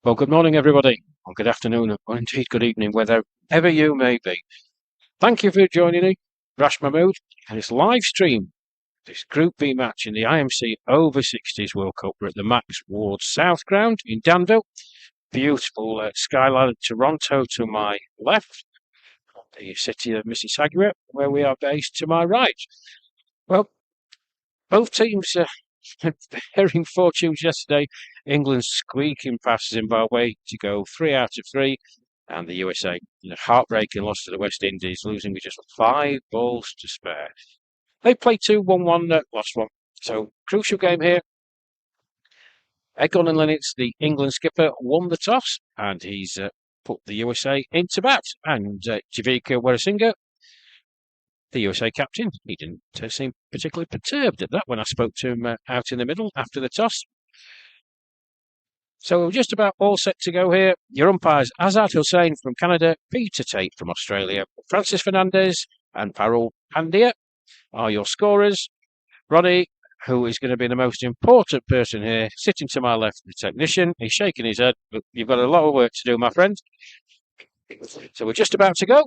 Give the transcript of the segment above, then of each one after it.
Well, good morning, everybody, or good afternoon, or indeed good evening, wherever you may be. Thank you for joining me, Rash Mahmood, and this live stream, this Group B match in the IMC Over 60s World Cup. We're at the Max Ward South Ground in Danville. Beautiful skyline of Toronto to my left, the city of Mississauga, where we are based, to my right. Well, both teams bearing fortunes yesterday. England squeaking past Zimbabwe to go 3 out of 3, and the USA in a heartbreaking loss to the West Indies, losing with just 5 balls to spare. They played 2-1-1, lost one. So crucial game here. Egon and Lennox, the England skipper, won the toss, and he's put the USA into bat. And Javika Warasinga, the USA captain, he didn't seem particularly perturbed at that when I spoke to him out in the middle after the toss. So we're just about all set to go here. Your umpires, Azad Hussain from Canada, Peter Tate from Australia, Francis Fernandez and Parul Pandya are your scorers. Ronnie, who is going to be the most important person here, sitting to my left, the technician, he's shaking his head, but you've got a lot of work to do, my friend. So we're just about to go.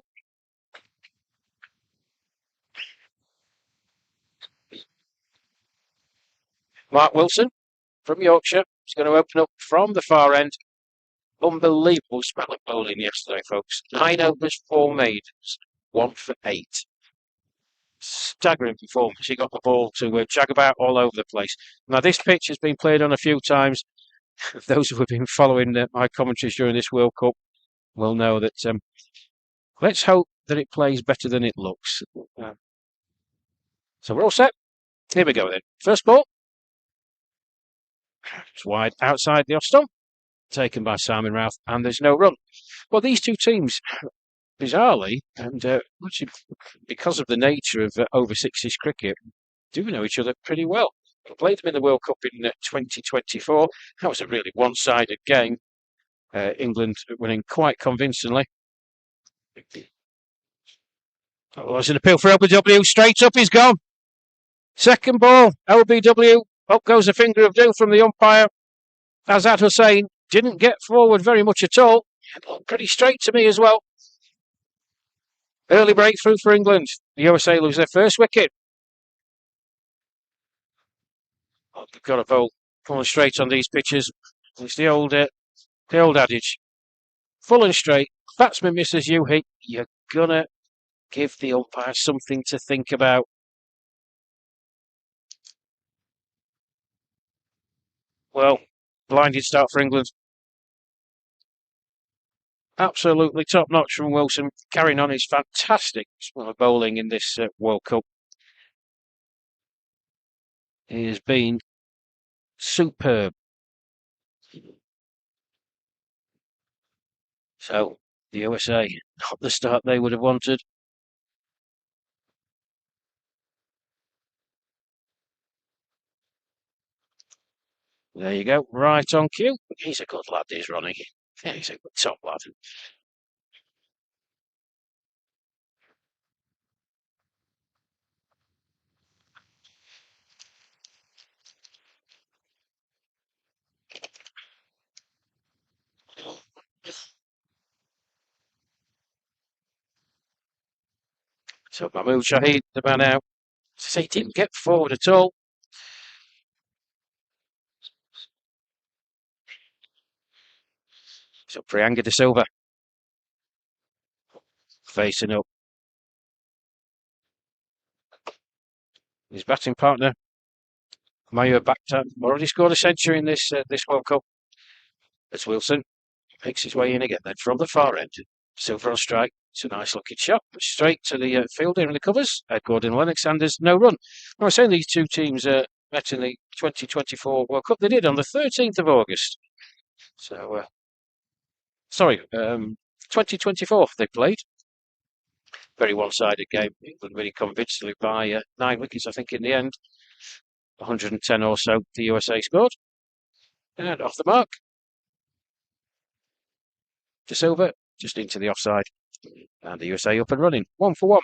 Mark Wilson from Yorkshire is going to open up from the far end. Unbelievable spell of bowling yesterday, folks. 9 overs, 4 maidens, 1 for 8. Staggering performance. He got the ball to jag about all over the place. Now, this pitch has been played on a few times. Those who have been following my commentaries during this World Cup will know that let's hope that it plays better than it looks. So we're all set. Here we go then. First ball. It's wide outside the off stump. Taken by Simon Routh, and there's no run. Well, these two teams, bizarrely, and because of the nature of over 60s cricket, do know each other pretty well. We played them in the World Cup in 2024. That was a really one-sided game. England winning quite convincingly. Oh, there's an appeal for LBW. Straight up, he's gone. Second ball, LBW. Up goes a finger of doom from the umpire. Azad Hussain didn't get forward very much at all. It looked pretty straight to me as well. Early breakthrough for England. The USA lose their first wicket. Oh, they've got a bowl pulling straight on these pitches. It's the old adage. Full and straight. Batsman misses you hit. You're gonna give the umpire something to think about. Well, blinded start for England. Absolutely top notch from Wilson, carrying on his fantastic bowling in this World Cup. He has been superb. So the USA, not the start they would have wanted. There you go, right on cue. He's a good lad, he's Ronnie. Yeah, he's a good top lad. So Mahmood Shahid, the man out. So he didn't get forward at all. So Prianga de Silva facing up. His batting partner, Mayur Bhatta, already scored a century in this World Cup. As Wilson makes his way in again then from the far end. Silva on strike. It's a nice looking shot. Straight to the fielder in the covers. Edward and Lennox, and there's no run. I was saying these two teams met in the 2024 World Cup. They did on the 13th of August. So, 2024 they played. Very one-sided game. England really convincingly by 9 wickets, I think, in the end. 110 or so the USA scored. And off the mark. De Silva just into the offside. And the USA up and running. 1 for 1.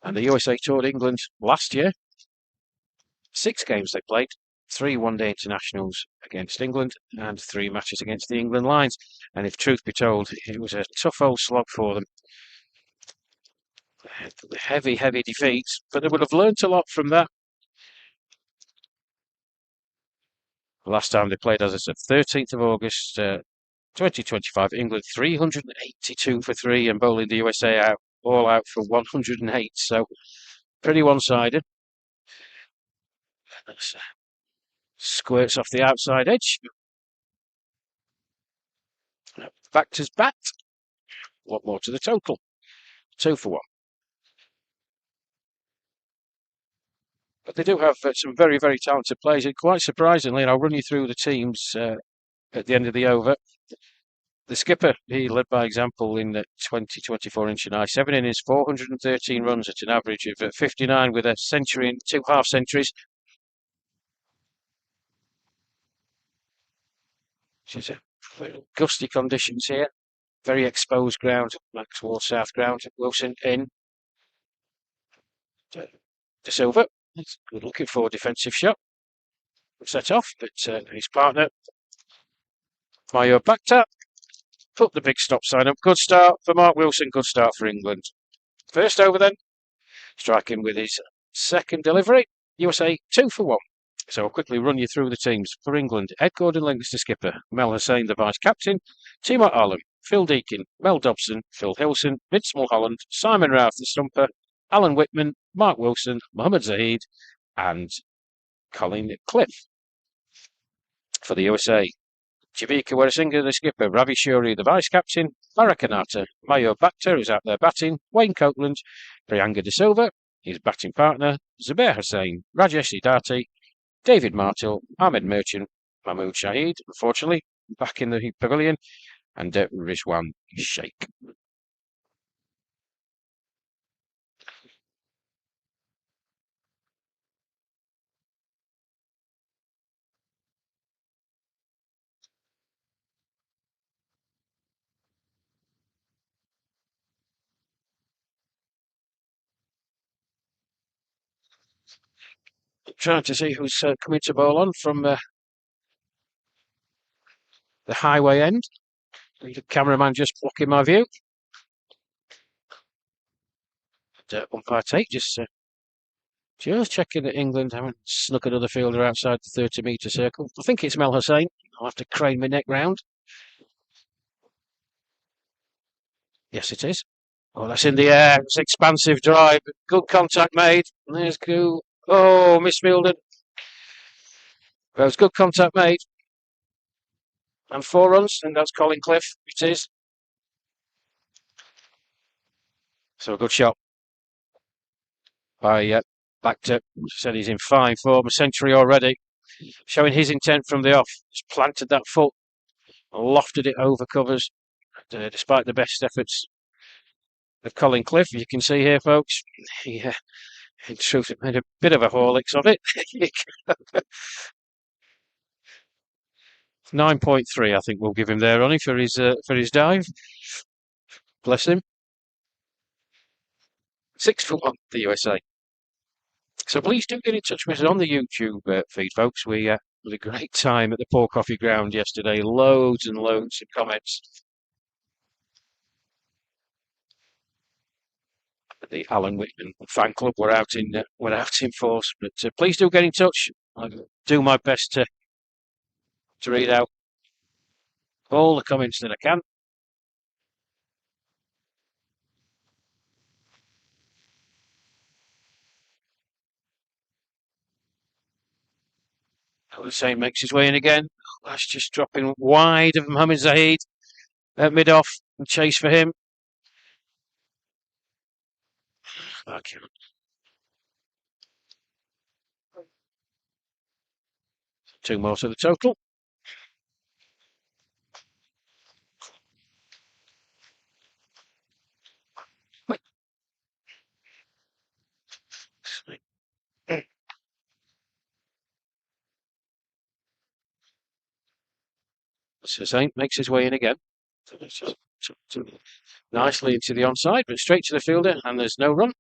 And the USA toured England last year. 6 games they played, 3 one-day internationals against England and 3 matches against the England Lions. And if truth be told, it was a tough old slog for them. Heavy, heavy defeats, but they would have learnt a lot from that. Last time they played, as I said, 13th of August 2025, England 382 for 3 and bowling the USA out, all out for 108. So pretty one-sided. Squirts off the outside edge. Factors bat. A lot more to the total. 2 for 1. But they do have some very, very talented players. And quite surprisingly, and I'll run you through the teams at the end of the over. The skipper, he led by example in the 2024 in Chennai. 7 innings, 413 runs at an average of 59 with a century and 2 half centuries. She's gusty conditions here. Very exposed ground. Maxwell South ground. Wilson in. De Silva. Good looking for a defensive shot. Set off, but his partner, Mayo Bhatta, put the big stop sign up. Good start for Mark Wilson. Good start for England. First over then. Striking with his second delivery. USA 2 for 1. So I'll quickly run you through the teams. For England, Ed Gordon-Levitt the skipper, Mel Hussain the vice-captain, Timo Allen, Phil Deakin, Mel Dobson, Phil Hilson, Vince Mulholland, Simon Routh the stumper, Alan Whitman, Mark Wilson, Mohammad Zahid and Colin Cliff. For the USA, Javika Weerasinghe the skipper, Ravi Shuri the vice-captain, Marakanata, Mayo Bhatta who's out there batting, Wayne Copeland, Priyanka De Silva, his batting partner, Zubair Hussain, Rajesh Dati, David Martill, Ahmed Merchant, Mahmood Shahid, unfortunately, back in the pavilion, and Rizwan Sheikh. Trying to see who's coming to bowl on from the highway end. The cameraman just blocking my view. Umpire Tate just checking that England haven't snuck another fielder outside the 30-metre circle. I think it's Mel Hussain. I'll have to crane my neck round. Yes, it is. Oh, that's in the air. It's expansive drive. Good contact made. There's cool. Oh, misfielded. Well, it's good contact made. And 4 runs, and that's Colin Cliff. It is. So a good shot by Bhatta. Said he's in fine form, a century already. Showing his intent from the off. Just planted that foot, lofted it over covers. Despite the best efforts of Colin Cliff, you can see here, folks, he in truth made a bit of a Horlicks of it. 9.3, I think we'll give him there, Ronnie, for his dive. Bless him. 6 for 1, the USA. So please do get in touch with us on the YouTube feed, folks. We had a great time at the Pour Coffee Ground yesterday. Loads and loads of comments. The Alan Whitman fan club were out in force, but please do get in touch. I'll do my best to read out all the comments that I can. Hussain makes his way in again. That's just dropping wide of Mohammad Zahid at mid-off and chase for him. Okay. 2 more to the total. Hussain makes his way in again. Nicely into the onside, but straight to the fielder, and there's no run.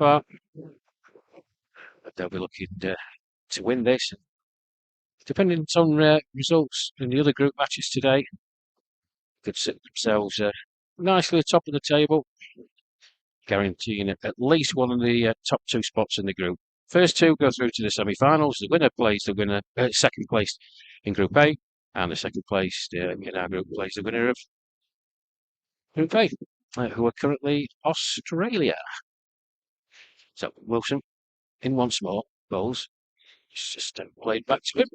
but they'll be looking to win this. Depending on results in the other group matches today, could sit themselves nicely atop of the table, guaranteeing at least one of the top two spots in the group. First two go through to the semi-finals. The winner plays the winner, second place in Group A, and the second place in our group plays the winner of Group A, who are currently Australia. So Wilson in once more, goals. It's just played back to him.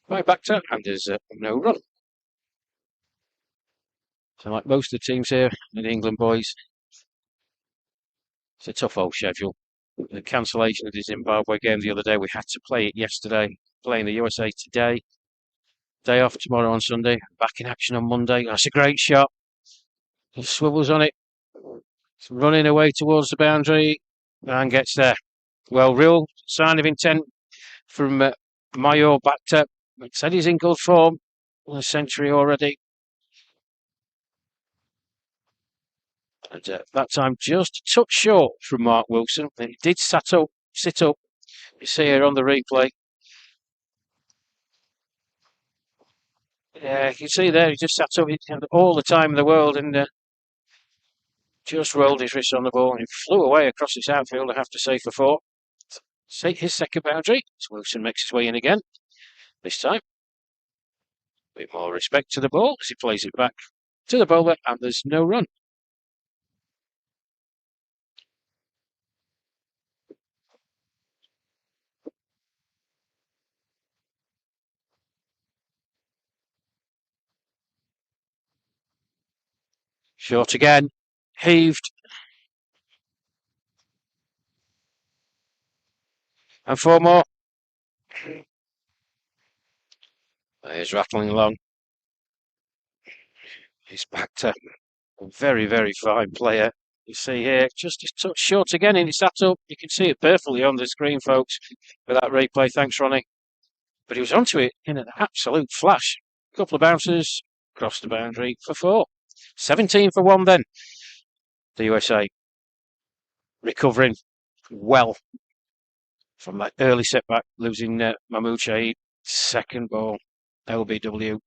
Right back to, and there's no run. So like most of the teams here in the England boys, it's a tough old schedule. The cancellation of the Zimbabwe game the other day, we had to play it yesterday, playing the USA today. Day off tomorrow on Sunday, back in action on Monday. That's a great shot. He swivels on it. It's running away towards the boundary and gets there. Well, real sign of intent from Mayo Bacta. Said he's in good form. A century already. And that time just a touch short from Mark Wilson. He did sit up. You see here on the replay. Yeah, you can see there, he just sat up. He had all the time in the world and just rolled his wrist on the ball and he flew away across his outfield, I have to say, for four. See his second boundary. So Wilson makes his way in again. This time, a bit more respect to the ball as he plays it back to the bowler, and there's no run. Short again, heaved, and four more. He's rattling along. He's back to a very, very fine player. You see here, just a touch short again, and he sat up. You can see it perfectly on the screen, folks, with that replay. Thanks, Ronnie. But he was onto it in an absolute flash. A couple of bounces, crossed the boundary for four. 17 for one then. The USA recovering well from that early setback, losing Mahmood Shahid. Second ball, LBW.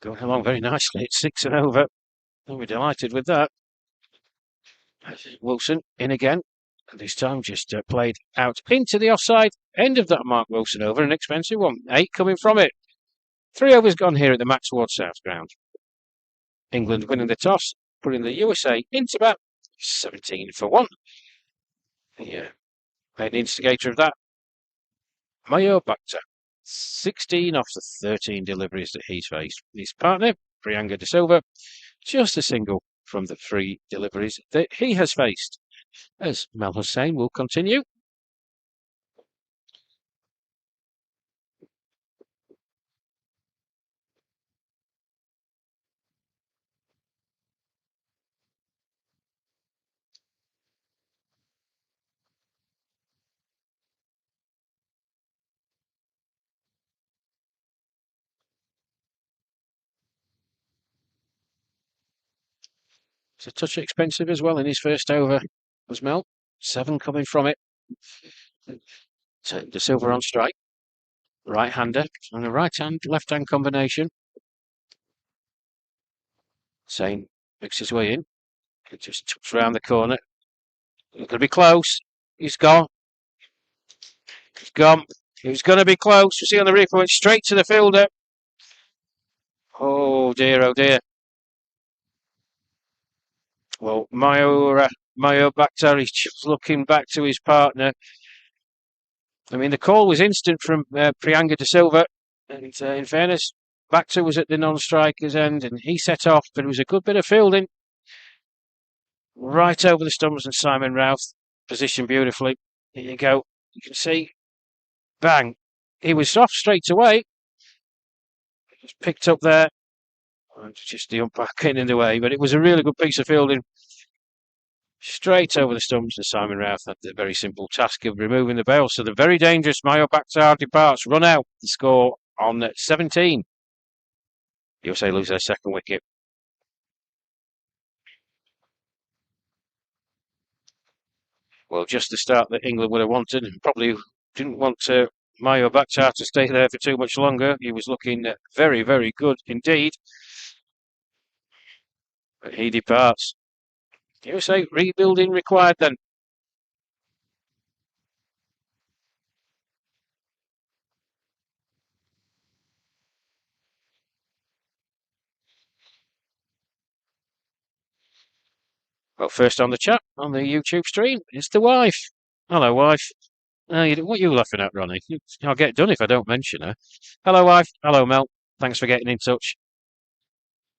Going along very nicely. It's 6 and over. We're delighted with that. Wilson in again. This time just played out into the offside end of that Mark Wilson over. An expensive one. 8 coming from it. 3 overs gone here at the Maxward South ground. England winning the toss, putting the USA into bat. 17 for 1. The main instigator of that, Mayo Bacta. 16 off the 13 deliveries that he's faced. His partner, Priyanka De Silva, just a single from the 3 deliveries that he has faced. As Mel Hussain will continue. It's a touch expensive as well in his first over, was Mel. 7 coming from it. So De Silva on strike. Right-hander and a right-hand, left-hand combination. Hussain makes his way in. He just tucks around the corner. He's going to be close. He's gone. He's gone. He was going to be close. You see on the replay, went straight to the fielder. Oh dear, oh dear. Well, Mayo Bacta, he's just looking back to his partner. I mean, the call was instant from Priyanka De Silva. And in fairness, Bacta was at the non-striker's end and he set off, but it was a good bit of fielding. Right over the stumps, and Simon Routh positioned beautifully. Here you go. You can see, bang. He was off straight away. Just picked up there. And just the umpire getting in the way, but it was a really good piece of fielding. Straight over the stumps, and Simon Routh had the very simple task of removing the bail. So the very dangerous Mayo Bacta departs, run out, the score on 17. USA lose their second wicket. Well, just the start that England would have wanted, and probably didn't want Mayo Bakhtar to stay there for too much longer. He was looking very, very good indeed. But he departs. USA rebuilding required then. Well, first on the chat, on the YouTube stream, is the wife. Hello, wife. What are you laughing at, Ronnie? I'll get done if I don't mention her. Hello, wife. Hello, Mel. Thanks for getting in touch.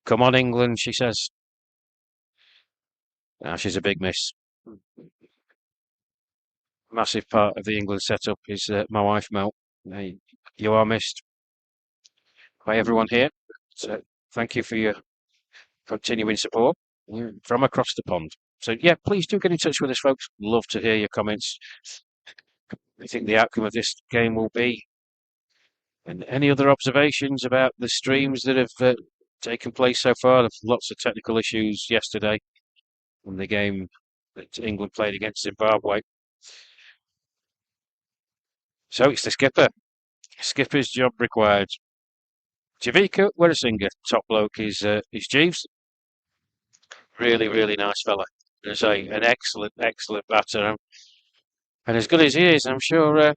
Come on, England, she says. She's a big miss. Massive part of the England setup is my wife, Mel. You are missed by everyone here. So thank you for your continuing support from across the pond. So yeah, please do get in touch with us, folks. Love to hear your comments. I think the outcome of this game will be. And any other observations about the streams that have taken place so far? There's lots of technical issues yesterday in the game that England played against Zimbabwe. So it's the skipper. Skipper's job required. Javika Weresinger, top bloke, is Jeeves. Really, really nice fella. As an excellent, excellent batter. And as good as he is, I'm sure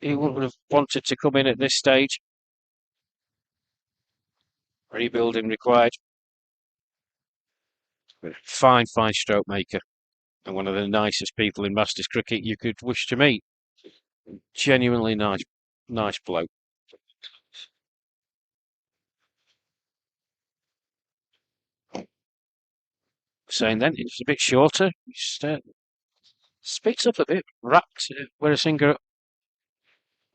he wouldn't have wanted to come in at this stage. Rebuilding required. Fine, fine stroke maker. And one of the nicest people in Masters cricket you could wish to meet. Genuinely nice bloke. Saying then, it's a bit shorter. Just speaks up a bit. Wrapped Weresinger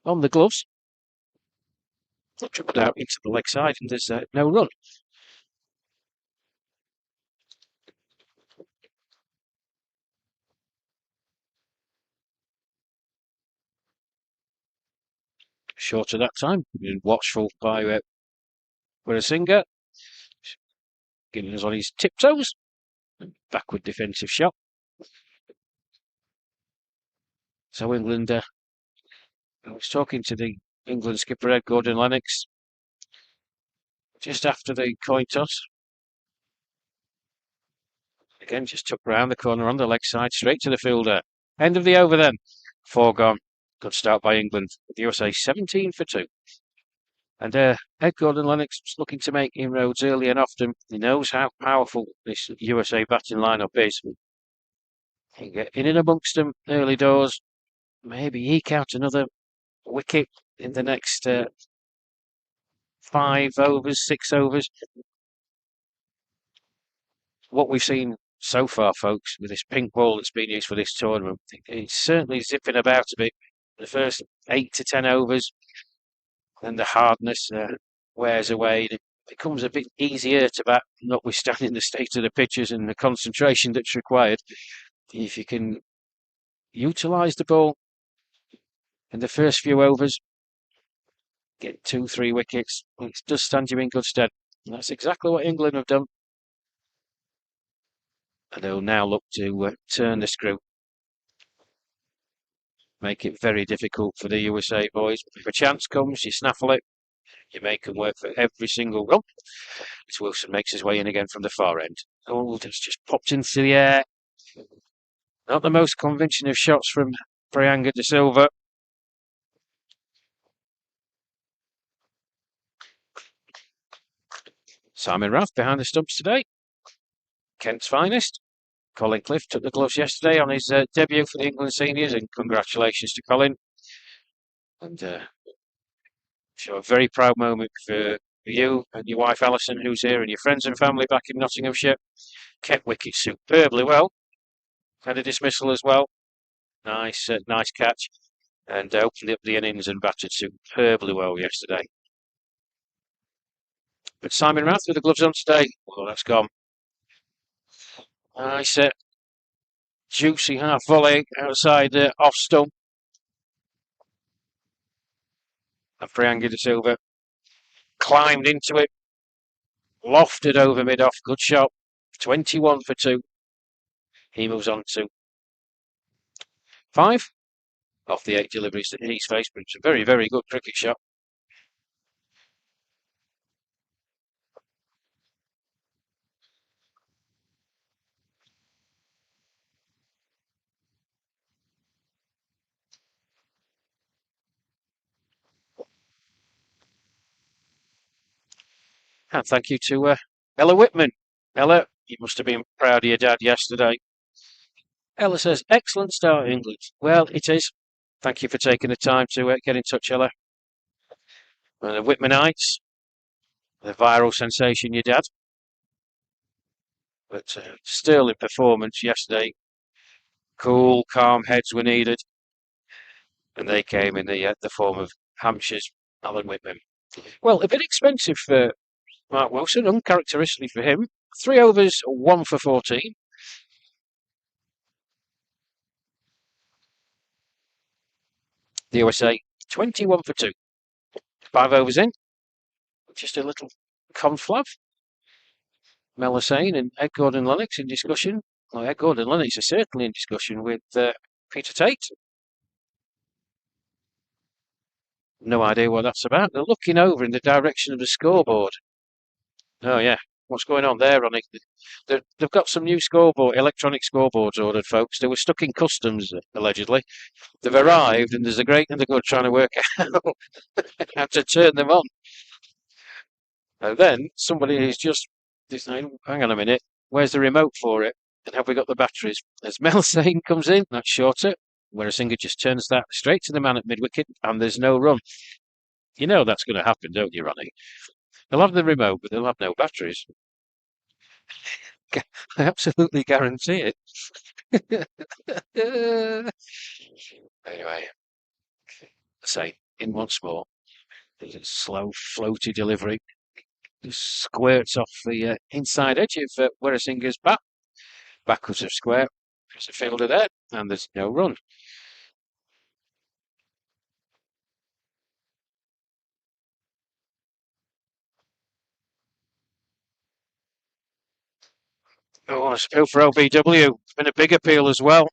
on the gloves. Tripled out into the leg side, and there's no run. Shorter that time. Been watchful by Weresinger. Giving us on his tiptoes. Backward defensive shot. So England, I was talking to the England skipper Ed Gordon-Lennox just after the coin toss. Again, just took round the corner on the leg side, straight to the fielder. End of the over then. 4 gone. Good start by England. The USA 17 for 2. And Ed Gordon-Lennox is looking to make inroads early and often. He knows how powerful this USA batting lineup is. He can get in and amongst them early doors. Maybe eke out another wicket in the next 5 overs, 6 overs. What we've seen so far, folks, with this pink ball that's been used for this tournament, it's certainly zipping about a bit. The first 8 to 10 overs, then the hardness wears away. It becomes a bit easier to bat, notwithstanding the state of the pitches and the concentration that's required. If you can utilise the ball in the first few overs, get 2, 3 wickets, it does stand you in good stead. And that's exactly what England have done. And they'll now look to turn the screw. Make it very difficult for the USA boys. If a chance comes, you snaffle it. You make them work for every single run. As Wilson makes his way in again from the far end. Oh, that's just popped into the air. Not the most convincing of shots from Prianga de Silva. Simon Rath behind the stumps today. Kent's finest. Colin Cliff took the gloves yesterday on his debut for the England seniors, and congratulations to Colin. And a very proud moment for you and your wife Alison, who's here, and your friends and family back in Nottinghamshire. Kept wicket superbly well. Had a dismissal as well. Nice catch. And opened up the innings and batted superbly well yesterday. But Simon Rath with the gloves on today. Oh, that's gone. Nice juicy half volley outside off stump. And Prianga de Silva climbed into it, lofted over mid-off, good shot, 21 for 2. He moves on to 5 off the 8 deliveries that he's faced, but it's a very, very good cricket shot. And thank you to Ella Whitman. Ella, you must have been proud of your dad yesterday. Ella says, excellent start, England. Well, it is. Thank you for taking the time to get in touch, Ella. And the Whitmanites, the viral sensation, your dad. But sterling performance yesterday. Cool, calm heads were needed. And they came in the form of Hampshire's Alan Whitman. Well, a bit expensive for Mark Wilson, uncharacteristically for him. 3 overs, 1 for 14. The USA, 21 for 2. 5 overs in. Just a little conflab. Melisane and Ed Gordon-Lennox in discussion. Well, Ed Gordon-Lennox is certainly in discussion with Peter Tate. No idea what that's about. They're looking over in the direction of the scoreboard. Oh, yeah. What's going on there, Ronnie? They've got some new electronic scoreboards ordered, folks. They were stuck in customs, allegedly. They've arrived, and there's a great and the good trying to work out how to turn them on. And then somebody is just saying, hang on a minute, where's the remote for it? And have we got the batteries? As Melisane comes in, that's shorter. Singer just turns that straight to the man at mid-wicket, and there's no run. You know that's going to happen, don't you, Ronnie? They'll have the remote, but they'll have no batteries. I absolutely guarantee it. Anyway, say, in once more. There's a slow, floaty delivery. Just squirts off the inside edge of Werasinger's bat. Backwards of square. There's a fielder there, and there's no run. Oh, it's appeal for LBW. Been a big appeal as well.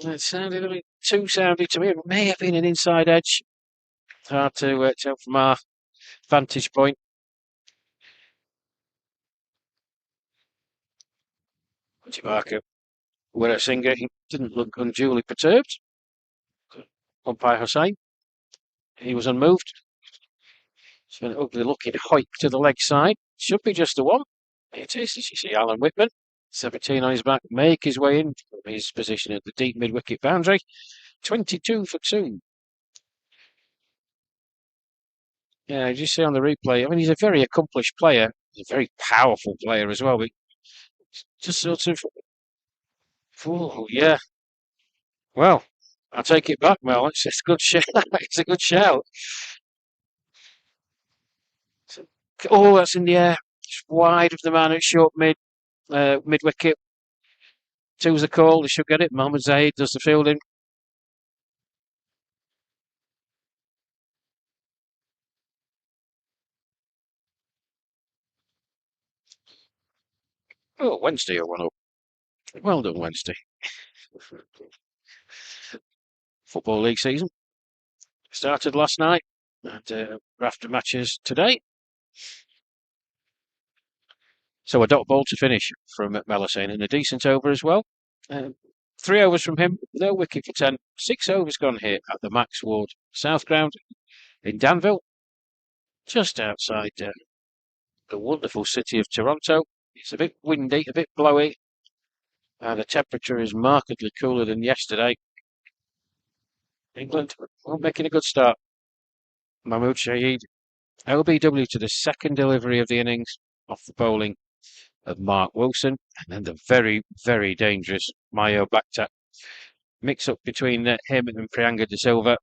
It sounded a bit too soundy to me. It may have been an inside edge. Hard to tell from our vantage point. Barker, Werasinger, he didn't look unduly perturbed. Umpire Hussain, he was unmoved. It's an ugly looking hike to the leg side. Should be just the one. It is, as you see, Alan Whitman, 17 on his back, make his way in from his position at the deep mid-wicket boundary. 22 for 2. Yeah, as you see on the replay, I mean, he's a very accomplished player. He's a very powerful player as well, but just sort of, oh, yeah. Well, I'll take it back, Mel. It's a good shout. It's a good shout. Oh, that's in the air. It's wide of the man at short mid wicket. Two's the call. They should get it. Mohamed Zaid does the fielding. Oh, Wednesday or 1 up. Well done, Wednesday. Football League season started last night and after matches today. So a dot ball to finish from Melisane and a decent over as well. 3 overs from him, no wicket for 10. 6 overs gone here at the Max Ward South Ground in Danville, just outside the wonderful city of Toronto. It's a bit windy, a bit blowy, and the temperature is markedly cooler than yesterday. England making a good start. Mahmood Shahid, LBW to the second delivery of the innings off the bowling of Mark Wilson, and then the very, very dangerous Mayo Bhaktap mix up between him and Priyanka De Silva.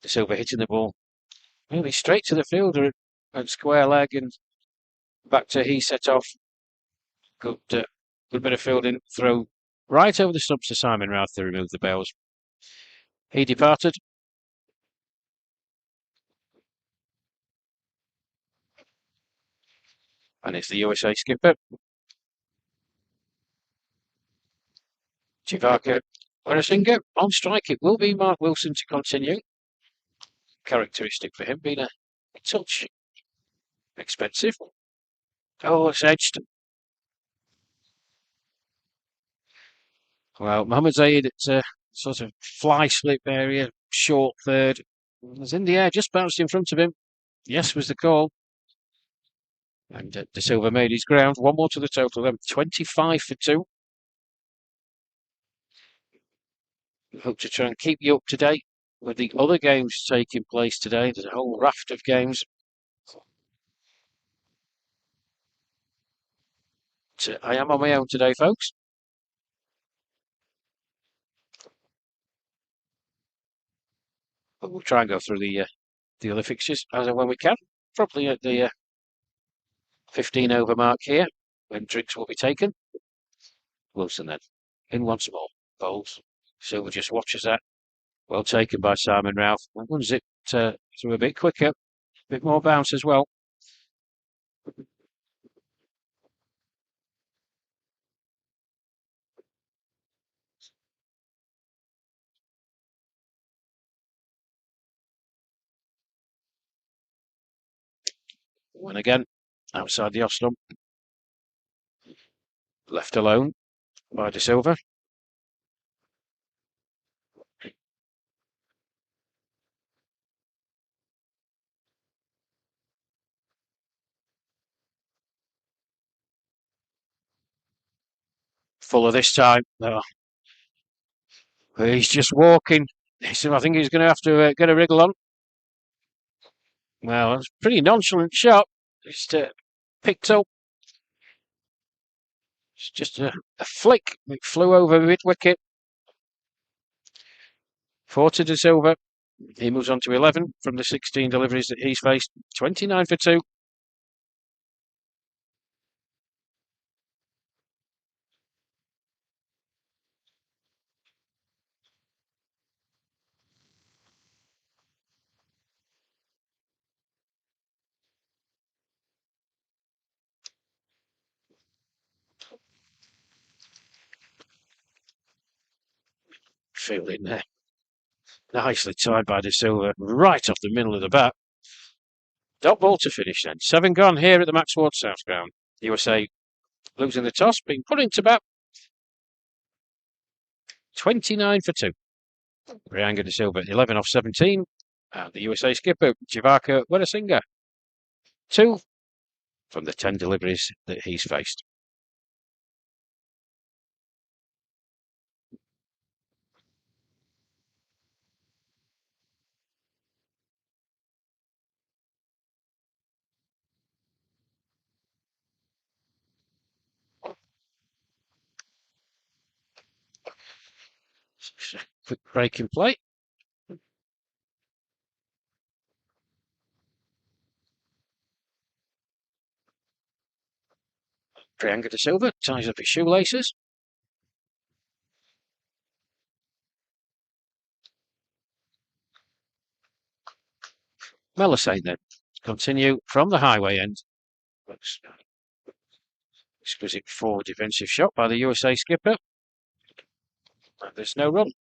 De Silva hitting the ball really straight to the fielder at square leg, and he set off. Good bit of fielding, throw right over the stumps to Simon Routh to remove the bails. He departed. And it's the USA skipper. Chivaka, Werasinga on strike. It will be Mark Wilson to continue. Characteristic for him, being a touch expensive. Oh, it's edged. Well, Mohamed Zaid at sort of fly slip area, short third. Was in the air, just bounced in front of him. Yes, was the call. And De Silva made his ground. One more to the total, then 25 for 2. We hope to try and keep you up to date with the other games taking place today. There's a whole raft of games. So I am on my own today, folks. But we'll try and go through the other fixtures as and when we can. Probably at the 15 over mark here, when drinks will be taken. Wilson then, in once more. Bowls. Silver just watches that. Well taken by Simon Ralph. Runs it through a bit quicker. A bit more bounce as well. One again, outside the off stump. Left alone by De Silva. Fuller this time. Oh. He's just walking. So I think he's going to have to get a wriggle on. Well, it's a pretty nonchalant shot. Just picked up. It's just a flick. It flew over mid wicket. 4 to De Silva. He moves on to 11 from the 16 deliveries that he's faced. 29 for 2. Fielding there. Nicely tied by De Silva, right off the middle of the bat. Dot ball to finish then. 7 gone here at the Max Ward South ground. USA losing the toss, being put into bat. 29 for 2. Prianga De Silva, 11 off 17. And the USA skipper, Chivaka Werasinga, 2 from the 10 deliveries that he's faced. Quick break in play. Prianga De Silva ties up his shoelaces. Melisane then. Continue from the highway end. Exquisite forward defensive shot by the USA skipper. And there's no run.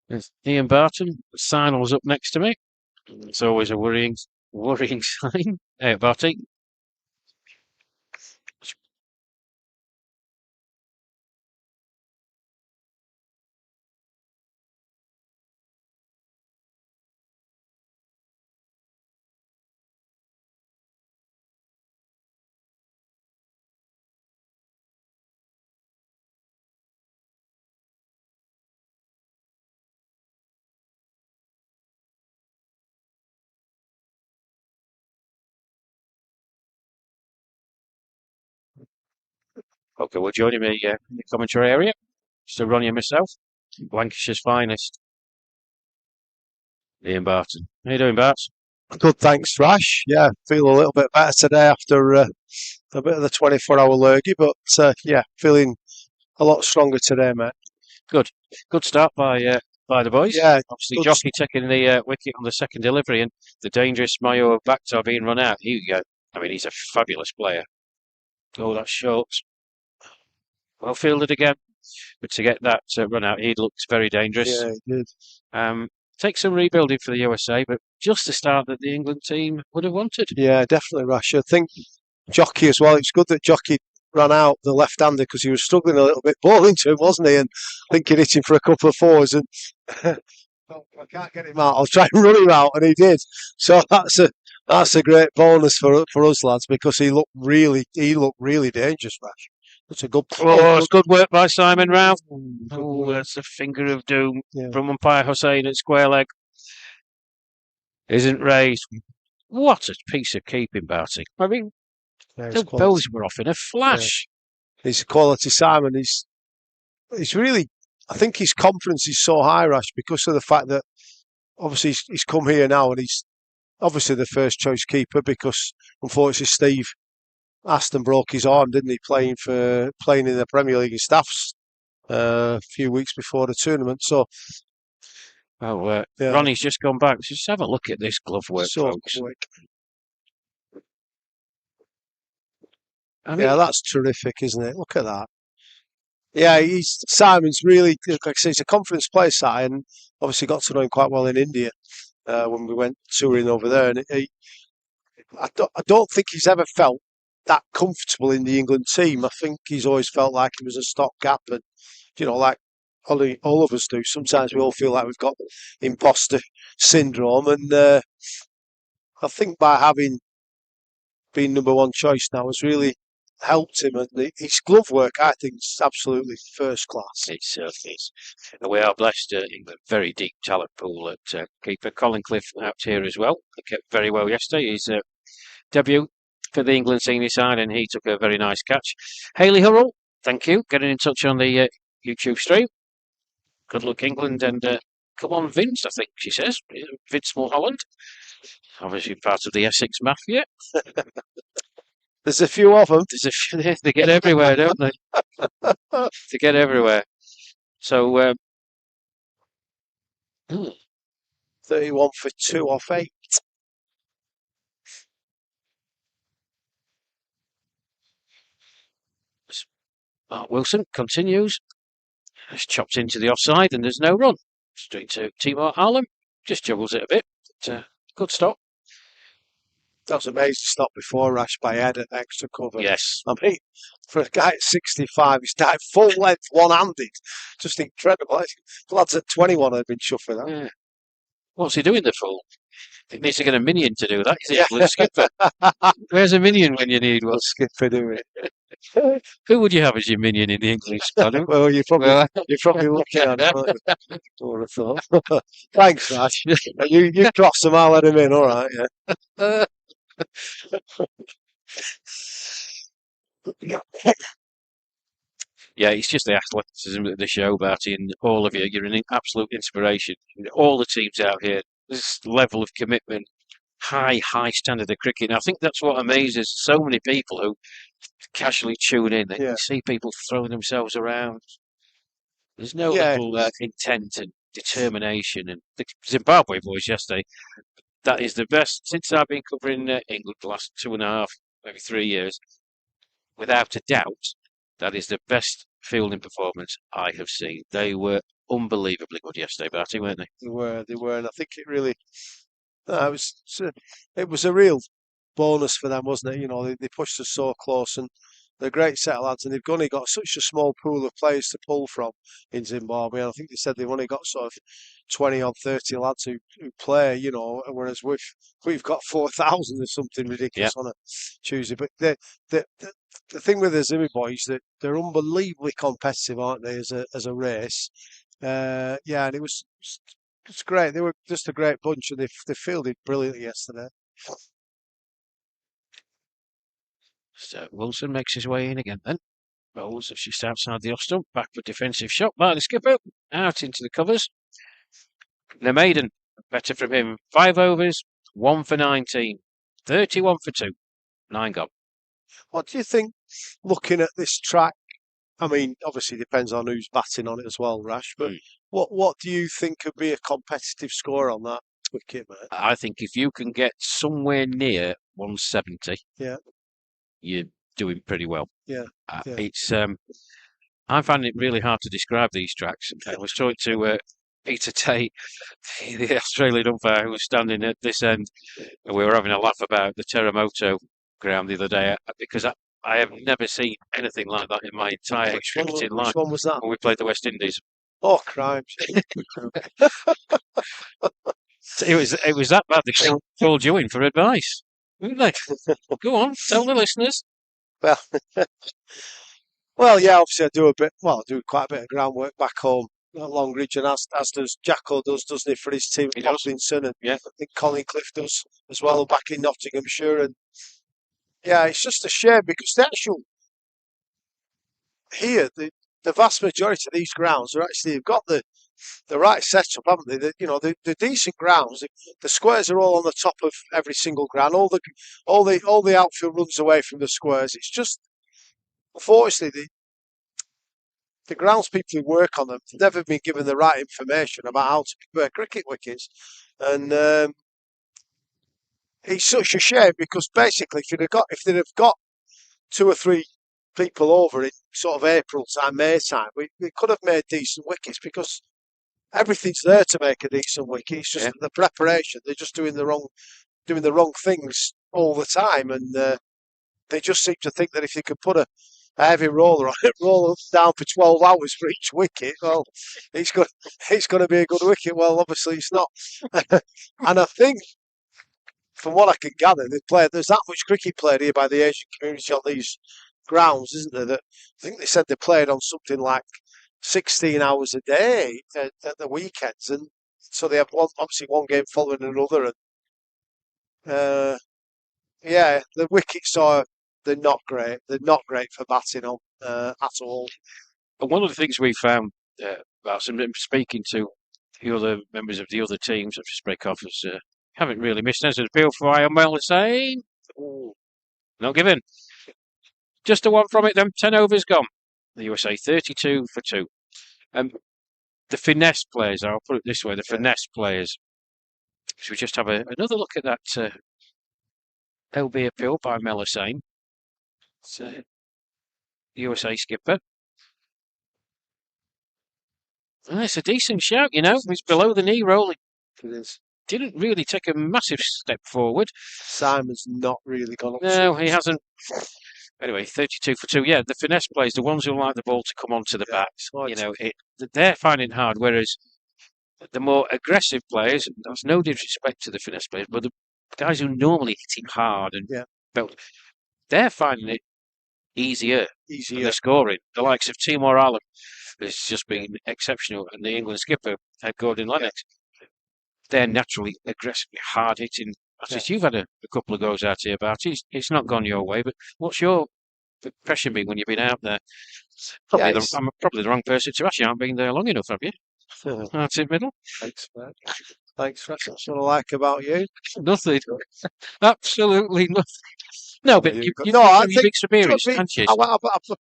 There's Ian Barton. Signal's up next to me. It's always a worrying sign. Hey, Barty. Okay, well, joining me in the commentary area. Still Ronnie and myself. Lancashire's finest. Ian Barton. How you doing, Bart? Good, thanks, Rash. Yeah, feel a little bit better today after a bit of the 24-hour lurgy, but yeah, feeling a lot stronger today, mate. Good start by the boys. Yeah, obviously Jockey taking the wicket on the second delivery, and the dangerous Mayo Bhaktar being run out. Here you go. I mean, he's a fabulous player. Oh, that's short. Well fielded again. But to get that run out, he looked very dangerous. Yeah, he did. Take some rebuilding for the USA, but just the start that the England team would have wanted. Yeah, definitely, Rash. I think Jockey as well. It's good that Jockey ran out the left-hander because he was struggling a little bit bowling to him, wasn't he? And I think he hit him for a couple of fours, and I can't get him out. I'll try and run him out, and he did. So that's a great bonus for us lads because he looked really dangerous, Rash. That's a good. Oh, it's good work by Simon Rao. Oh, that's a finger of doom from umpire Hussain at square leg. Isn't raised. What a piece of keeping, Barty. I mean, those were off in a flash. Yeah. He's quality, Simon. He's really. I think his confidence is so high, Rash, because of the fact that obviously he's come here now and he's obviously the first choice keeper because unfortunately Steve Aston broke his arm, didn't he? Playing in the Premier League in Staffs a few weeks before the tournament. So, Ronnie's just gone back. Just have a look at this glove work, folks. Quick. I mean, yeah, that's terrific, isn't it? Look at that. Yeah, Simon's really, like I say, he's a confidence player, Si, and obviously got to know him quite well in India when we went touring over there. And I don't think he's ever felt that comfortable in the England team. I think he's always felt like he was a stopgap, and like all of us do. Sometimes we all feel like we've got imposter syndrome, and I think by having been number one choice now has really helped him. And his glove work, I think, is absolutely first class. It certainly is. And we are blessed in a very deep talent pool at keeper. Colin Cliff out here as well. He kept very well yesterday. His debut for the England senior side, and he took a very nice catch. Hayley Hurrell, thank you. Getting in touch on the YouTube stream. Good luck, England, and come on, Vince, I think she says. Vince Mulholland. Obviously part of the Essex Mafia. There's a few of them. They get everywhere, don't they? They get everywhere. So, 31 for 2 off 8. Mark Wilson continues. It's chopped into the offside and there's no run. Straight to Timor Harlem. Just juggles it a bit. But, good stop. That was amazing stop before Rash by head at extra cover. Yes. I mean, for a guy at 65, he's dived full length, one-handed. Just incredible. The lads at 21 had been chuffed for that. Yeah. What's he doing, the fool? He needs to get a minion to do that. He's the England skipper. Where's a minion when you need one? Skipper doing it. Who would you have as your minion in the English squad? Well, you're probably looking at it. I would have thought. Thanks, Rash. You cross them, I'll let him in. All right, yeah. Yeah, it's just the athleticism of the show, Barty, and all of you. You're an absolute inspiration. All the teams out here, this level of commitment, high standard of cricket. And I think that's what amazes so many people who casually tune in. They see people throwing themselves around. There's no little intent and determination. And the Zimbabwe boys yesterday, that is the best since I've been covering England the last 2.5, maybe 3 years. Without a doubt, that is the best fielding performance I have seen. They were unbelievably good yesterday, Barty, weren't they? They were, and I think it really, it was a real bonus for them, wasn't it? They pushed us so close, and they're a great set of lads, and they've only got such a small pool of players to pull from in Zimbabwe. And I think they said they've only got sort of 20 or 30 lads who play, whereas we've got 4,000 or something ridiculous on a Tuesday. But the thing with the Zimmy boys, that they're unbelievably competitive, aren't they, as a race? And it's great. They were just a great bunch, and they fielded brilliantly yesterday. So Wilson makes his way in again then. Rolls just outside the off stump. Backward defensive shot by the skipper. Out into the covers. The maiden, better from him. 5 overs, 1 for 19. 31 for 2. 9 gone. What do you think, looking at this track? I mean, obviously it depends on who's batting on it as well, Rash, but what do you think could be a competitive score on that wicket, mate? I think if you can get somewhere near 170, Yeah. you're doing pretty well. Yeah. Yeah. It's I find it really hard to describe these tracks. I was talking to Peter Tate, the Australian umpire who was standing at this end, and we were having a laugh about the Terremoto ground the other day because I have never seen anything like that in my entire cricketing life. Which one was that? When we played the West Indies. Oh, crimes. It was that bad they called you in for advice, didn't they? Go on, tell the listeners. Well, well, yeah, obviously I do I do quite a bit of groundwork back home at Longridge, and as does Jacko doesn't he, for his team He at does. Hopkinson, and Yeah. I think Colin Cliff does as well back in Nottinghamshire. And yeah, it's just a shame because the actual here, the vast majority of these grounds are actually have got the right setup, haven't they? The decent grounds. The squares are all on the top of every single ground. All the outfield runs away from the squares. It's just unfortunately the grounds people who work on them have never been given the right information about how to prepare cricket wickets, and it's such a shame because basically if they'd have got 2 or 3 people over in sort of April time, May time, we could have made decent wickets because everything's there to make a decent wicket. It's just the preparation. They're just doing the wrong things all the time, and they just seem to think that if you could put a heavy roller on it, roll it down for 12 hours for each wicket, well, it's going to be a good wicket. Well, obviously it's not. And I think, from what I can gather, there's that much cricket played here by the Asian community on these grounds, isn't there? That I think they said they played on something like 16 hours a day at the weekends, and so they have obviously one game following another, and yeah, the wickets they're not great. They're not great for batting on at all. And one of the things we found about speaking to the other members of the other teams, such as break-offers, haven't really missed anything. Appeal for IML the same. Not given. Just a one from it, then 10 overs gone. The USA 32 for 2. The finesse players, I'll put it this way, the finesse players. Should we just have another look at that LB appeal by Melisane? It's USA skipper. It's a decent shout, It's below the knee rolling. It is. Didn't really take a massive step forward. Simon's not really gone up. No, he hasn't. Anyway, 32 for 2. Yeah, the finesse players, the ones who like the ball to come onto the bat, they're finding it hard. Whereas the more aggressive players, that's no disrespect to the finesse players, but the guys who normally hit it hard and belt, they're finding it easier. They're scoring. The likes of Timor Allen has just been exceptional, and the England skipper, Gordon Lennox, they're naturally aggressively hard hitting. You've had a couple of goes out here about it. It's not gone your way, but what's your impression been when you've been out there? I'm probably the wrong person to ask. You haven't been there long enough, have you? That's it, middle. Thanks, man. Thanks, that's what I like about you. Nothing. Absolutely nothing. No, but you've big experience, haven't you? I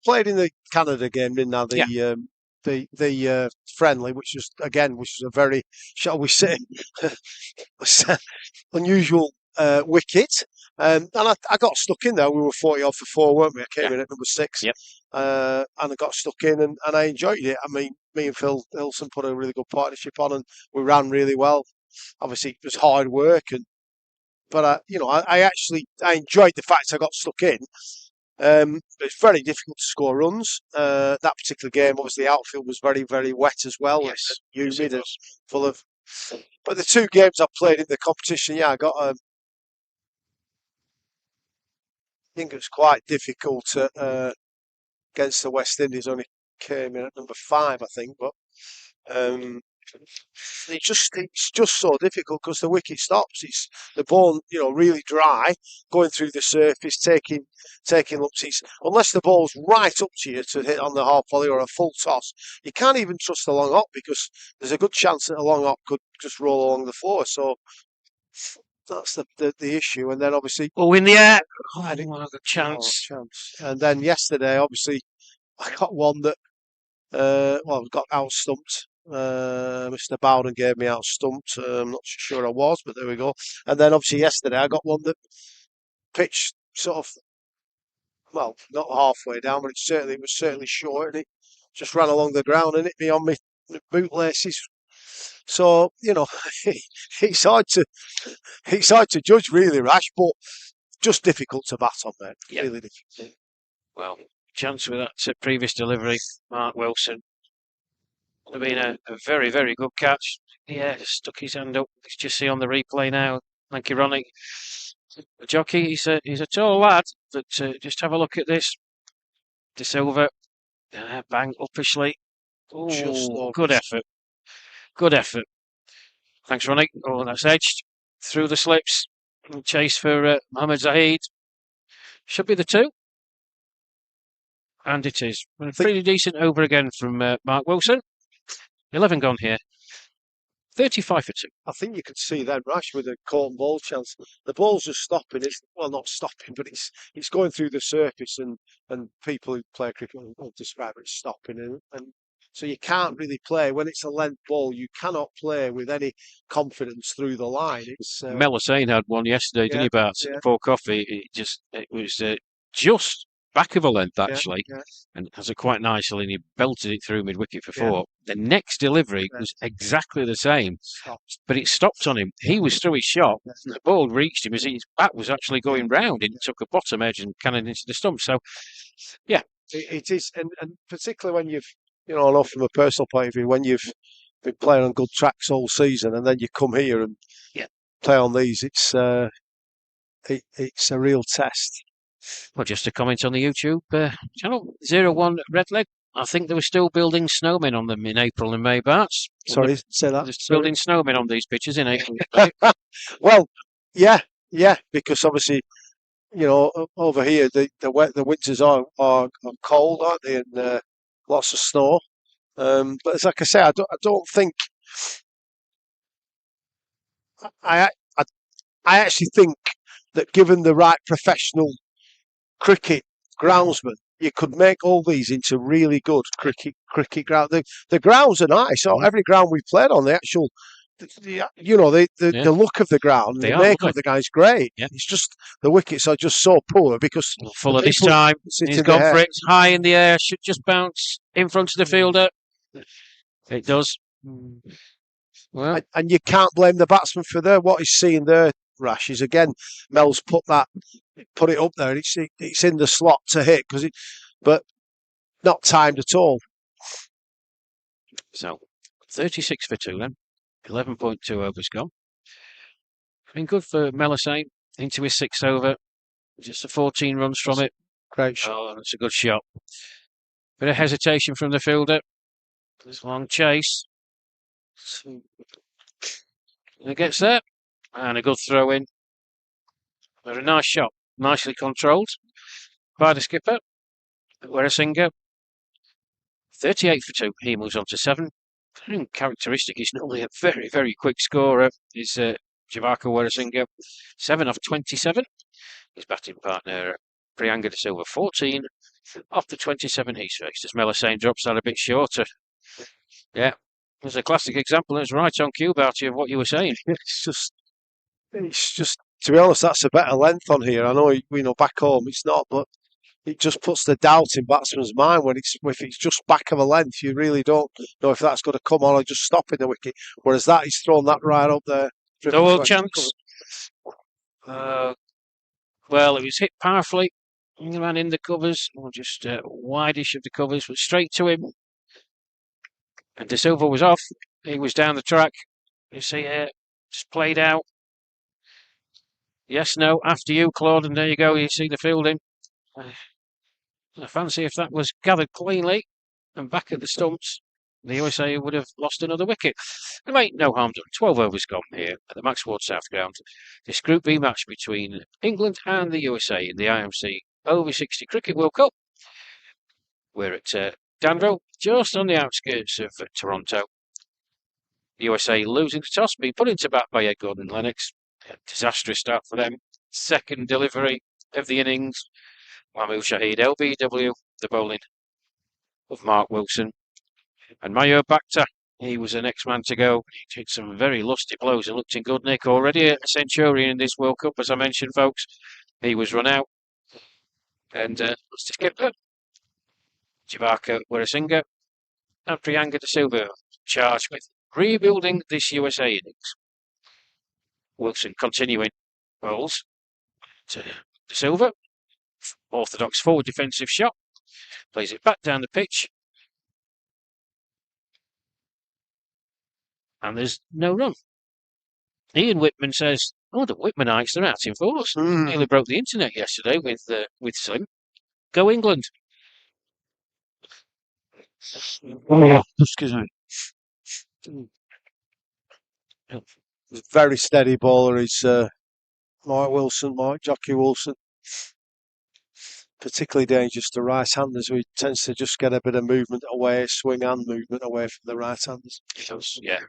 played in the Canada game, didn't I? The friendly, which was a very, shall we say, unusual wicket. And I got stuck in there. We were 40 off for 4, weren't we? I came in at number 6. Yep. And I got stuck in, and I enjoyed it. I mean, me and Phil Hilson put a really good partnership on, and we ran really well. Obviously, it was hard work, but I enjoyed the fact I got stuck in. It's very difficult to score runs. That particular game, obviously, the outfield was very, very wet as well. Yes, humid and full of. But the 2 games I played in the competition, I got. I think it was quite difficult against the West Indies. Only came in at number 5, I think, but. It's just so difficult because the wicket stops. It's the ball, really dry, going through the surface, taking ups. Unless the ball's right up to you to hit on the half volley or a full toss, you can't even trust a long hop because there's a good chance that a long hop could just roll along the floor. So that's the issue. And then obviously, in the air, I didn't want a chance. And then yesterday, obviously, I got one that got out stumped. Mr. Bowden gave me out stumped. I'm not sure I was, but there we go. And then obviously yesterday I got one that pitch sort of, well, not halfway down, but it was certainly short, and it just ran along the ground and hit me on my bootlaces. So it's hard to judge really, Rash, but just difficult to bat on, mate. Yeah. Really difficult. Well, chance with that previous delivery, Mark Wilson. Would have been a very, very good catch. Yeah, just stuck his hand up. Let's just see on the replay now. Thank you, Ronnie. The jockey, he's a tall lad, but just have a look at this. De Silva, bang, uppishly. Oh, good effort. Good effort. Thanks, Ronnie. Oh, that's edged through the slips. Chase for Mohamed Zahid. Should be the 2. And it is. Pretty decent over again from Mark Wilson. 11 gone here. 35 for 2. I think you could see then Rash with a caught and ball chance. The ball's just stopping. It's well, not stopping, but it's going through the surface, and people who play cricket will describe it as stopping, and so you can't really play when it's a length ball. You cannot play with any confidence through the line. It's Mel Hussain had one yesterday, didn't he, Bart? Before coffee, it was just back of a length actually, and has it quite nicely, and he belted it through mid-wicket for 4. The next delivery was exactly the same, but it stopped on him. He was through his shot, and the ball reached him as his bat was actually going round, and it took a bottom edge and cannoned into the stump. So, yeah. It is, and particularly when you've, I know from a personal point of view, when you've been playing on good tracks all season, and then you come here and play on these, it's a real test. Well, just a comment on the YouTube channel, 01 Redleg. I think they were still building snowmen on them in April and May, Bart. Sorry, say that. They're building snowmen on these pitches in April. Well, yeah, because obviously, over here the winters are cold, aren't they, and lots of snow. But as like I say, I don't think. I actually think that given the right professional cricket groundsman, you could make all these into really good cricket ground. The grounds are nice. So every ground we played on, the actual, the look of the ground, the make of the guy is great. Yeah. It's just the wickets are just so poor because Fuller this time. He's gone for it. It's high in the air. Should just bounce in front of the fielder. It does. Well, and you can't blame the batsman for what he's seeing there. Rash is again. Mel's put it up there. It's in the slot to hit but not timed at all. So 36 for 2 then. 11.2 overs gone. Been good for Mel Hussain into his 6th over. Just 14 runs from it. Great shot. Oh, that's a good shot. Bit of hesitation from the fielder. This long chase. And it gets there. And a good throw in. But a nice shot. Nicely controlled by the skipper. Werasinger. 38 for 2. He moves on to 7. Characteristic. He's normally a very, very quick scorer. Is Javaka Werasinger. 7 off 27. His batting partner, Priyanka De Silva, 14 off the 27 he's faced. As Mel Hussain drops that a bit shorter. Yeah. There's a classic example. It's right on cue, Barty, of what you were saying. It's just, to be honest, that's a better length on here. I know, back home it's not, but it just puts the doubt in batsman's mind if it's just back of a length. You really don't know if that's going to come on or just stop in the wicket. Whereas he's thrown that right up there. No chance. Well, it was hit powerfully. He ran in the covers, or just wideish of the covers, but straight to him. And De Silva was off. He was down the track. You see here, just played out. Yes, no, after you, Claude, and there you go. You see the fielding. I fancy if that was gathered cleanly and back at the stumps, the USA would have lost another wicket. There ain't no harm done. 12 overs gone here at the Maxwell South Ground. This Group B match between England and the USA in the IMC Over 60 Cricket World Cup. We're at Danville, just on the outskirts of Toronto. The USA losing the toss, being put into bat by Ed Gordon-Lennox. A disastrous start for them. Second delivery of the innings. Mahmood Shahid, LBW, the bowling of Mark Wilson. And Mayur Bhatta, he was the next man to go. He hit some very lusty blows and looked in good nick. Already a centurion in this World Cup, as I mentioned, folks. He was run out. And that's the skipper. Chivaka Wirasinga and Priyanka De Silva charged with rebuilding this USA innings. Wilson continuing bowls to De Silva. Orthodox forward defensive shot. Plays it back down the pitch. And there's no run. Ian Whitman says, "Oh, the Whitmanites, they're out in force. Nearly broke the internet yesterday with Slim. Go England." Excuse me. Very steady bowler. He's Mike Jockey Wilson. Particularly dangerous to right-handers, who tends to just get a bit of movement away, swing and movement away from the right-handers. He does, yeah.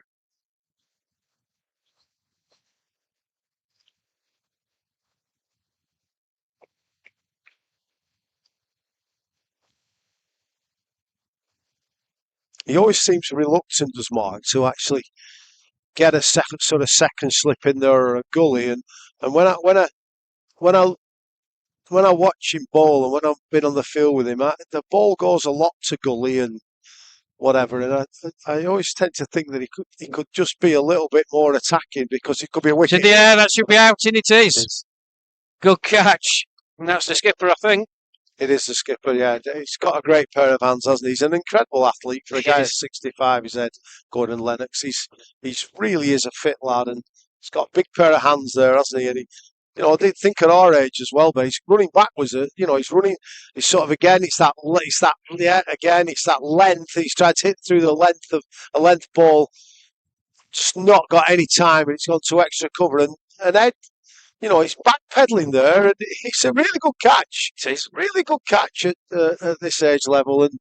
He always seems reluctant, does Mark, to actually get a second slip in there or a gully. And when I watch him bowl and when I've been on the field with him, the ball goes a lot to gully and whatever. And I always tend to think that he could just be a little bit more attacking, because it could be a wicket. To the air, that should be out, and it is. Good catch. And that's the skipper, I think. It is the skipper, yeah. He's got a great pair of hands, hasn't he? He's an incredible athlete for a guy at 65. His head, Gordon Lennox. He's really is a fit lad, and he's got a big pair of hands there, hasn't he? And I did think at our age as well, but he's running backwards. He's running. He's sort of it's that length. He's tried to hit through the length of a length ball, just not got any time, and it's gone to extra cover. And Ed, he's backpedaling there, and it's a really good catch. It's a really good catch at this age level, and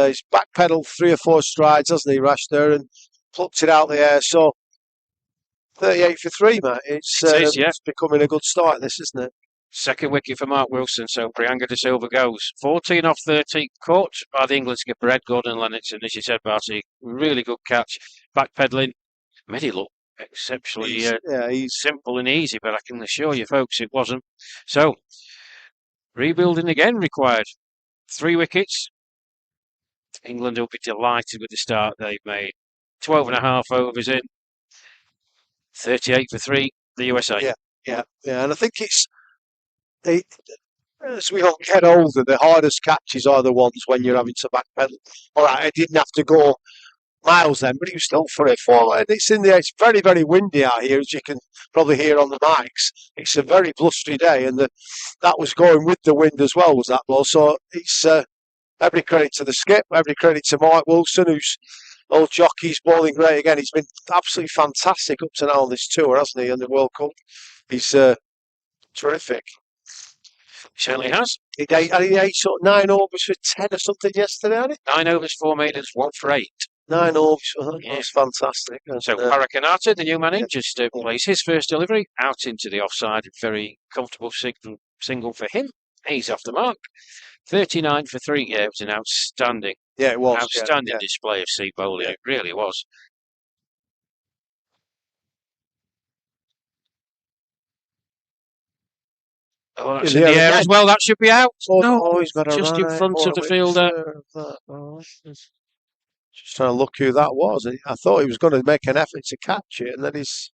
he's backpedaled 3 or 4 strides, hasn't he, Rash, there, and plucked it out the air. So 38 for 3, Matt. It's becoming a good start, this, isn't it? Second wicket for Mark Wilson, so Priyanka De Silva goes. 14 off 30, caught by the England skipper Ed Gordon Lennox, and as you said, Barty, really good catch. Backpedaling, made it look exceptionally simple and easy, but I can assure you folks it wasn't. So, rebuilding again required. 3 wickets. England will be delighted with the start they've made. 12.5 overs in. 38 for 3, the USA. Yeah. And I think as we all get older, the hardest catches are the ones when you're having to backpedal. All right, I didn't have to go miles then, but he was still 3 or 4. And it's very, very windy out here, as you can probably hear on the mics. It's a very blustery day, and that was going with the wind as well, was that ball. So it's every credit to the skip, every credit to Mike Wilson, who's old jockey's bowling great again. He's been absolutely fantastic up to now on this tour, hasn't he, in the World Cup. He's terrific. He certainly has. He ate sort of 9 overs for 10 or something yesterday, hadn't he? 9 overs, 4 maidens, 1 for 8. 9 overs, that's fantastic. So Parakanata, the new man, just plays his first delivery out into the offside. Very comfortable single for him. He's off the mark. 39 for 3. Yeah, it was an outstanding. Yeah, it was. Outstanding display of sea bowling. Yeah. It really was. Oh, that's in the air as well. That should be out. He's got just in front of the fielder. Just trying to look who that was. I thought he was going to make an effort to catch it, and then he's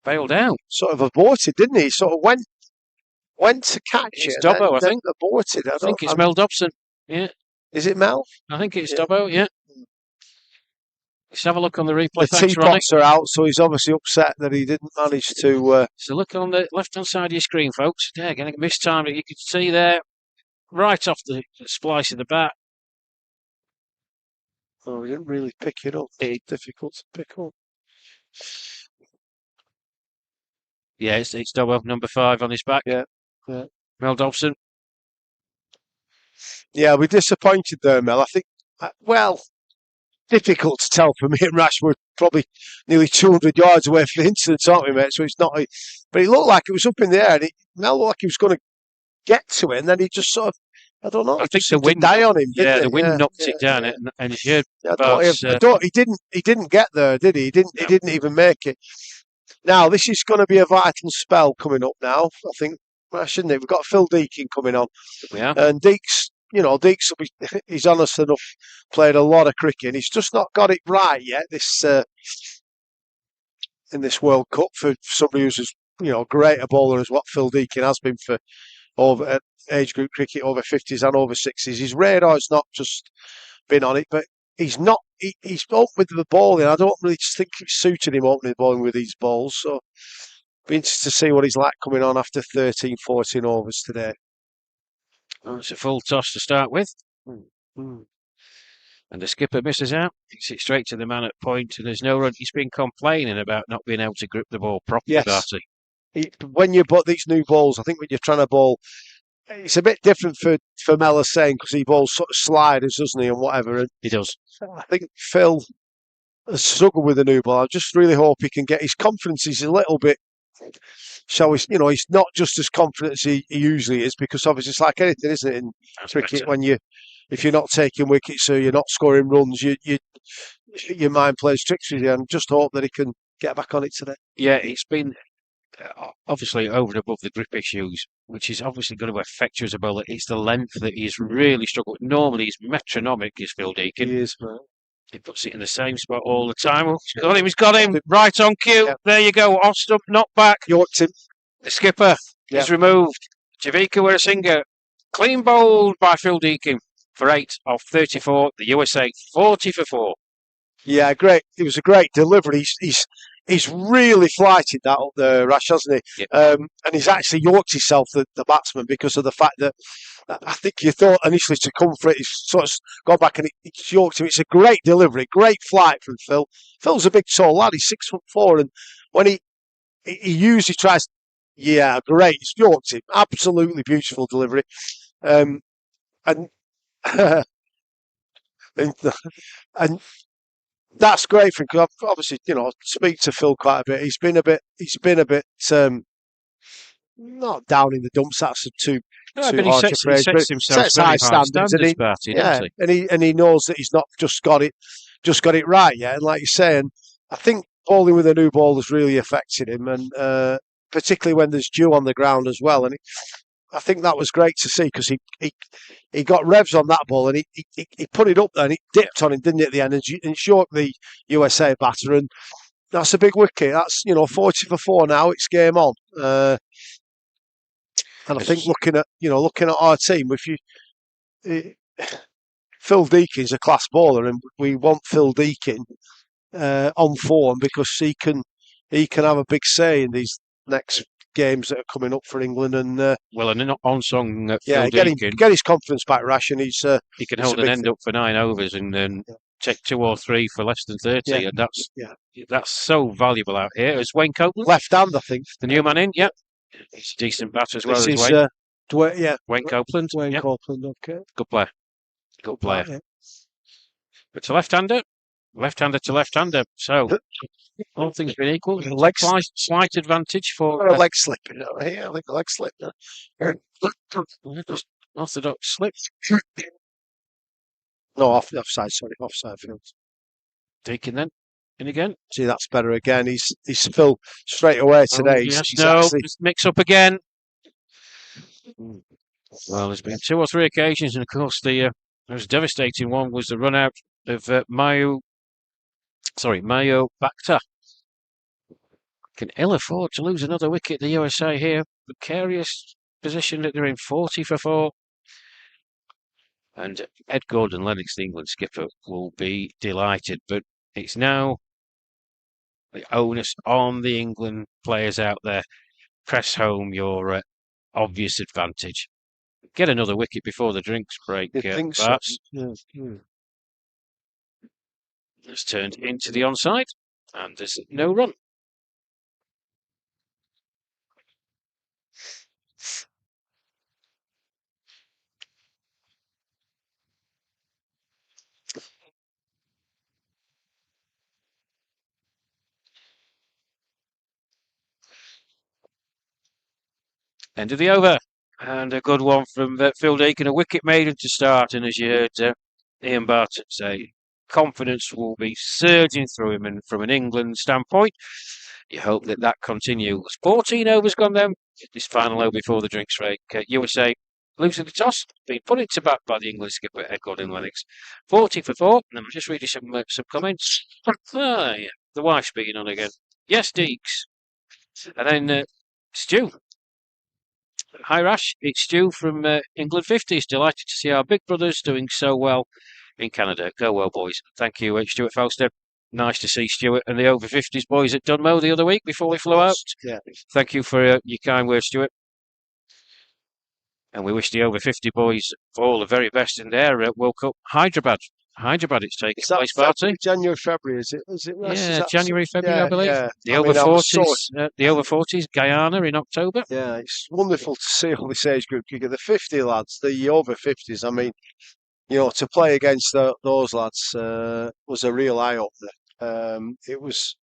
bailed out. Sort of aborted, didn't he? He sort of went to catch it's it. Dobbo, I think. Aborted. I think it's Mel Dobson. Yeah. Is it Mel? I think it's Dobbo, yeah. Let's have a look on the replay. The teapots are out, so he's obviously upset that he didn't manage to... So look on the left-hand side of your screen, folks. Yeah, getting mistimed. You could see there, right off the splice of the bat. Oh, he didn't really pick it up. It's difficult to pick up. Yeah, it's Dobbo, number 5 on his back. Yeah. Mel Dobson. Yeah, we're disappointed there, Mel. I think, difficult to tell for me and Rash. We're probably nearly 200 yards away from the incident, aren't we, mate? So it's not... But it looked like it was up in the air, and Mel looked like he was going to get to it, and then he just sort of... I don't know. I think the wind die on him. The wind knocked it down, and he heard. He didn't get there, did he? He didn't even make it. Now this is going to be a vital spell coming up. Now I think shouldn't it? We've got Phil Deakin coming on. Yeah. And Deeks, Deeks will be, he's honest enough, played a lot of cricket, and he's just not got it right yet. This in this World Cup for somebody who's as great a bowler as what Phil Deakin has been for over age group cricket, over 50s and over 60s. His radar's not just been on it, but he's not. He's up with the bowling. I don't really think it suited him opening bowling with these balls. So be interested to see what he's like coming on after 13, 14 overs today. Well, it's a full toss to start with. And the skipper misses out. Hits it straight to the man at point, and there's no run. He's been complaining about not being able to grip the ball properly, Yes. Barty. When you put these new balls, I think when you're trying to bowl, it's a bit different for Mellor saying because he bowls sort of sliders, doesn't he, and whatever. And He does. I think Phil has struggled with the new ball. I just really hope he can get his confidence. He's a little bit, shall we? He's not just as confident as he usually is because obviously it's like anything, isn't it, in cricket when if you're not taking wickets or you're not scoring runs, your mind plays tricks with you. And just hope that he can get back on it today. Yeah, it's been obviously over and above the grip issues, which is obviously going to affect you as a bowler. It's the length that he's really struggled. Normally, he's metronomic, is Phil Deakin. He is, man. He puts it in the same spot all the time. Oh, he's got him. Right on cue. Yep. There you go. Off stump, not back. Yorked him. The skipper is removed. Javika Weerasinghe, clean bowled by Phil Deakin for 8 off 34. The USA 40 for 4. Yeah, great. It was a great delivery. He's really flighted that up there, Rash, hasn't he? Yep. And he's actually yorked himself, the batsman, because of the fact that I think you thought initially to come for it, he's sort of gone back and he's yorked him. It's a great delivery, great flight from Phil. Phil's a big tall lad. He's 6'4", and when he usually tries, great. He's yorked him. Absolutely beautiful delivery. And and that's great for him because obviously, speak to Phil quite a bit. He's been a bit not down in the dumps. That's too harsh a phrase. He sets high standards, and he knows that he's not just got it right yet. And like you're saying, I think bowling with a new ball has really affected him, and particularly when there's dew on the ground as well. And I think that was great to see because he got revs on that ball and he put it up there and it dipped on him, didn't it, at the end, and shocked the USA batter. And that's a big wicket. That's 40 for 4 now. It's game on. And I think looking at our team, Phil Deakin's a class bowler, and we want Phil Deakin on form because he can have a big say in these next games that are coming up for England. And an on-song Phil Deakin. Get his confidence back, Rash, and he can hold an end up for 9 overs and then take 2 or 3 for less than 30, and that's so valuable out here. It's Wayne Copeland, left hand, I think, the new man in. Yeah, he's a decent batter as well as Wayne. Wayne Copeland. Wayne Copeland, okay, good player. Yeah. But to left-hander to left-hander. So all things being equal, slight advantage for a leg slip. I think a leg slip. Orthodox slip. No, offside. Sorry, offside field. Deakin then in again. See, that's better again. He's Phil straight away today. Mix up again. Well, there's been 2 or 3 occasions, and of course the most devastating one was the run out of Mayo Bhatta. Can ill afford to lose another wicket. The USA here, precarious position that they're in, 40 for 4. And Ed Gordon-Lennox, the England skipper, will be delighted. But it's now the onus on the England players out there. Press home your obvious advantage. Get another wicket before the drinks break. So. It's turned into the onside, and there's no run. End of the over. And a good one from Phil Deakin, a wicket maiden to start. And as you heard Ian Barton say, confidence will be surging through him. And from an England standpoint, you hope that that continues. 14 overs gone down. This final over before the drinks break. USA losing the toss, being put into bat by the English skipper, Gordon Lennox. 40 for 4. And I'm just reading some comments. Yeah, the wife's beating on again. Yes, Deeks. And then Stu. Hi, Rash. It's Stu from England 50s. Delighted to see our big brothers doing so well in Canada. Go well, boys. Thank you, Stuart Falster. Nice to see Stuart and the over 50s boys at Dunmow the other week before we flew out. Yeah. Thank you for your kind words, Stuart. And we wish the over 50 boys all the very best in their World Cup. Hyderabad, it's taking place, Barty. January, February, is it? Yeah, January, February, I believe. Yeah. The over 40s, Guyana in October. Yeah, it's wonderful to see all this age group cricket. The 50 lads, the over 50s. I mean, to play against those lads was a real eye opener. It was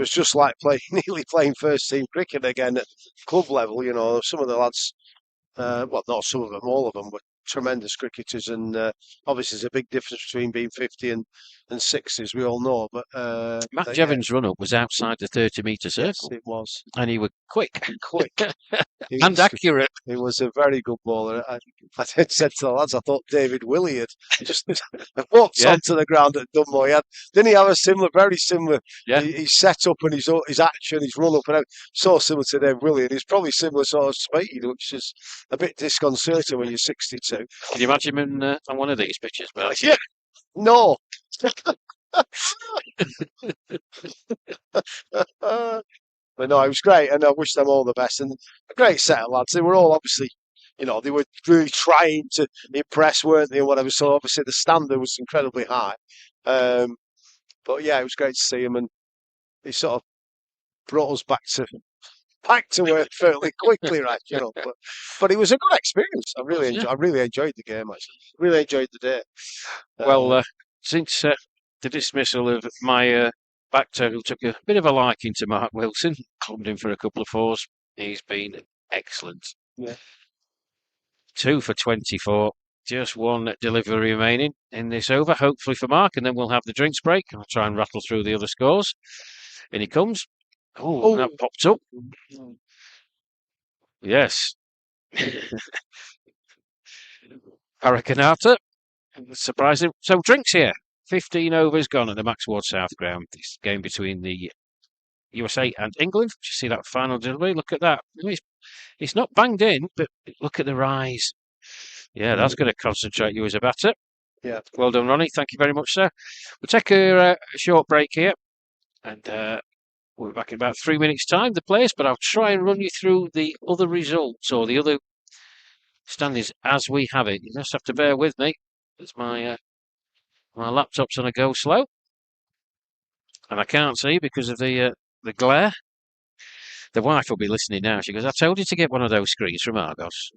just like nearly playing first team cricket again at club level. Some of the lads. Well, not some of them, all of them were tremendous cricketers, and obviously there's a big difference between being 50 and 60, as we all know. But Matt Jevons' run-up was outside the 30-metre circle. Yes, it was. And he was quick. And accurate. He was a very good bowler. I said to the lads, I thought David Willey had just walked onto the ground at Dunmow. Didn't he have a very similar, his set up and his action, his run-up, and so similar to David Willey, and he's probably similar sort of speed, which is a bit disconcerting when you're 62. Can you imagine him on one of these pictures? Yeah. No. But no, it was great, and I wish them all the best. And a great set of lads. They were all obviously, they were really trying to impress, weren't they, and whatever. So obviously the standard was incredibly high. But yeah, it was great to see him, and he sort of brought us back to earth fairly quickly, right? But it was a good experience. I really enjoyed the game. Actually, really enjoyed the day. Well, since the dismissal of my batter, who took a bit of a liking to Mark Wilson, clubbed him for a couple of fours. He's been excellent. Yeah. 2 for 24. Just one delivery remaining in this over, hopefully for Mark, and then we'll have the drinks break. I'll try and rattle through the other scores. In he comes. Oh, that popped up. Yes. Parakanata. Surprising. So drinks here. 15 overs gone at the Max Ward South ground. This game between the USA and England. Did you see that final delivery? Look at that. It's not banged in, but look at the rise. Yeah, that's going to concentrate you as a batter. Yeah. Well done, Ronnie. Thank you very much, sir. We'll take a short break here, and we'll be back in about 3 minutes' time, the players, but I'll try and run you through the other results or the other standings as we have it. You just have to bear with me, as my laptop's on a go slow, and I can't see because of the glare. The wife will be listening now. She goes, I told you to get one of those screens from Argos.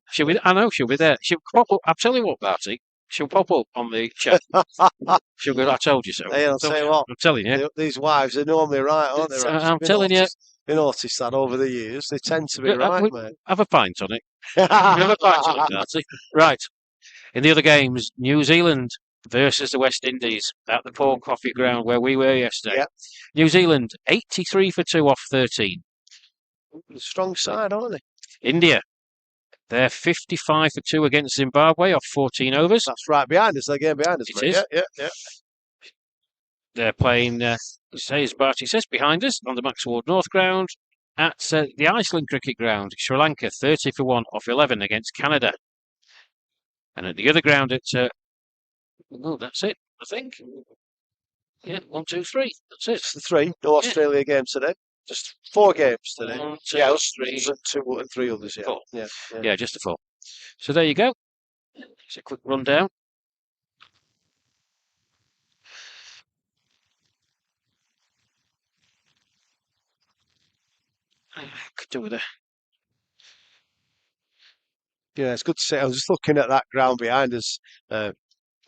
I know she'll be there. She'll pop up. I'll tell you what, Barty. She'll pop up on the chat. She'll go, I told you so. Hey, I'll tell you what. I'm telling you. These wives are normally right, aren't they? I'm telling you. You noticed that over the years. They tend to be right, mate. Have a pint on it. Have a pint on it, Barty. Right. In the other games, New Zealand versus the West Indies at the Port Coffee Ground where we were yesterday. Yep. New Zealand, 83 for 2 off 13. Strong side, aren't they? India, they're 55 for 2 against Zimbabwe off 14 overs. That's right behind us. That game behind us. It is. Yeah. They're playing, as Barty says, behind us on the Max Ward North ground at the Iceland Cricket Ground. Sri Lanka, 30 for 1 off 11 against Canada. And at the other ground at, that's it, I think. Yeah, 1, 2, 3. That's it. It's the 3. No Australia games today. Just 4 games today. 1, 2, 3. 2 and 3 others, yeah. 4. Yeah, just a 4. So there you go. It's a quick rundown. Could do with it. Yeah, it's good to see. I was just looking at that ground behind us,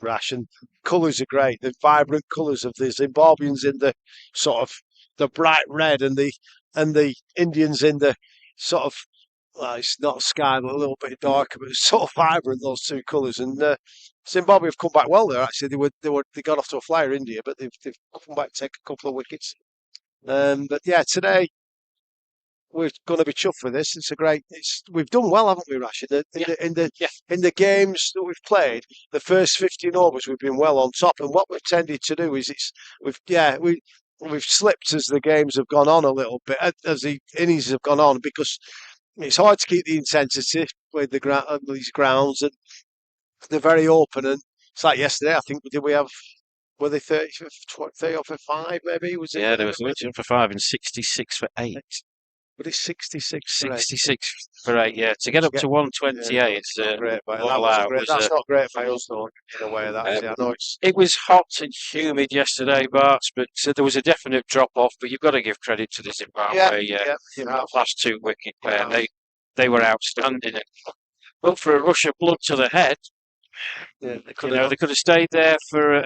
Rash, and colours are great. The vibrant colours of the Zimbabweans in the sort of the bright red, and the Indians in the sort of it's not sky, but a little bit darker, but it's sort of vibrant, those two colours. And Zimbabwe have come back well there. Actually, they got off to a flyer, India, but they've come back to take a couple of wickets. But yeah, today we're going to be chuffed with this. It's a great. We've done well, haven't we, Rash? In the games that we've played, the first 15 overs, we've been well on top. And what we've tended to do is we've slipped as the games have gone on a little bit, as the innings have gone on, because it's hard to keep the intensity with these grounds, and they're very open. And it's like yesterday, I think, were they 30 for 5 maybe? Was it? Yeah, there was 30 for 5 and 66 for 8. But it's 66 for 8. 66 for 8, yeah. To get up to 128, it's great. that's not great for us, though, in a way. I know it was hot and humid yesterday, Bart, but there was a definite drop-off. But you've got to give credit to the Zimbabwe. Last 2 wicket pair, they were outstanding. But for a rush of blood to the head, they could have stayed there for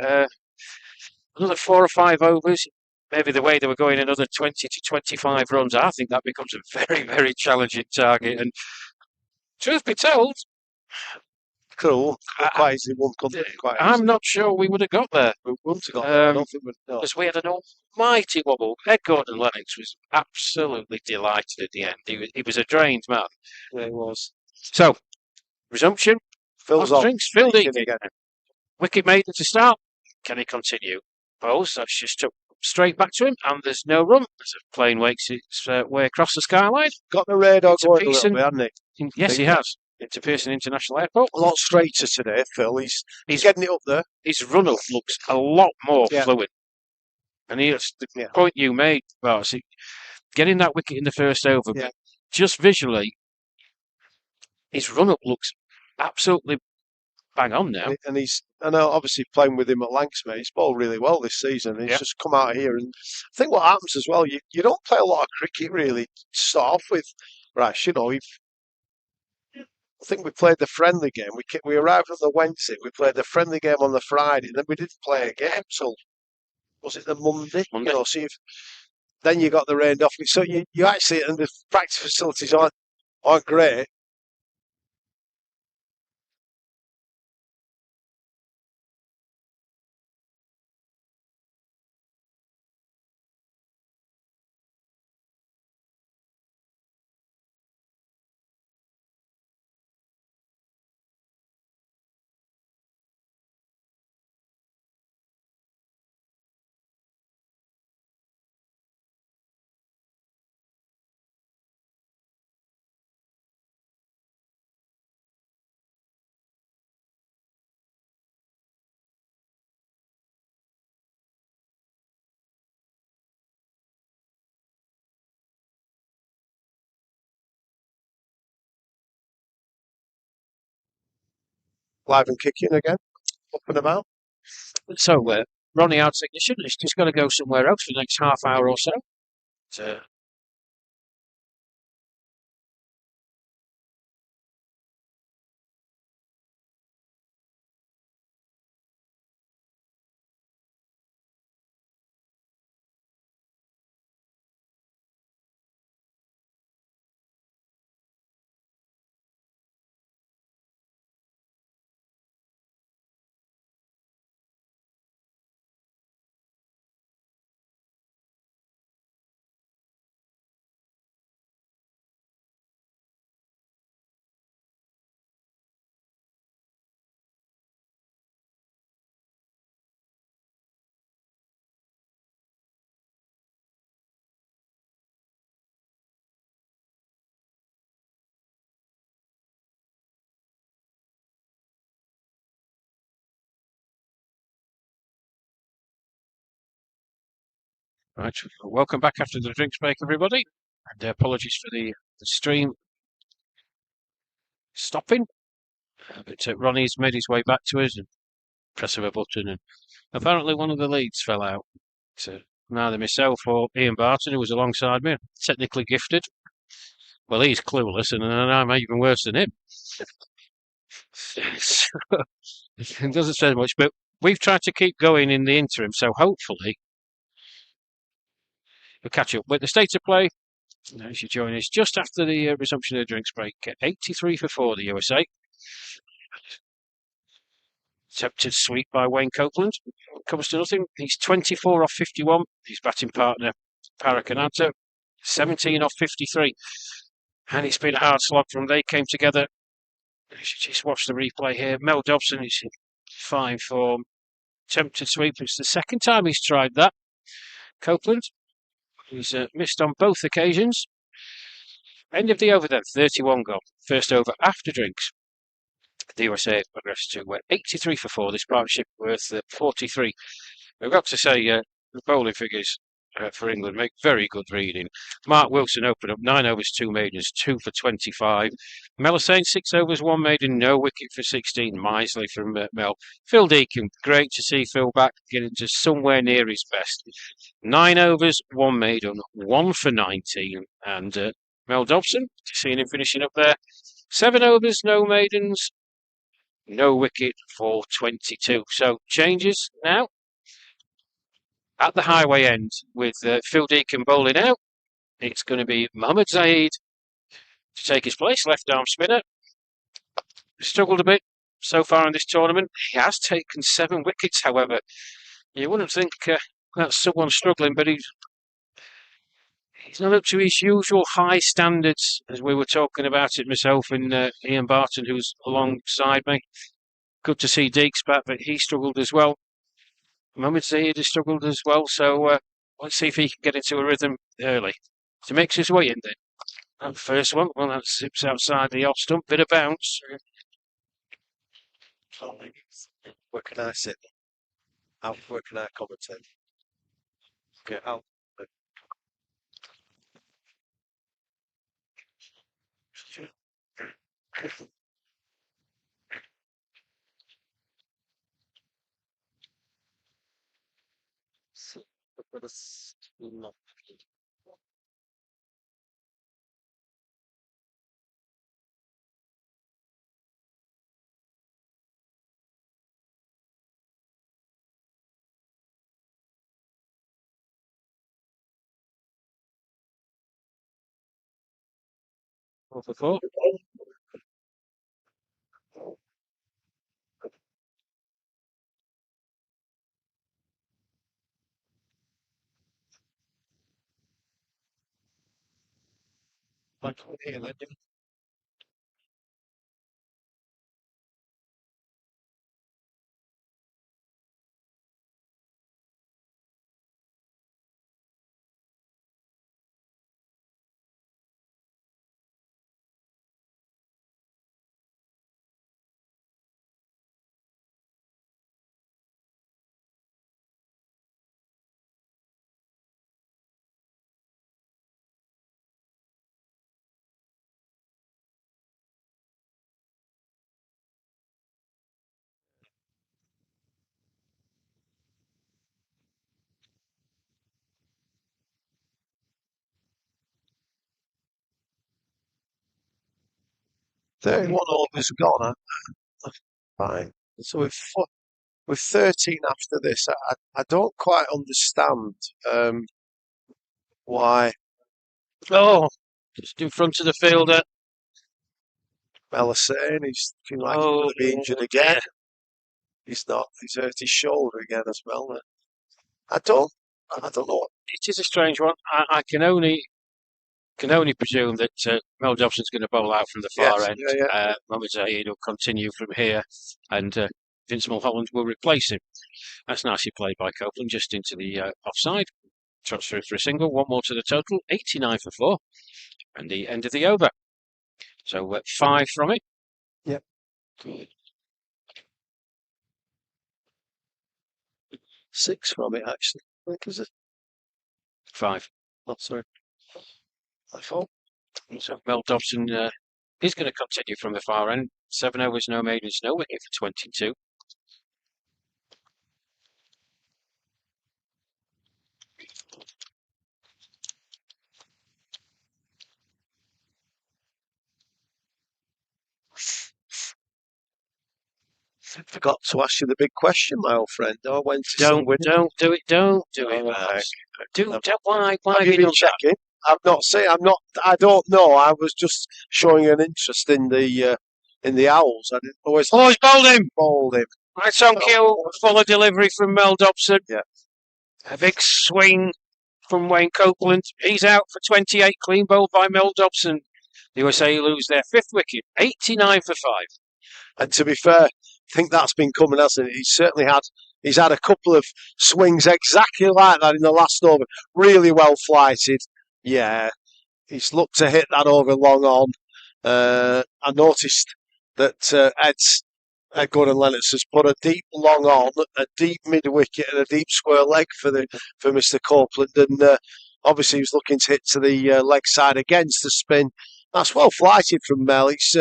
another 4 or 5 overs. Maybe the way they were going, another 20 to 25 runs. I think that becomes a very, very challenging target. And truth be told, cool. Quite easily won, I'm not sure we would have got there. We wouldn't have got there. I don't think because we had an almighty wobble. Ed Gordon-Lennox was absolutely delighted at the end. He was a drained man. Yeah, he was. So, resumption. Phil's on. Drinks, Phil again. Wicket made to start. Can he continue? Bowles, that's just took straight back to him, and there's no run as a plane wakes its way across the skyline. Got the radar going a little bit, hasn't he? Yes, he has. Into Pearson International Airport. A lot straighter today, Phil. He's getting it up there. His run-up looks a lot more fluid. And here's the point you made, Bart. Getting that wicket in the first over, but just visually, his run-up looks absolutely bang on now. And I know, obviously, playing with him at Lanksmate, he's bowled really well this season. He's just come out here. And I think what happens as well, you don't play a lot of cricket, really, to start off with. Rash, I think we played the friendly game. We arrived on the Wednesday. We played the friendly game on the Friday. Then we didn't play a game till, was it the Monday? Then you got the rained off. So you actually, and the practice facilities aren't great. Live and kicking again, up and about. So, Ronnie, our technician, is just going to go somewhere else for the next half hour or so. Right, welcome back after the drinks break, everybody. And apologies for the stream stopping. But Ronnie's made his way back to us and press of a button, and apparently one of the leads fell out. So neither myself or Ian Barton, who was alongside me, technically gifted. Well, he's clueless, and I'm even worse than him. It doesn't say much, but we've tried to keep going in the interim, so hopefully we'll catch up. With the state of play, as you join us just after the resumption of the drinks break, 83 for 4, the USA. Attempted sweep by Wayne Copeland. Comes to nothing. He's 24 off 51. His batting partner, Parakanata, 17 off 53. And it's been a hard slog from they came together. Just watch the replay here. Mel Dobson is in fine form. Tempted sweep. It's the second time he's tried that. Copeland, he's missed on both occasions. End of the over then, 31 gone. First over after drinks. The USA progressed to 83 for 4. This partnership worth 43. We've got to say, the bowling figures for England make very good reading. Mark Wilson opened up 9 overs, 2 maidens, 2 for 25. Melisane, 6 overs, 1 maiden, no wicket for 16. Misley from Mel. Phil Deacon, great to see Phil back, getting to somewhere near his best. 9 overs, 1 maiden, 1 for 19. And Mel Dobson, seeing him finishing up there. 7 overs, no maidens, no wicket for 22. So changes now at the highway end with Phil Deacon bowling out. It's going to be Mohammad Zaid to take his place, left arm spinner. Struggled a bit so far in this tournament. He has taken 7 wickets, however. You wouldn't think that's someone struggling, but he's not up to his usual high standards, as we were talking about it myself and Ian Barton, who's alongside me. Good to see Deeks back, but he struggled as well. Mohammad Zaid has struggled as well, so let's see if he can get into a rhythm early. To make his way in then. That first one, well, that zips outside the off stump, bit of bounce. Where can I sit? Where can I commentate? Okay, I'll. Four for 4. One overs gone. Fine. So with 13 after this, I don't quite understand why Oh, just in front of the fielder. Melisane, he's looking like he's going to be injured again. Yeah. He's not. He's hurt his shoulder again as well. I don't know. It is a strange one. I can only presume that Mel Dobson's going to bowl out from the far Yes, end. yeah. Mohammad Zaid will continue from here, and Vince Mulholland will replace him. That's nicely played by Copeland, just into the offside. Trots through for a single. One more to the total. 89 for 4, and the end of the over. So 5 from it. Yep. 6 from it, actually. I think, is it? 5. Oh, sorry. I thought. So Mel Dobson is going to continue from the far end. 7 overs, no maidens, no wicket for 22. Forgot to ask you the big question, my old friend. I went to Don't do it. Right. Why Have you been checking? I'm not saying I'm not. I don't know. I was just showing an interest in the owls. I didn't always Oh, he's bowled him. bowled him. Right on cue. Full of delivery from Mel Dobson. Yeah. A big swing. from Wayne Copeland. He's out for 28, clean bowled by Mel Dobson. The USA lose their 5th wicket, 89 for 5. And to be fair, I think that's been coming, hasn't it? He's had a couple of swings exactly like that in the last over, really well flighted. Yeah, he's looked to hit that over long on. I noticed that Ed Gordon Lennox has put a deep long on, a deep mid wicket, and a deep square leg for Mr. Copeland, and obviously he's looking to hit to the leg side against the spin. That's well flighted from Mel. He's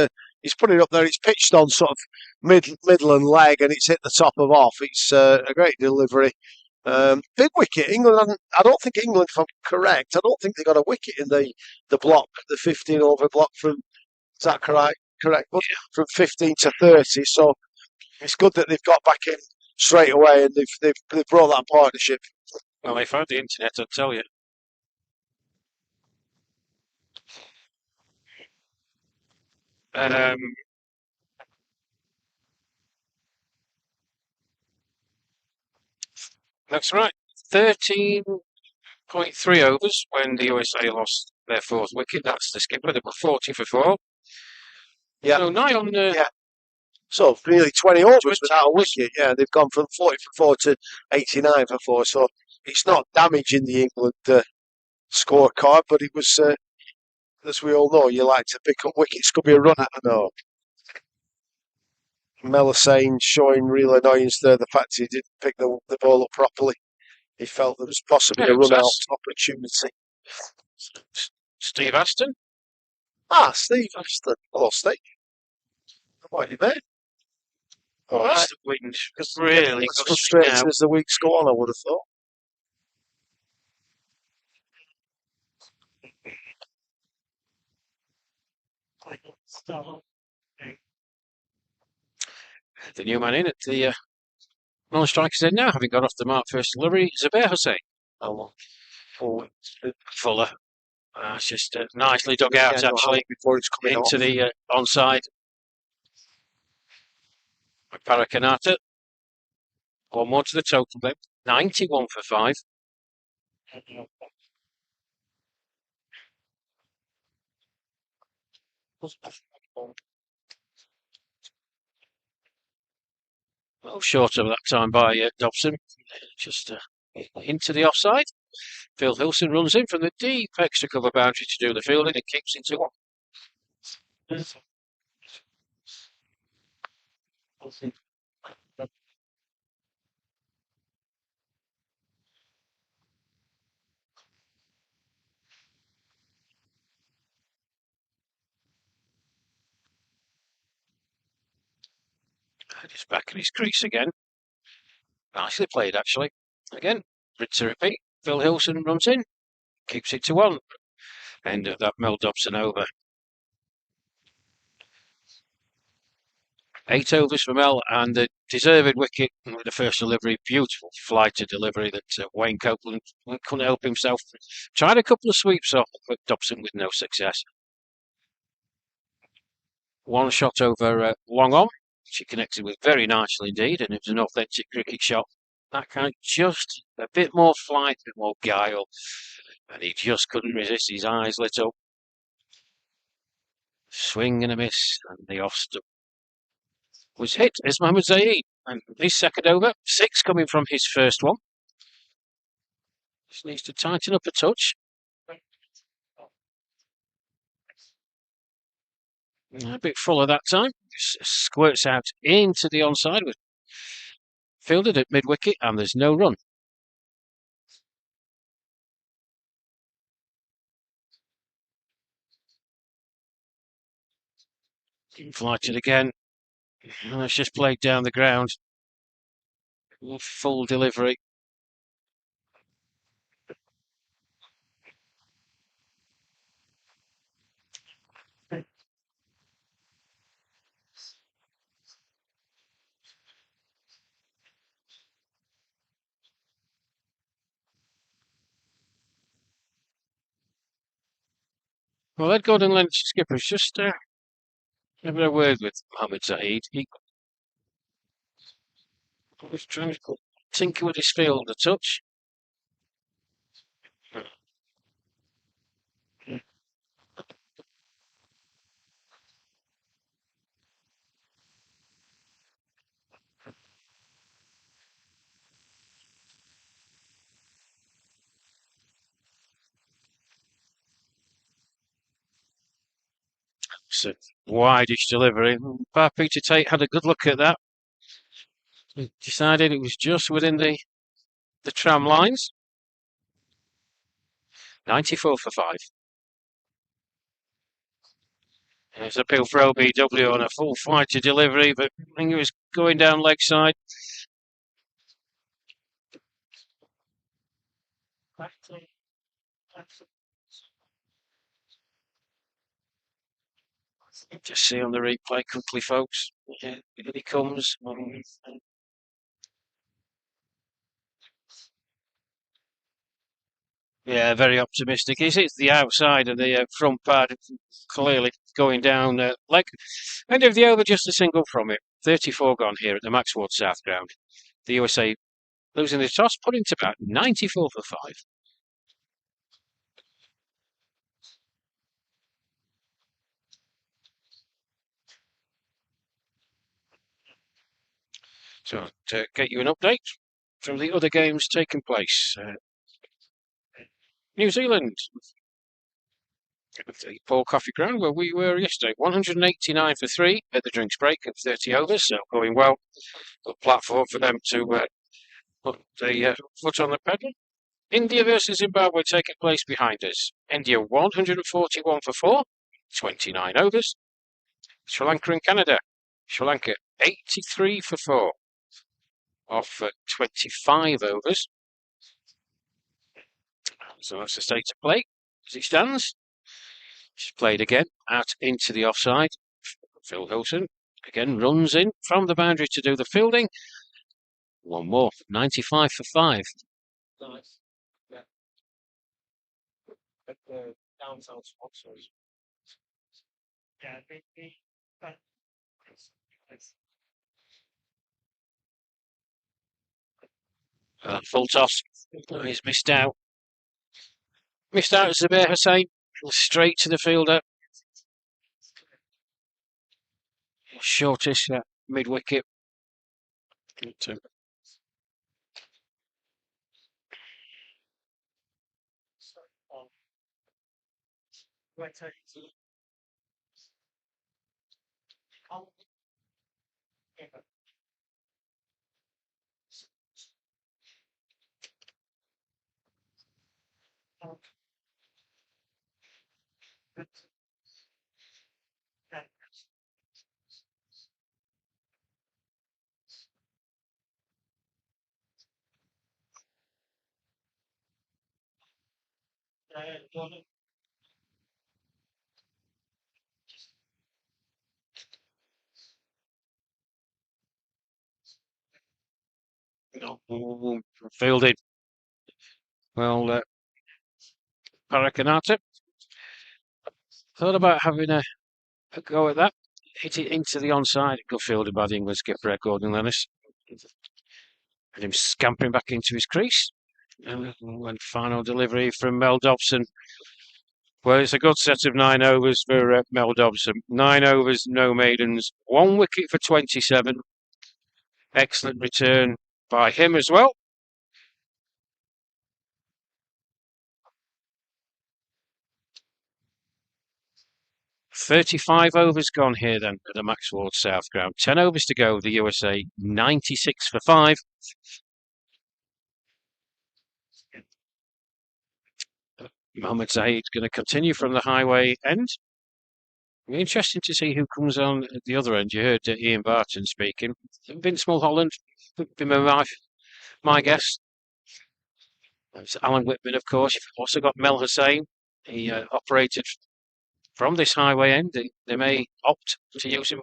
put it up there. It's pitched on sort of middle and leg, and it's hit the top of off. It's a great delivery. Big wicket. England. I don't think England, if I'm correct, I don't think they got a wicket in the block, the 15 over block from. Is that correct? Correct. But from 15 to 30. So it's good that they've got back in straight away, and they've brought that partnership. Well, they found the internet, I'll tell you. That's right. 13.3 overs when the USA lost their 4th wicket. That's the skipper. They were 40 for 4. Yeah. So nigh on yeah. So nearly 20 overs without a wicket. Yeah, they've gone from 40 for 4 to 89 for 4. So it's not damaging the England scorecard, but it was, as we all know, you like to pick up wickets. Could be a run at, I know. Melisane showing real annoyance there, the fact he didn't pick the ball up properly. He felt there was possibly a run out opportunity. Steve Aston. Steve Aston. Hello, Steve. What are you mate? All right. The wind really as frustrating as the weeks go on, I would have thought. The new man in at the non-strikers end now, having got off the mark first delivery, Zubair Hussain. Fuller. It's just nicely dug out, actually, before it's coming into the onside. Parakanata. 1 more to the total then. 91 for 5. Well, short of that time by Dobson. Just into the offside. Phil Hilson runs in from the deep extra cover boundary to do the fielding and keeps into 1. He's back in his crease again. Nicely played, actually. Again, to repeat. Phil Hilson runs in, keeps it to 1. End of that Mel Dobson over. 8 overs for Mel and a deserved wicket with the first delivery. Beautiful flighted delivery that Wayne Copeland couldn't help himself. Tried a couple of sweeps off, but Dobson with no success. 1 shot over long on. She connected with very nicely indeed, and it was an authentic cricket shot. That kind of just a bit more flight, a bit more guile, and he just couldn't resist. His eyes lit up. Swing and a miss, and the off stump was hit as Mohammad Zaid, and his second over, 6 coming from his first one. Just needs to tighten up a touch. A bit fuller that time. Just squirts out into the onside with fielded at mid-wicket, and there's no run. Flighted again. And it's just played down the ground. Full delivery. Well, Ed Gordon Lennox, skipper's just having a word with Mohammad Zaid. He was trying to tinker with his field a touch. It's a wide-ish delivery. Peter Tate had a good look at that. He decided it was just within the tram lines. 94 for 5. There's a appeal for LBW on a full fighter delivery, but I think it was going down leg side. Just see on the replay quickly, folks. Here he comes. Yeah, very optimistic. He hits the outside of the front pad, clearly going down leg. End of the over, just a single from it. 34 gone here at the Maxwell South Ground. The USA losing the toss, putting to bat 94 for 5. So to get you an update from the other games taking place. New Zealand, the Paul Coffey Ground where we were yesterday, 189 for 3 at the drinks break of 30 overs, so going well. Good platform for them to put the foot on the pedal. India versus Zimbabwe taking place behind us. India 141 for 4, 29 overs. Sri Lanka and Canada. Sri Lanka 83 for 4, off 25 overs. So that's the state of play as it stands. She's played again out into the offside. Phil Hilton again runs in from the boundary to do the fielding. One more, 95 for 5. Nice. Yeah. At the downtown sponsors. Yeah, full toss. Oh, he's missed out. Missed out Zabir Hussain. Straight to the fielder. Shortest mid wicket. Fielded. Well, Parakanata thought about having a go at that. Hit it into the onside. Good fielded by the England skipper, Gordon Lennis. And him scampering back into his crease. And final delivery from Mel Dobson. Well, it's a good set of 9 overs for Mel Dobson. 9 overs, no maidens. 1 wicket for 27. Excellent return by him as well. "35 overs gone here then at the Maxwell South Ground. 10 overs to go. The USA 96 for 5. Mohammad Zahid's going to continue from the highway end. It'll be interesting to see who comes on at the other end. You heard Ian Barton speaking. Vince Mulholland would be my guess. There's Alan Whitman, of course. You've also got Mel Hussain. He operated from this highway end. They may opt to use him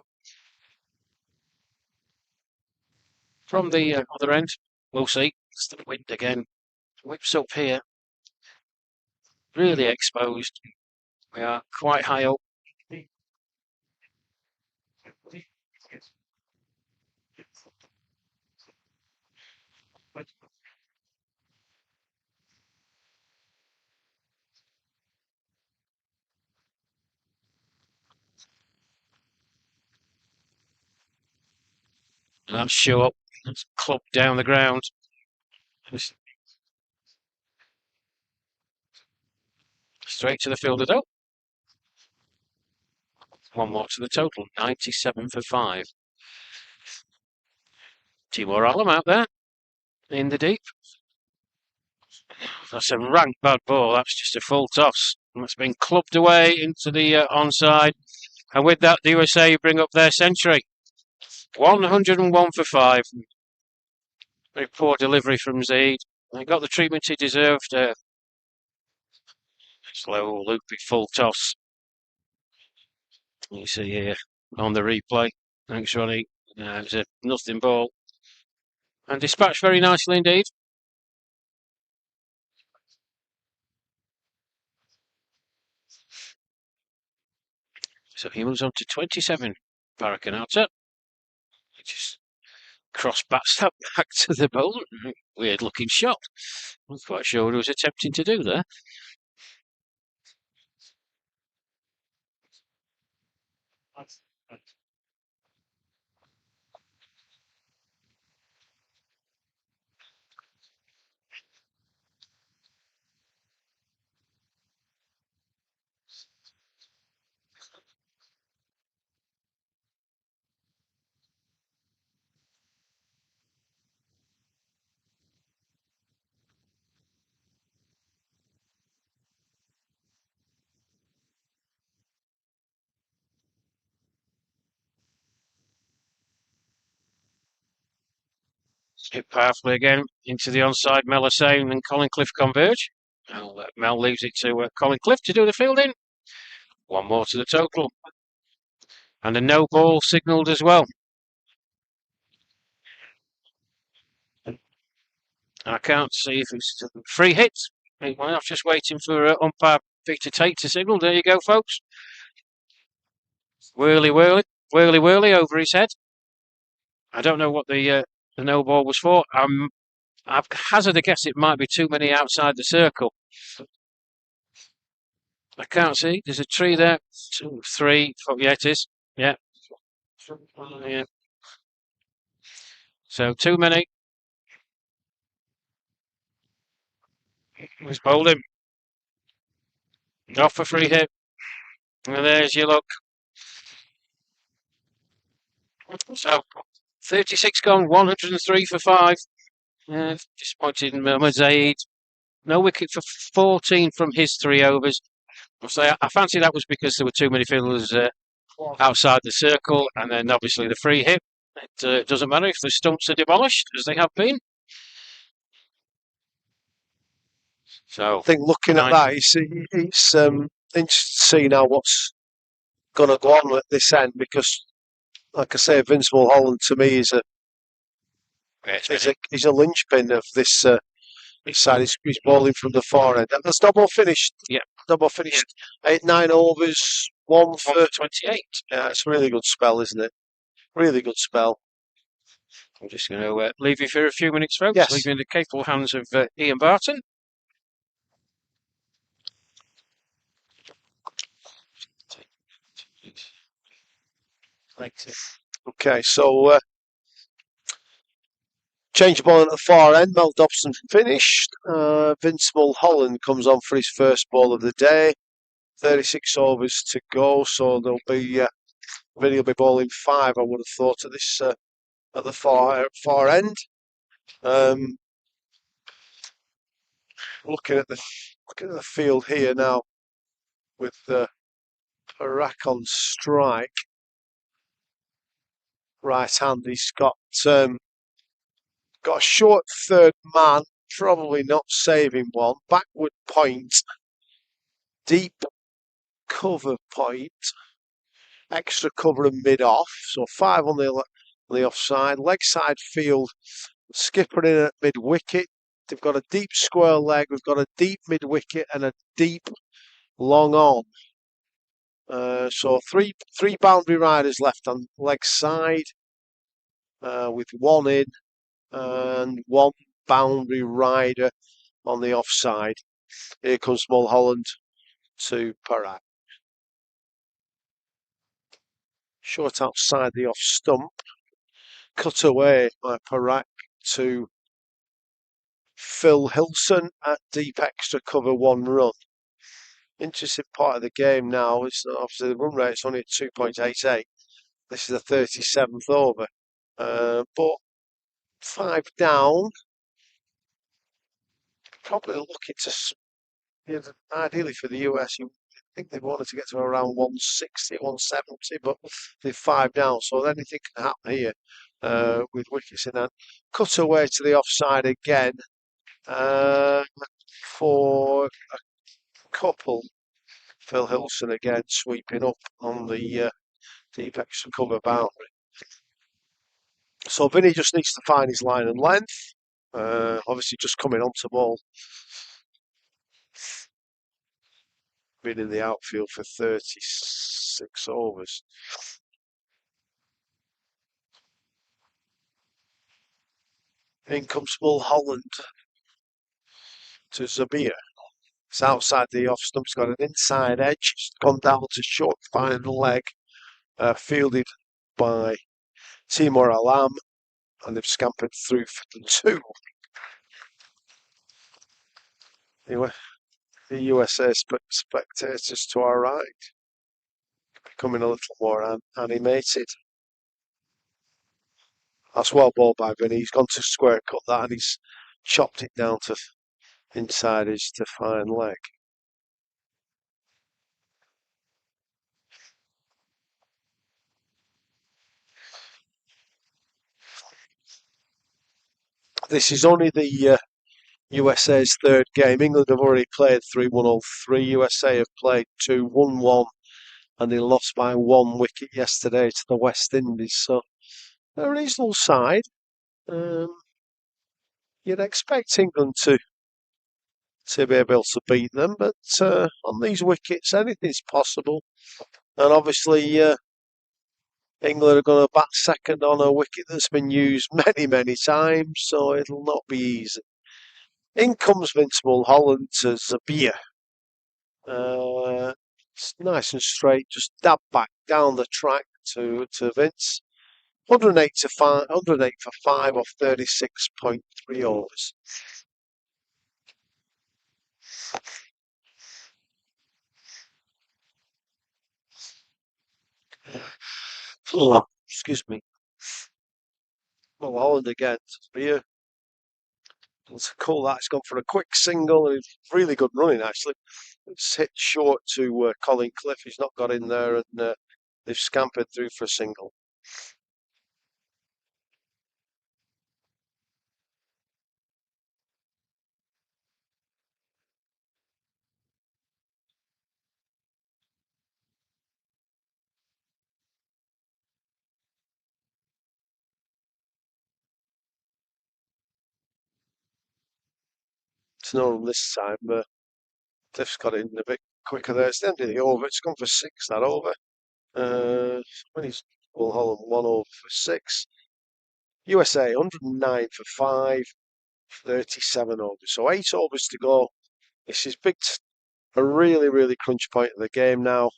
from the other end. We'll see. It's the wind again. Whips up here. Really exposed. We are quite high up. And that's show up. That's clubbed down the ground. Straight to the fielder though. One more to the total, 97 for 5. Timur Allen out there in the deep. That's a rank bad ball. That's just a full toss. That's been clubbed away into the onside. And with that, the USA bring up their century. 101 for 5. Very poor delivery from Zaid. He got the treatment he deserved. Slow, loopy, full toss. You see here on the replay. Thanks, Ronnie. It was a nothing ball. And dispatched very nicely indeed. So he moves on to 27. Parakanata. He just cross-bats that back to the bowler. Weird looking shot. I'm quite sure what he was attempting to do there. Hit powerfully again into the onside. Melisane and Colin Cliff converge. Mel leaves it to Colin Cliff to do the fielding. One more to the total. And a no ball signalled as well. I can't see if it's a free hit. I'm just waiting for umpire Peter Tate to signal. There you go, folks. Whirly, whirly, whirly, whirly over his head. I don't know what the no ball was for. I've hazard a guess it might be too many outside the circle. I can't see. There's a tree there. 2, 3, 4. Yeah, it is. Yeah. Yeah. So too many. He's bowled him. Off a free hit. And there's your luck. So 36 gone, 103 for 5. Disappointed in Mohamed Zaid. No wicket for 14 from his 3 overs. I fancy that was because there were too many fielders outside the circle, and then obviously the free hit. It doesn't matter if the stumps are demolished, as they have been. So I think looking at that, it's interesting to see now what's going to go on at this end, because, like I say, Vince Mulholland to me is he's a linchpin of this side. He's bowling from the far end. That's double finished. Yeah, double finished. 9 overs, 1 for 28. Yeah, it's a really good spell, isn't it? Really good spell. I'm just going to leave you for a few minutes, folks. Yes. Leave you in the capable hands of Ian Barton. Okay, so change of ball at the far end. Mel Dobson finished. Vince Mulholland comes on for his first ball of the day. 36 overs to go, so there'll be Vinny will be bowling 5. I would have thought at this at the far end. Looking at the field here now with Parak on strike. Right hand, he's got a short third man, probably not saving one. Backward point, deep cover point, extra cover and mid off. So 5 on the offside. Leg side field, skipper in at mid wicket. They've got a deep square leg. We've got a deep mid wicket and a deep long on. So three boundary riders left on leg side, with 1 in and 1 boundary rider on the offside. Here comes Mulholland to Parak. Short outside the off stump. Cut away by Parak to Phil Hilson at deep extra cover, 1 run. interesting part of the game now is that obviously the run rate's only at 2.88. This is the 37th over. But 5 down, probably looking to, ideally for the US, you think they wanted to get to around 160, 170, but they're 5 down, so anything can happen here with wickets in hand. Cut away to the offside again for a couple. Phil Hilson again sweeping up on the deep extra cover boundary. So Vinny just needs to find his line and length. Obviously just coming onto ball. Been in the outfield for 36 overs. In comes Mulholland to Zabir. It's outside the off stump. It's got an inside edge. It's gone down to short final leg. Fielded by Timur Alam. And they've scampered through for the 2. Anyway, the USA spectators to our right. Becoming a little more animated. That's well ball by Vinny. He's gone to square cut that and he's chopped it down to inside his to fine leg. This is only the USA's third game. England have already played 3-1-0-3. USA have played 2-1-1 and they lost by 1 wicket yesterday to the West Indies. So a reasonable side. You'd expect England to be able to beat them, but on these wickets, anything's possible. And obviously, England are going to bat second on a wicket that's been used many, many times, so it'll not be easy. In comes Vince Mulholland to Zabir. It's nice and straight, just dab back down the track to Vince. 108 to 5, 108 for 5 off 36.3 overs. Oh, excuse me. Mulholland again. Zabir. Let's call that. It's gone for a quick single and it's really good running actually. It's hit short to Colin Cliff. He's not got in there and they've scampered through for a single. It's no run this time. Cliff's got in a bit quicker there. It's the end of the over. It's gone for 6 that over. When he's Mulholland 1 over for 6. USA 109 for 5, 37 overs. So 8 overs to go. This is a really, really crunch point of the game now.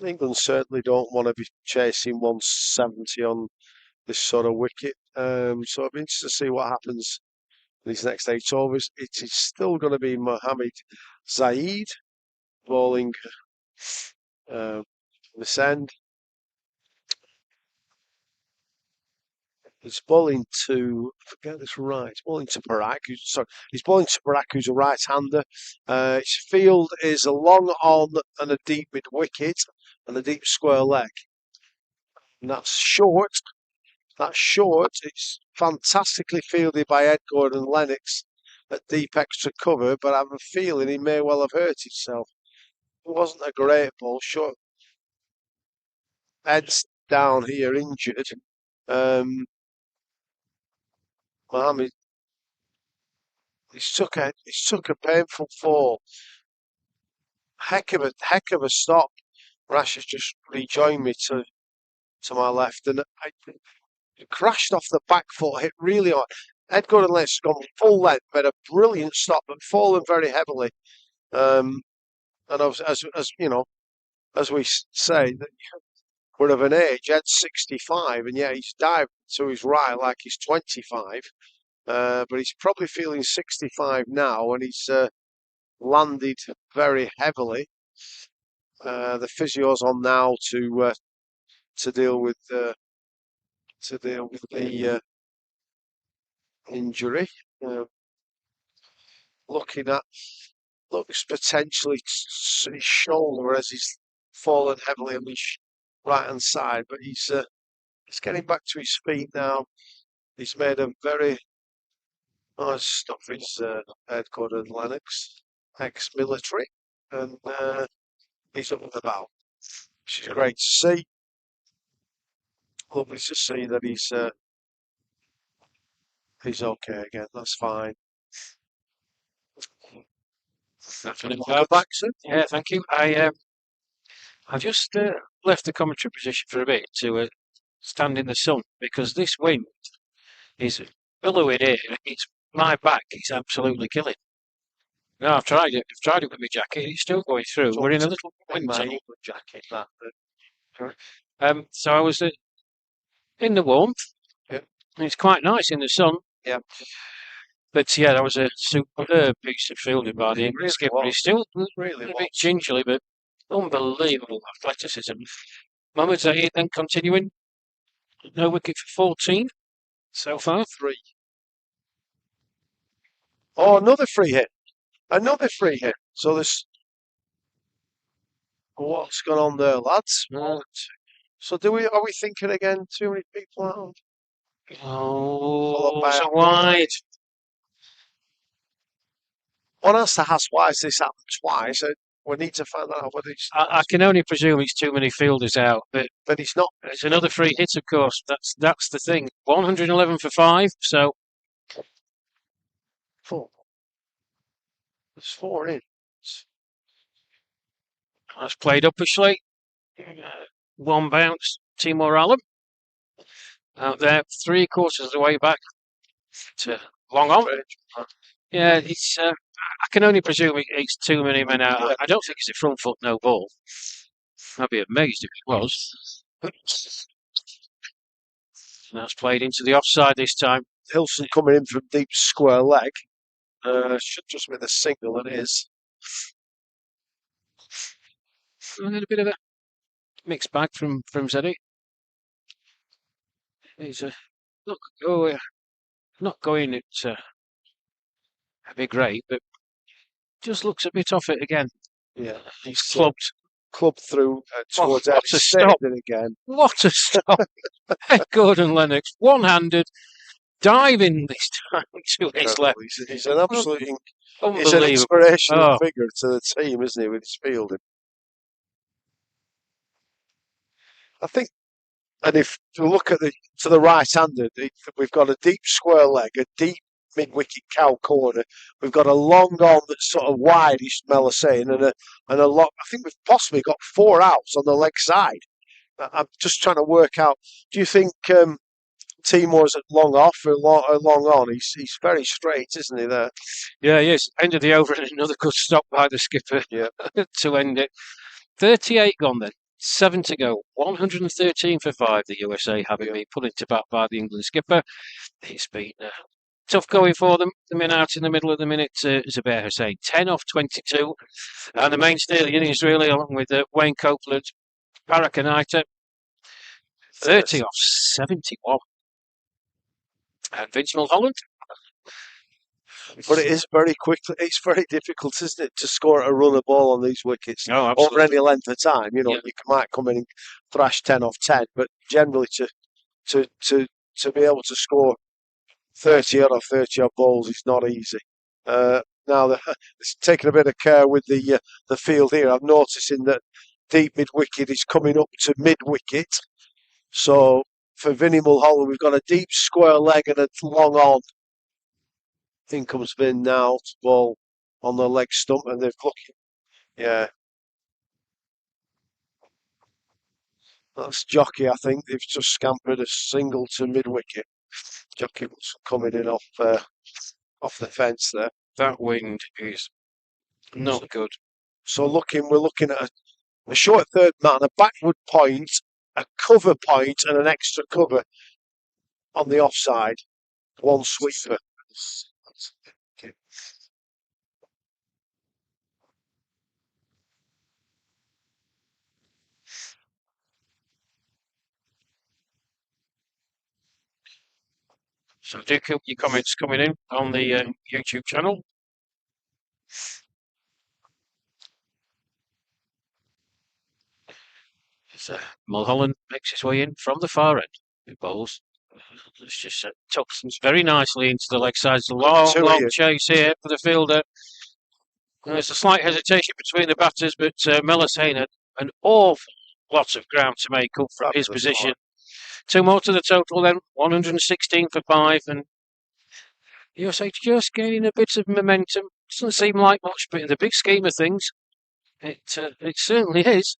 England certainly don't want to be chasing 170 on this sort of wicket. So I'd be interested to see what happens in these next 8 overs. It is still going to be Mohammed Zaid bowling this end. He's bowling to, forget this right, he's bowling to Barak, he's bowling to Barak, who's a right-hander. His field is a long on and a deep mid-wicket and a deep square leg. And that's short. It's fantastically fielded by Ed Gordon-Lennox at deep extra cover, but I have a feeling he may well have hurt himself. It wasn't a great ball. Short. Ed's down here injured. Mohammed, he's took a painful fall. Heck of a stop. Rash has just rejoined me to my left, and it crashed off the back foot, hit really hard. Ed Gordon-Lennox has gone full length, made a brilliant stop, but fallen very heavily. And as you know, as we say, that we're of an age. Ed's 65, and yet he's dived to his right like he's 25. But he's probably feeling 65 now, and he's landed very heavily. The physio's on now to deal with the injury. Looks potentially his shoulder as he's fallen heavily on his right hand side, but he's getting back to his feet now. He's made a very nice stuff. He's headquartered in Lennox, ex-military, and he's up and about, which is great to see. Lovely to see that he's okay again. That's fine. Welcome back, sir. Yeah, thank you. I've just left the commentary position for a bit to stand in the sun because this wind is billowing here. It's my back. It's absolutely killing. No, I've tried it. I've tried it with my jacket. It's still going through. We're in a little wind tunnel. Jacket. So I was in the warmth. Yeah. It's quite nice in the sun. Yeah. But yeah, that was a superb piece of fielding by the English skipper. He's still really a bit gingerly, but unbelievable athleticism. Mohamed Zahid then continuing. No wicket for 14 so far. 3. Oh, another free hit. Another free hit. So there's what's gone on there, lads? So are we thinking again? Too many people out. Oh, so wide. One has to ask why has this happened twice. We need to find out whether it's. I can only presume it's too many fielders out, but it's not. It's another free hit, of course. That's the thing. 111 for 5. So 4. There's 4 in. That's played uppishly. One bounce, Timor Allen. Out there, 3/4 of the way back to long on. Yeah, it's. I can only presume it's too many men out. I don't think it's a front foot no ball. I'd be amazed if it was. That's played into the offside this time. Hilson coming in from deep square leg. Should just be the single, it is. A little bit of a mixed bag from Zeddy. He's not going at a big rate, but just looks a bit off it again. Yeah, he's clubbed through towards what a stop again. What a stop! Gordon Lennox, one-handed, diving this time to his left. He's an absolute, he's an inspirational figure to the team, isn't he, with his fielding? I think, and if you look at to the right-handed, we've got a deep square leg, a deep mid-wicket cow corner. We've got a long on that's sort of wide, as Mel is saying, and a lot. I think we've possibly got 4 outs on the leg side. I'm just trying to work out. Do you think Timor's at long off or long on? He's very straight, isn't he? There. Yeah, yes. End of the over and another good stop by the skipper. Yeah. To end it. 38 gone then. 7 to go. 113 for 5. The USA having been put into bat by the England skipper. It's been tough going for them. The men out in the middle of the minute, Zubair Hussain, 10 off 22. And the mainstay of the innings, really, along with Wayne Copeland, Parakanita, 30 off 71. And Vince Mulholland. But it is very quickly. It's very difficult, isn't it, to score a runner ball on these wickets over any length of time. You know, you might come in and thrash 10 off 10, but generally to be able to score 30 odd or 30 odd balls is not easy. Now, it's taking a bit of care with the field here. I'm noticing that deep mid wicket is coming up to mid wicket. So for Vinny Mulholland, we've got a deep square leg and a long on. In comes Vin now to ball on the leg stump, and they're looking. Yeah. That's Jockey, I think. They've just scampered a single to mid wicket. Jockey was coming in off the fence there. That wind is not good. So we're looking at a short third man, a backward point, a cover point, and an extra cover on the offside. One sweeper. So do keep your comments coming in on the YouTube channel. So Mulholland makes his way in from the far end. It bowls. It's just tucks very nicely into the leg side. It's a long chase here for the fielder. There's a slight hesitation between the batters, but Melisane had an awful lot of ground to make up from his position. 2 more to the total then, 116 for 5, and USA just gaining a bit of momentum. Doesn't seem like much, but in the big scheme of things, it certainly is.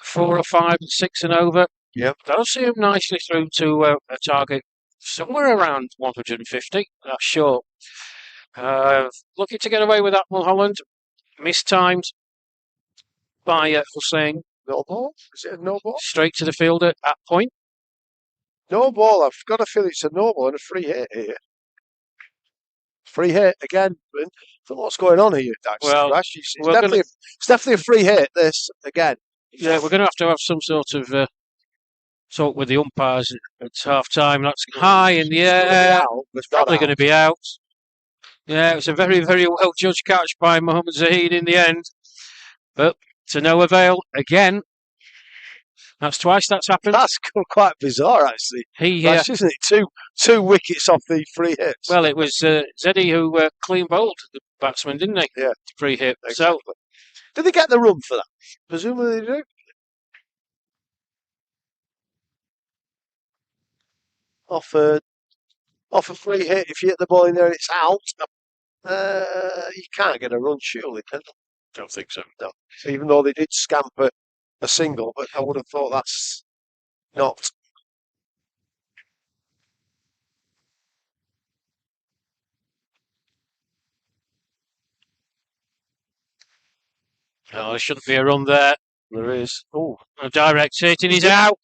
4 or 5 and 6 and over. Yep. That'll see him nicely through to a target somewhere around 150, that's sure. Looking to get away with that, Mulholland. Mistimed by Hussain. No ball? Is it a no ball? Straight to the fielder at point. No ball. I've got a feeling it's a no ball and a free hit here. Free hit again. I don't know what's going on here, Well, it's definitely a free hit, this, again. Yeah, we're going to have some sort of talk with the umpires at half time. That's high in the air. It's probably going to be out. Yeah, it was a very, very well judged catch by Mohammad Zahid in the end. But to no avail again. That's twice that's happened. That's quite bizarre, actually. Isn't it? Two wickets off the free hits. Well, it was Zeddy who clean bowled the batsman, didn't he? Yeah. Free hit. Exactly. So, did they get the run for that? Presumably they do. Off a free hit, if you hit the ball in there and it's out, you can't get a run, surely, can you? Don't think so. No. Even though they did scamper a single, but I would have thought that's not. No, there shouldn't be a run there. There is. Oh, a direct hit and he's out.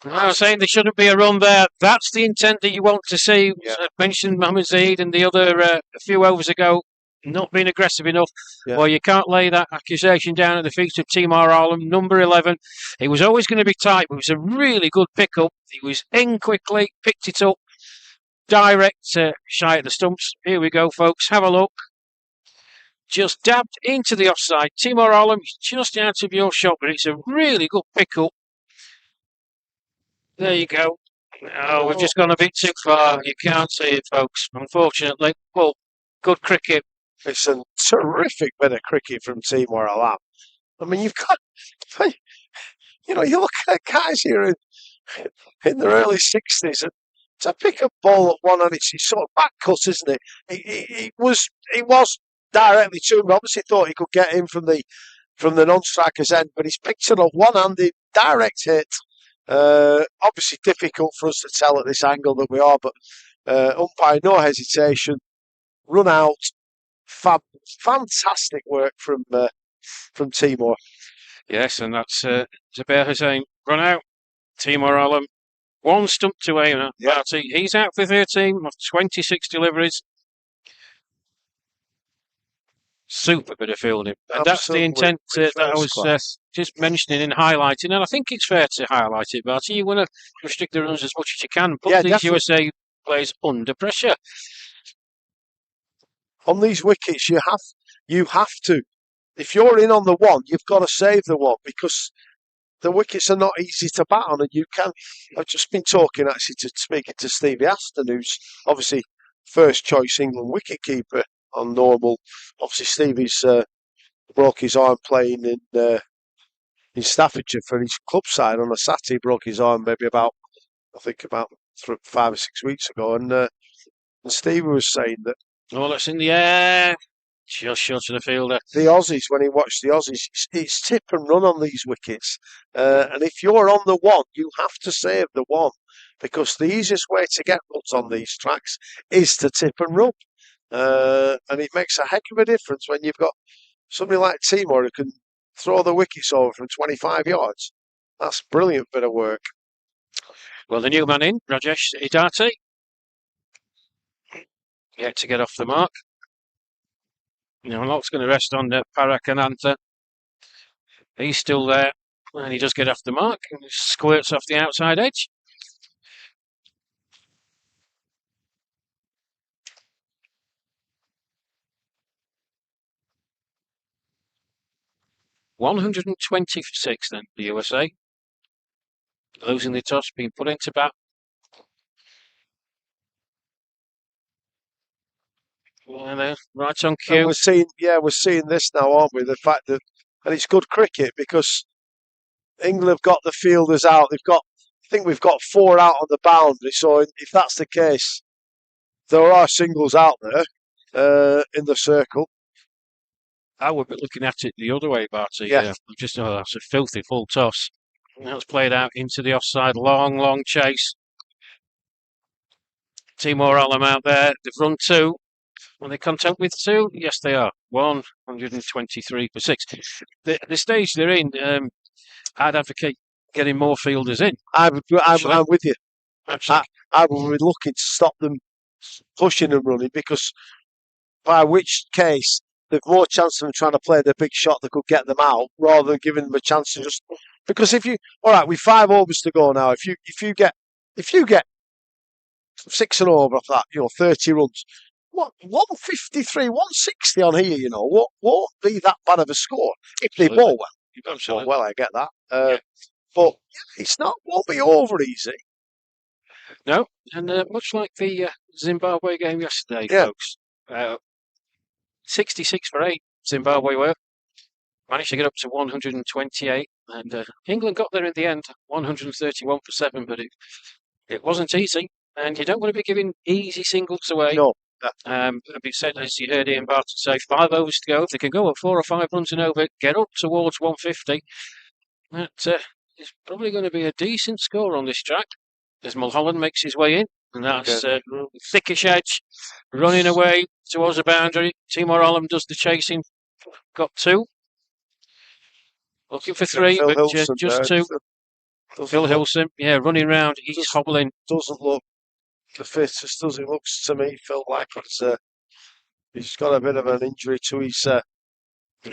I was saying there shouldn't be a run there. That's the intent that you want to see. Yeah. I mentioned Mohammad Zaid and the other a few overs ago not being aggressive enough. Yeah. Well, you can't lay that accusation down at the feet of Timor Alam, number 11. It was always going to be tight, but it was a really good pick-up. He was in quickly, picked it up, direct shy at the stumps. Here we go, folks. Have a look. Just dabbed into the offside. Timor Alam is just out of your shot, but it's a really good pick-up. There you go. Oh, we've just gone a bit too far. You can't see it, folks, unfortunately. Well, good cricket. It's a terrific bit of cricket from Timor Alam. I mean, you've got, you look at guys here in their early 60s, and to pick a ball at one and it's sort of back cut, isn't it? It was directly to him. Obviously thought he could get in from the non-striker's end, but he's picked it up one-handed, direct hit. Obviously difficult for us to tell at this angle that we are, but umpire, no hesitation, run out. Fantastic work from Timor. Yes, and that's Zubair Hussain. Run out. Timor Alam. One stump to aim at. Yeah. He's out for 13 of 26 deliveries. Super bit of fielding. And that's the intent that I was just mentioning and highlighting. And I think it's fair to highlight it, Barty. You want to restrict the runs as much as you can. Put these USA players under pressure. On these wickets, you have to. If you're in on the one, you've got to save the one, because the wickets are not easy to bat on, and you can. I've just been speaking to Stevie Aston, who's obviously first choice England wicketkeeper on normal. Obviously, Stevie's broke his arm playing in Staffordshire for his club side on a Saturday. He broke his arm maybe about 5 or 6 weeks ago, and Stevie was saying that. Oh, that's in the air. Just short of the fielder. The Aussies, when he watched the Aussies, it's tip and run on these wickets. And if you're on the one, you have to save the one, because the easiest way to get runs on these tracks is to tip and run. And it makes a heck of a difference when you've got somebody like Timor who can throw the wickets over from 25 yards. That's brilliant bit of work. Well, the new man in, Rajesh Idati. Yet to get off the mark. Now, a lot's going to rest on Parakananta. He's still there, and he does get off the mark and squirts off the outside edge. 120 for 6 then, the USA. Losing the toss, being put into bat. Right on cue. And we're seeing this now, aren't we? The fact that, and it's good cricket because England have got the fielders out. I think we've got 4 out on the boundary. So if that's the case, there are singles out there in the circle. I would be looking at it the other way, Barty. Yeah. That's a filthy full toss. That's played out into the offside. Long chase. Timor Alam out there. They've run 2. Are they content with 2? Yes, they are. 123 for 6. The stage they're in, I'd advocate getting more fielders in. I'm with you. Absolutely. I would be looking to stop them pushing and running because by which case they've more chance of them trying to play the big shot that could get them out rather than giving them a chance to just because all right, with 5 overs to go now, if you get 6 and over off that, 30 runs. What 153, 160 on here, won't be that bad of a score if they bowl well. Absolutely. Well, I get that. But it's not won't be over easy. No, and much like the Zimbabwe game yesterday, folks. 66 for 8, Zimbabwe were. Managed to get up to 128, and England got there in the end, 131 for 7, but it wasn't easy, and you don't want to be giving easy singles away. No. Be said, as you heard Ian Barton say, 5 overs to go. If they can go up 4 or 5 runs and over, get up towards 150. That is probably going to be a decent score on this track as Mulholland makes his way in. And that's thickish edge, running away towards the boundary. Timor Alam does the chasing. Got 2. Looking for 3, but just 2. Phil Hilson, running round. He's hobbling. Doesn't look the fittest, does it? Looks to me, Phil, like he's got a bit of an injury to his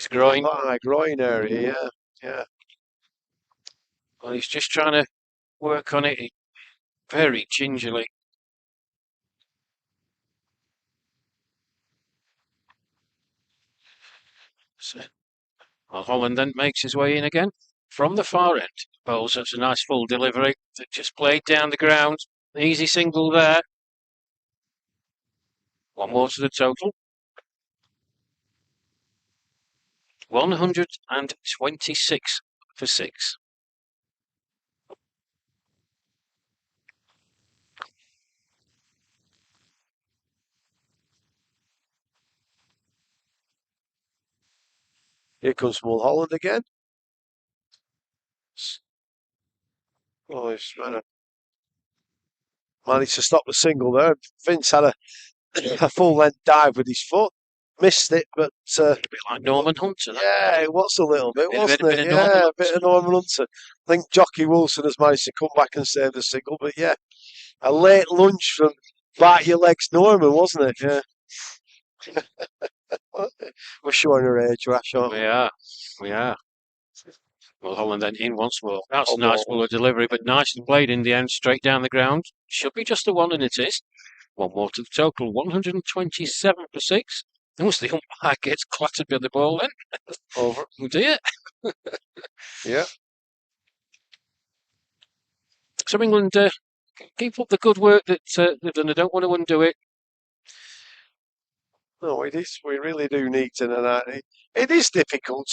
groin. Groin area, yeah. Well, he's just trying to work on it very gingerly. So, Holland then makes his way in again from the far end. Bowls, that's a nice full delivery that just played down the ground. Easy single there. 1 more to the total. 126 for 6. Here comes Mulholland again. Oh, he's managed to stop the single there. Vince had a full length dive with his foot. Missed it, but a bit like Norman Hunter. Yeah, it was a little bit, wasn't it? Yeah, a bit of Norman Hunter. I think Jockey Wilson has managed to come back and save the single, but yeah, a late lunge from Bite Your Legs Norman, wasn't it? Yeah. We're showing her age, Rash, aren't we? We are. Well, Holland then in once more. That's a nice full of delivery, but nicely played in the end, straight down the ground. Should be just a 1, and it is. 1 more to the total, 127 for 6. Once the umpire gets clattered by the ball then. Over. Oh dear. Yeah. So England keep up the good work that they've done. I don't want to undo it. No, it is. We really do need to. It is difficult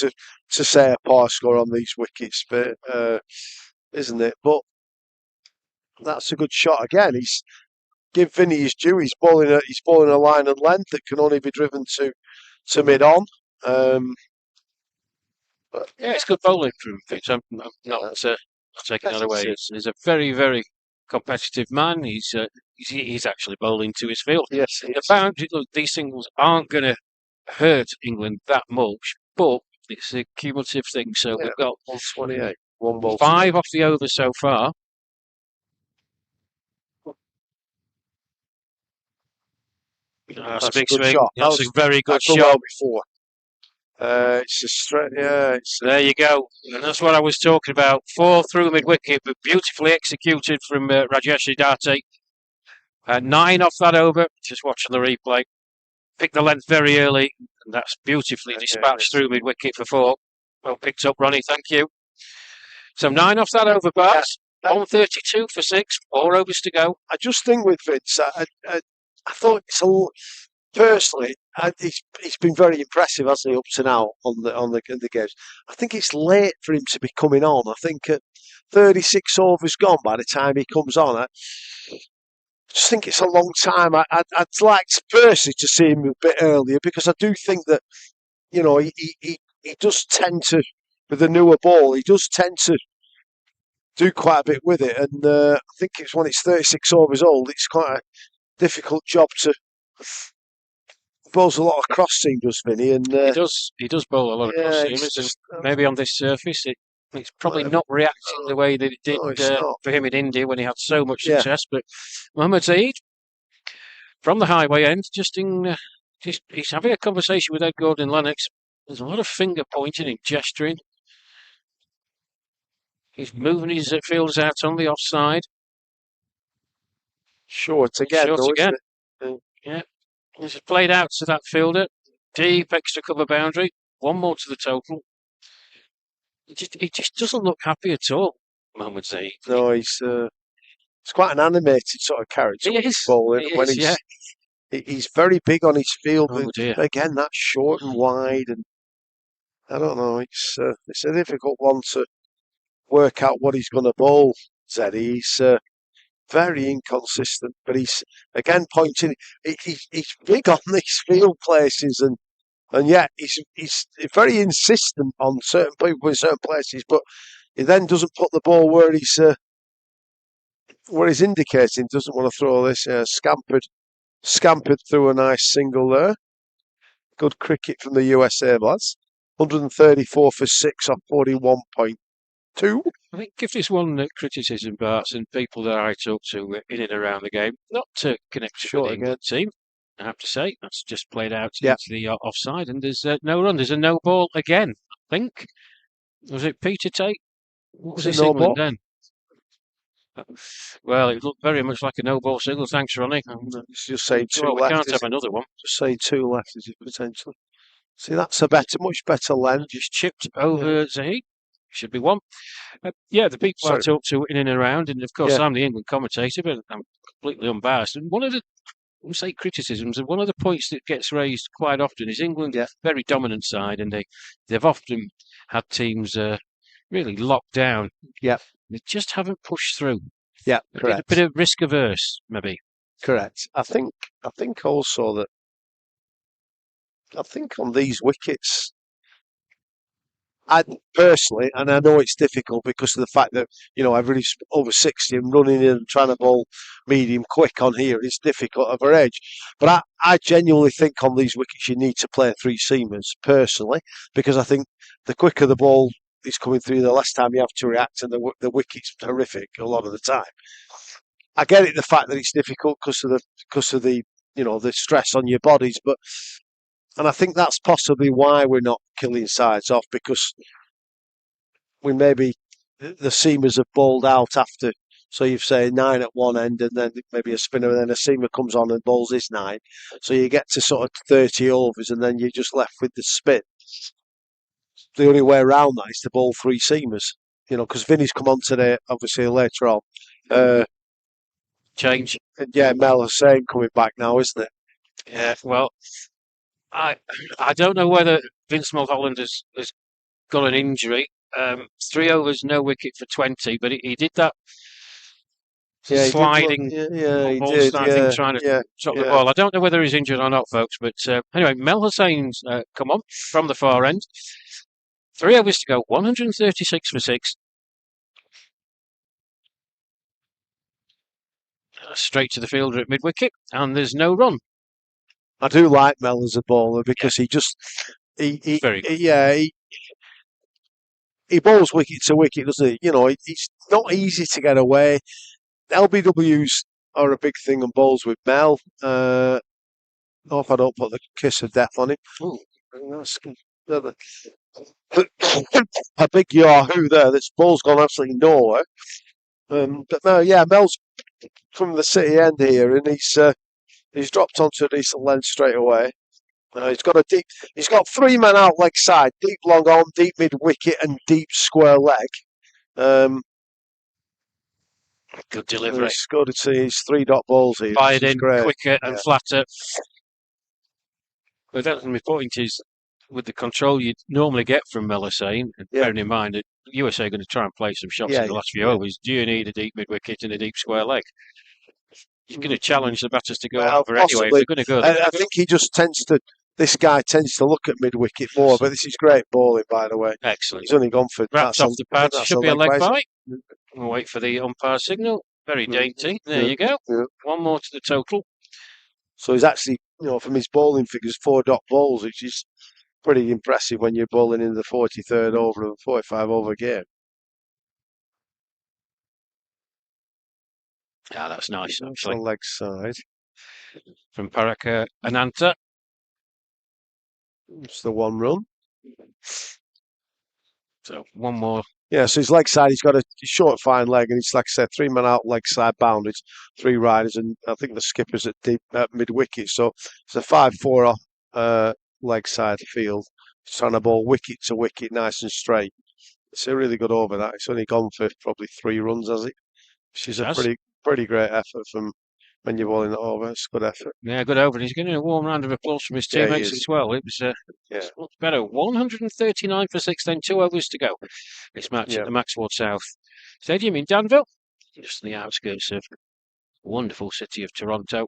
to say a par score on these wickets, but isn't it? But that's a good shot again. Give Vinny his due. He's bowling a line and length that can only be driven to mid on. But yeah, it's good bowling from Vince. I'm not taking that away. He's a very, very competitive man. He's actually bowling to his field. Yes, these singles aren't going to hurt England that much, but it's a cumulative thing. So we've got 128, 1 ball, 5 off the over so far. That's a big swing. Shot. That's a very good shot. Well before. It's a straight. Yeah, there you go. And that's what I was talking about. 4 through mid wicket, but beautifully executed from Rajesh Dati. 9 off that over. Just watching the replay. Picked the length very early, and that's beautifully dispatched through mid wicket for 4. Well picked up, Ronnie. Thank you. So 9 off that over bars. 132 for 6. 4 overs to go. I just think with Vince, I thought it's a personally, he's been very impressive, hasn't he, up to now on the games. I think it's late for him to be coming on. I think at 36 overs gone by the time he comes on. I just think it's a long time. I'd like personally to see him a bit earlier because I do think that he does tend to, with the newer ball, he does tend to do quite a bit with it. And I think it's when it's 36 overs old, it's quite a difficult job to bowls a lot of cross seam, does Vinny? And he does bowl a lot of cross seamers, and maybe on this surface it's probably not reacting the way that it did for him in India when he had so much success. But Mohammad Zaid from the highway end, he's having a conversation with Ed Gordon-Lennox. There's a lot of finger pointing and gesturing. He's moving his fielders out on the offside. Short again. Yeah. He's played out to that fielder. Deep extra cover boundary. One more to the total. He just doesn't look happy at all, Mohammad Zaid. No, he's quite an animated sort of character. He is. He's very big on his field. Oh, dear. Again, that's short and wide, and I don't know. It's a difficult one to work out what he's going to bowl. Zeddy, he's very inconsistent, but he's again pointing. He's big on these field places, and yet he's very insistent on certain people in certain places, but he then doesn't put the ball where he's indicating. Doesn't want to throw this. Scampered through a nice single there. Good cricket from the USA lads. 134 for 6 off 41.2. I think give this one criticism, Bart, and people that I talk to in and around the game, not to connect with the England team. I have to say, that's just played out into the offside, and there's no run. There's a no ball again, I think. Was it Peter Tate? What was his England then? Well, it looked very much like a no ball signal. Thanks, Ronnie. Just saying two left. We can't have another one. Just saying 2 left, is it potentially? See, that's a much better length. Just chipped over Zaheed. Should be 1. The people I talk to in and around, and of course I'm the England commentator, but I'm completely unbiased. And one of the criticisms, and one of the points that gets raised quite often is England, very dominant side, and they've often had teams really locked down. Yeah. They just haven't pushed through. Yeah, correct. A bit of risk averse, maybe. Correct. I think also that on these wickets, I personally, and I know it's difficult because of the fact that everybody's over 60 and running in and trying to bowl medium quick on here is difficult of our edge. But I genuinely think on these wickets you need to play 3 seamers personally, because I think the quicker the ball is coming through, the less time you have to react, and the wicket's horrific a lot of the time. I get it, the fact that it's difficult because of the the stress on your bodies, and I think that's possibly why we're not killing sides off, because we maybe the seamers have bowled out after. So you've say 9 at one end, and then maybe a spinner, and then a seamer comes on and bowls his 9. So you get to sort of 30 overs, and then you're just left with the spin. The only way around that is to bowl 3 seamers, because Vinny's come on today, obviously later on. Change. Mel Hussain coming back now, isn't it? Yeah, well, I don't know whether Vince Mulholland has got an injury. 3 overs, no wicket for 20, but he did that sliding thing, trying to stop the ball. I don't know whether he's injured or not, folks, but anyway, Mel Hussein's come on from the far end. 3 overs to go, 136 for 6. Straight to the fielder at mid-wicket, and there's no run. I do like Mel as a bowler because he very good. He bowls wicket to wicket, doesn't he? It's not easy to get away. LBWs are a big thing on bowls with Mel. Hope I don't put the kiss of death on him. Ooh. A big yahoo there. This ball's gone absolutely nowhere. But no, Mel's from the city end here, and he's dropped onto a decent length straight away. He's got 3 men out leg side, deep long on, deep mid wicket, and deep square leg. Good delivery. He's got to see his 3-dot balls here. Fired in great. quicker and flatter. But that's my point is, with the control you'd normally get from Melisane, bearing in mind that USA are going to try and play some shots in the last few overs, do you need a deep mid wicket and a deep square leg? You're going to challenge the batters to go over anyway. If they're going to go, I think he just this guy tends to look at mid wicket more, but this is great bowling, by the way. Excellent. He's only gone for wraps off the pads. Should be a leg bite. We'll wait for the umpire signal. Very dainty. There you go. Yeah. One more to the total. So he's actually, from his bowling figures, 4-dot balls, which is pretty impressive when you're bowling in the 43rd over of a 45 over game. Yeah, that's nice. That's the leg side. From Paraka Ananta. It's the 1 run. So one more. Yeah, so his leg side, he's got a short, fine leg, and it's like I said, 3 men out leg side boundaries, 3 riders, and I think the skipper's at mid wicket. So it's a 5-4 leg side field. He's trying to bowl wicket to wicket, nice and straight. It's a really good over that. It's only gone for probably 3 runs, has it? Which is a pretty great effort from when you're bowling it over. It's a good effort. Yeah, good over. And he's getting a warm round of applause from his teammates as well. It was much better. 139 for 6, then 2 overs to go. This match at the Maxwell South Stadium in Danville, just on the outskirts of the wonderful city of Toronto.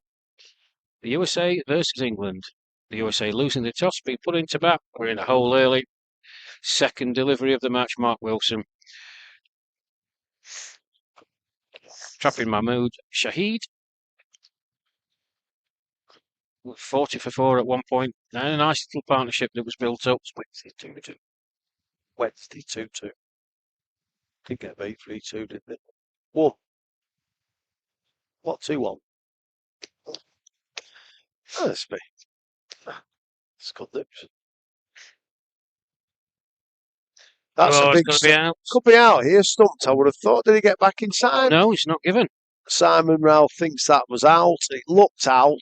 The USA versus England. The USA losing the toss, being put into bat. We're in a hole early. Second delivery of the match, Mark Wilson. Trapping Mahmood Shahid. 40 for 4 at one point. And a nice little partnership that was built up. Wednesday 2-2. Did get beat 3-2, didn't it? 1. What, 2-1? That's me. It's good news. That's a big. Could be out here, stumped. I would have thought. Did he get back in time? No, he's not given. Simon Ralph thinks that was out. It looked out.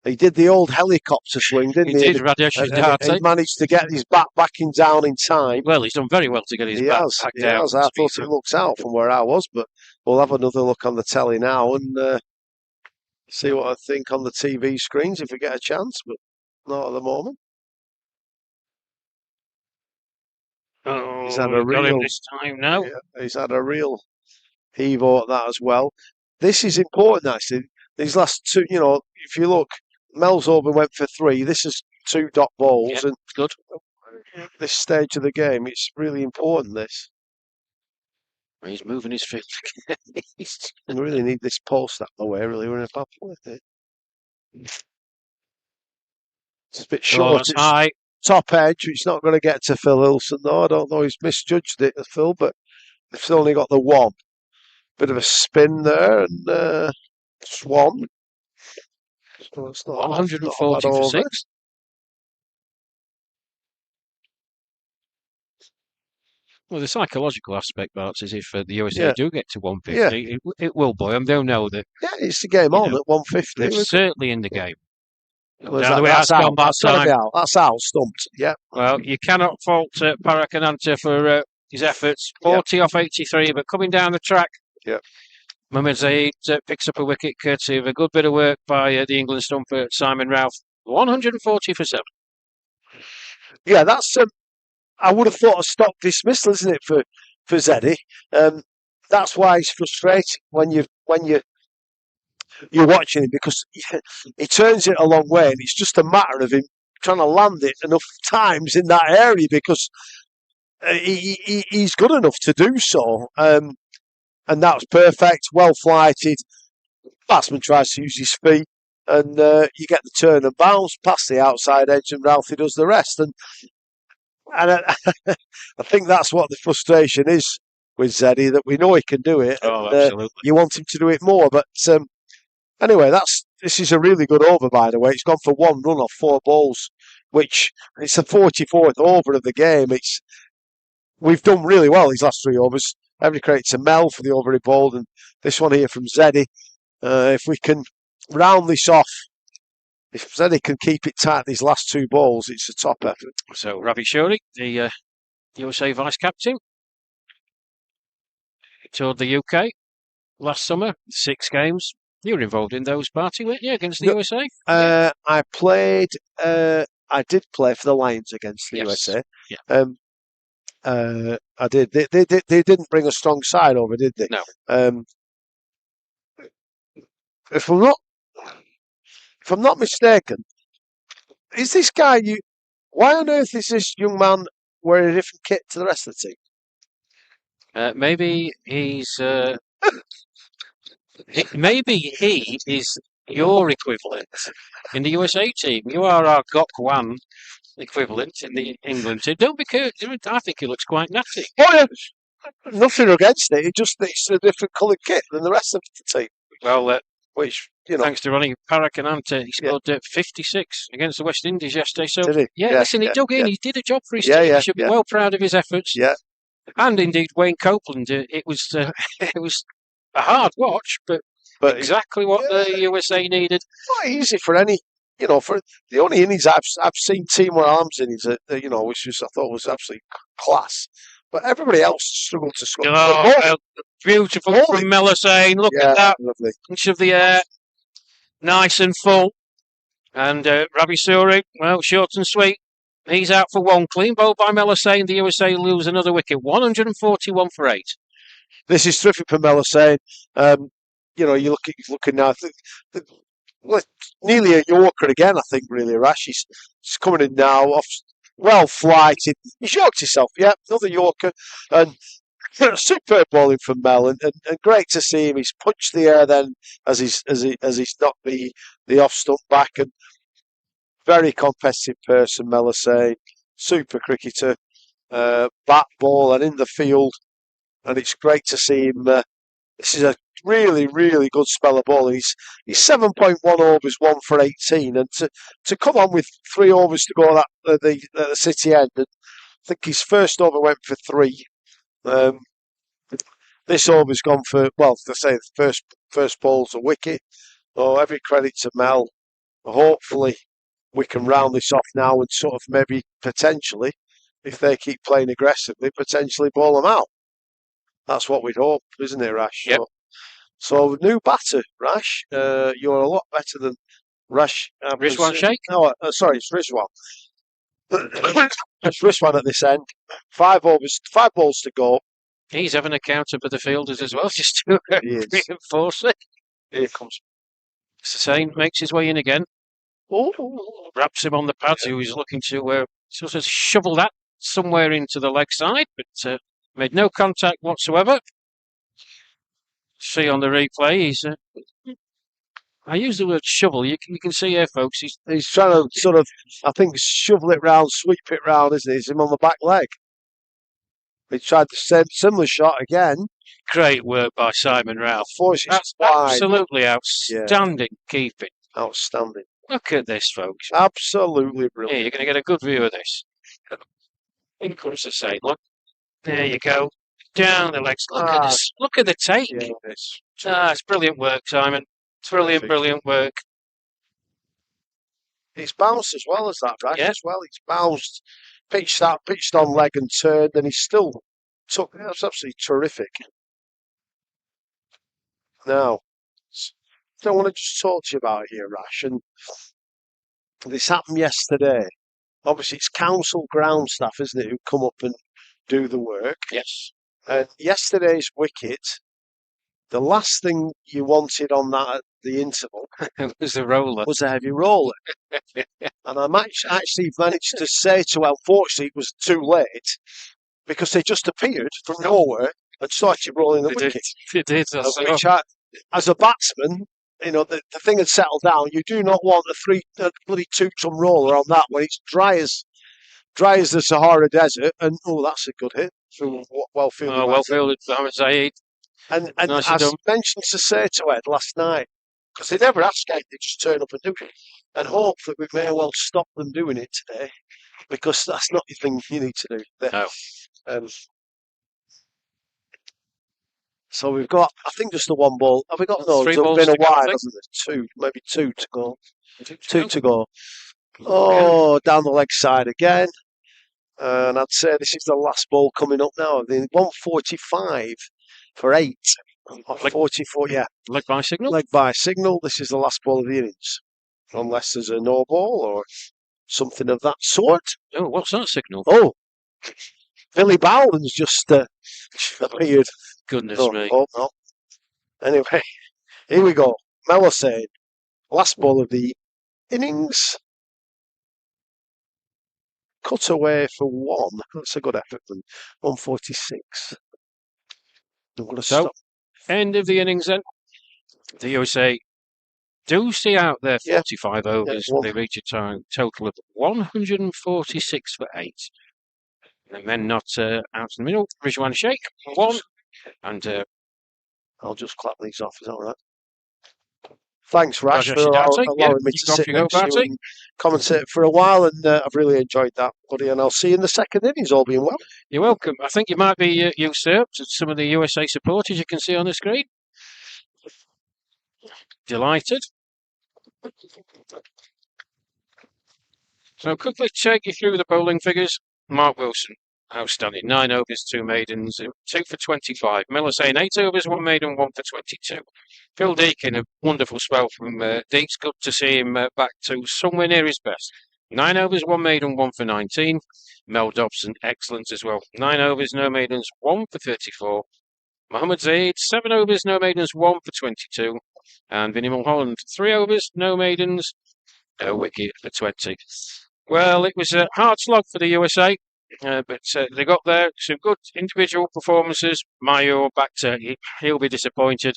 He did the old helicopter swing, didn't he? He managed to get his bat backing down in time. Well, he's done very well to get his bat back down. I thought it looked out from where I was, but we'll have another look on the telly now and see what I think on the TV screens if we get a chance, but not at the moment. Oh, he's had a real this time now. Yeah, he's had a real heave-o at that as well. This is important, actually. These last 2, if you look, Mel's over went for 3. This is 2-dot balls, and good. This stage of the game, it's really important. This. He's moving his feet. We really need this post out of the way. Really, we're in a bad place. It's a bit short. It's high. Top edge. It's not going to get to Phil Wilson, though. I don't know. He's misjudged it, Phil, but they've only got the 1. Bit of a spin there, and Swan. So it's not 140 for 6. Well, the psychological aspect, Barts, is if the USA do get to 150, it will buoy them. They'll know that. Yeah, it's the game on at 150. They're certainly in the game. That's out, stumped. Yeah. Well, you cannot fault Paraka Ananta for his efforts. 40 off 83, but coming down the track. Yeah. Mohamed Zaid picks up a wicket courtesy of a good bit of work by the England stumper Simon Ralph. 140 for 7. Yeah, that's. I would have thought a stop dismissal, isn't it, for Zeddy? That's why it's frustrating when you're watching him, because he turns it a long way, and it's just a matter of him trying to land it enough times in that area, because he's good enough to do so. And that was perfect, well flighted. Batsman tries to use his feet, and you get the turn and bounce past the outside edge, and Ralphie does the rest. And I think that's what the frustration is with Zeddy, that we know he can do it. Oh, absolutely. You want him to do it more, but anyway, this is a really good over, by the way. It's gone for 1 run off 4 balls, which it's the 44th over of the game. We've done really well these last 3 overs. Every credit to Mel for the over he bowled, and this one here from Zeddy. If we can round this off if Zeddy can keep it tight these last 2 balls, it's a top effort. So Ravi Shuri, the USA vice captain, toured the UK last summer, 6 games. You were involved in those, Barty, weren't you, against the USA? I played. I did play for the Lions against the USA. Yeah. I did. They didn't bring a strong side over, did they? No. If I'm not mistaken, is this guy you? Why on earth is this young man wearing a different kit to the rest of the team? Maybe he's. Maybe he is your equivalent in the USA team. You are our Gok equivalent in the England team. Don't be curt. I think he looks quite natty. Oh yeah, nothing against it. It's a different coloured kit than the rest of the team. Well, which thanks to Ronnie Parakanante, he scored 56 against the West Indies yesterday. So did he? Listen, he dug in. He did a job for his team. He should be well proud of his efforts. Yeah. And indeed, Wayne Copeland. It was it was a hard watch, but exactly what the USA needed. Not easy for any. For the only innings I've seen Timor Arms in is which I thought was absolutely class. But everybody else struggled to score. Oh, beautiful from Melisane. Look at that. Lovely. Inch of the air. Nice and full. And Ravi Suri, well, short and sweet. He's out for 1 clean bowled by Melisane. The USA lose another wicket. 141 for 8. This is terrific for Melisane. You're looking now. Nearly a Yorker again, I think, really, Rash. He's coming in now, well flighted. He's yoked himself, another Yorker. And superb bowling from Mel, and great to see him. He's punched the air then as he's knocked the off stump back, and very competitive person, Melisane. Super cricketer, bat, ball, and in the field. And it's great to see him. This is a really, really good spell of bowling. He's 7.1 overs, 1 for 18, and to come on with 3 overs to go at the City end. And I think his first over went for 3. This over's gone for, to say the first ball's a wicket. So every credit to Mel. Hopefully we can round this off now and sort of maybe potentially, if they keep playing aggressively, potentially bowl them out. That's what we'd hope, isn't it, Rash? Yep. So new batter, Rash. You're a lot better than Rash. Rizwan Sheikh? No, sorry, it's Rizwan. It's Rizwan at this end. 5 overs, 5 balls to go. He's having a counter for the fielders as well, just to reinforce it. Here comes. Sasane makes his way in again. Oh. Wraps him on the pads, who is looking to sort of shovel that somewhere into the leg side, but made no contact whatsoever. See on the replay, he's. I use the word shovel. You can see here, folks. He's trying to sort of, I think, shovel it round, sweep it round, isn't he? He's him on the back leg. He tried the same similar shot again. Great work by Simon Ralph. That's absolutely outstanding keeping. Outstanding. Look at this, folks. Absolutely brilliant. Yeah, you're going to get a good view of this. In comes the same. Look, there you go. Down the legs. Look at this. Look at the take. Yeah, it's brilliant work, Simon. It's brilliant work. He's bounced as well as that, right? Yeah. As well, he's bounced, pitched on leg and turned, and he still took. That's absolutely terrific. Now, I want to just talk to you about it here, Rash. And this happened yesterday. Obviously, it's council ground staff, isn't it, who come up and do the work. Yes. And yesterday's wicket, the last thing you wanted on that at the interval was a roller. Was a heavy roller. And I actually managed to say to, unfortunately, it was too late because they just appeared from nowhere and started rolling the wicket. They did. Which as a batsman, the thing had settled down. You do not want a bloody 2-ton roller on that when it's dry as the Sahara Desert. And that's a good hit. Well fielded. Well fielded, Mohammed Zaid. And nice I mentioned to say to Ed last night, because they never ask Ed, they just turn up and do it, and hope that we may well stop them doing it today, because that's not the thing you need to do. No. So we've got, I think, just the one ball. Have we got no? Three It's balls been a to go, I while, think. hasn't it? Two, maybe two to go. Two to Two go. to go. Yeah. Oh, down the leg side again. And I'd say this is the last ball coming up now. The 145 for 8. Or Leg, 44, yeah. leg by signal. Leg by signal. This is the last ball of the innings. Unless there's a no ball or something of that sort. Oh, what's that signal? Oh, Billy Bowden's just appeared. Goodness No, me. oh, no. Anyway, here we go. Melisade, last ball of the innings. Cut away for 1. That's a good effort. 146. I'm going to So, stop. end of the innings then. The USA do see out their Yeah. 45 overs. one. They reach a total of 146 for 8. And then not out in the middle. Rizwan Sheikh, 1. And I'll just clap these off. Is that all right? Thanks, Rash, Rajesh for Shidati. allowing me Keep to off sit you go, next to you Barty. and commentate for a while. And I've really enjoyed that, buddy. And I'll see you in the second innings, all being well. You're welcome. I think you might be usurped as some of the USA supporters you can see on the screen. Delighted. So quickly take you through the bowling figures. Mark Wilson, outstanding. 9 overs, 2 maidens, 2 for 25. Melisane, 8 overs, 1 maiden, 1 for 22. Phil Deakin, a wonderful spell from Deeks. Good to see him back to somewhere near his best. 9 overs, 1 maiden, 1 for 19. Mel Dobson, excellent as well. 9 overs, no maidens, 1 for 34. Mohammed Zaid, 7 overs, no maidens, 1 for 22. And Vinnie Mulholland, 3 overs, no maidens, a wicket for 20. Well, it was a hard slog for the USA, but they got there. Some good individual performances. Mayo back to, he'll be disappointed.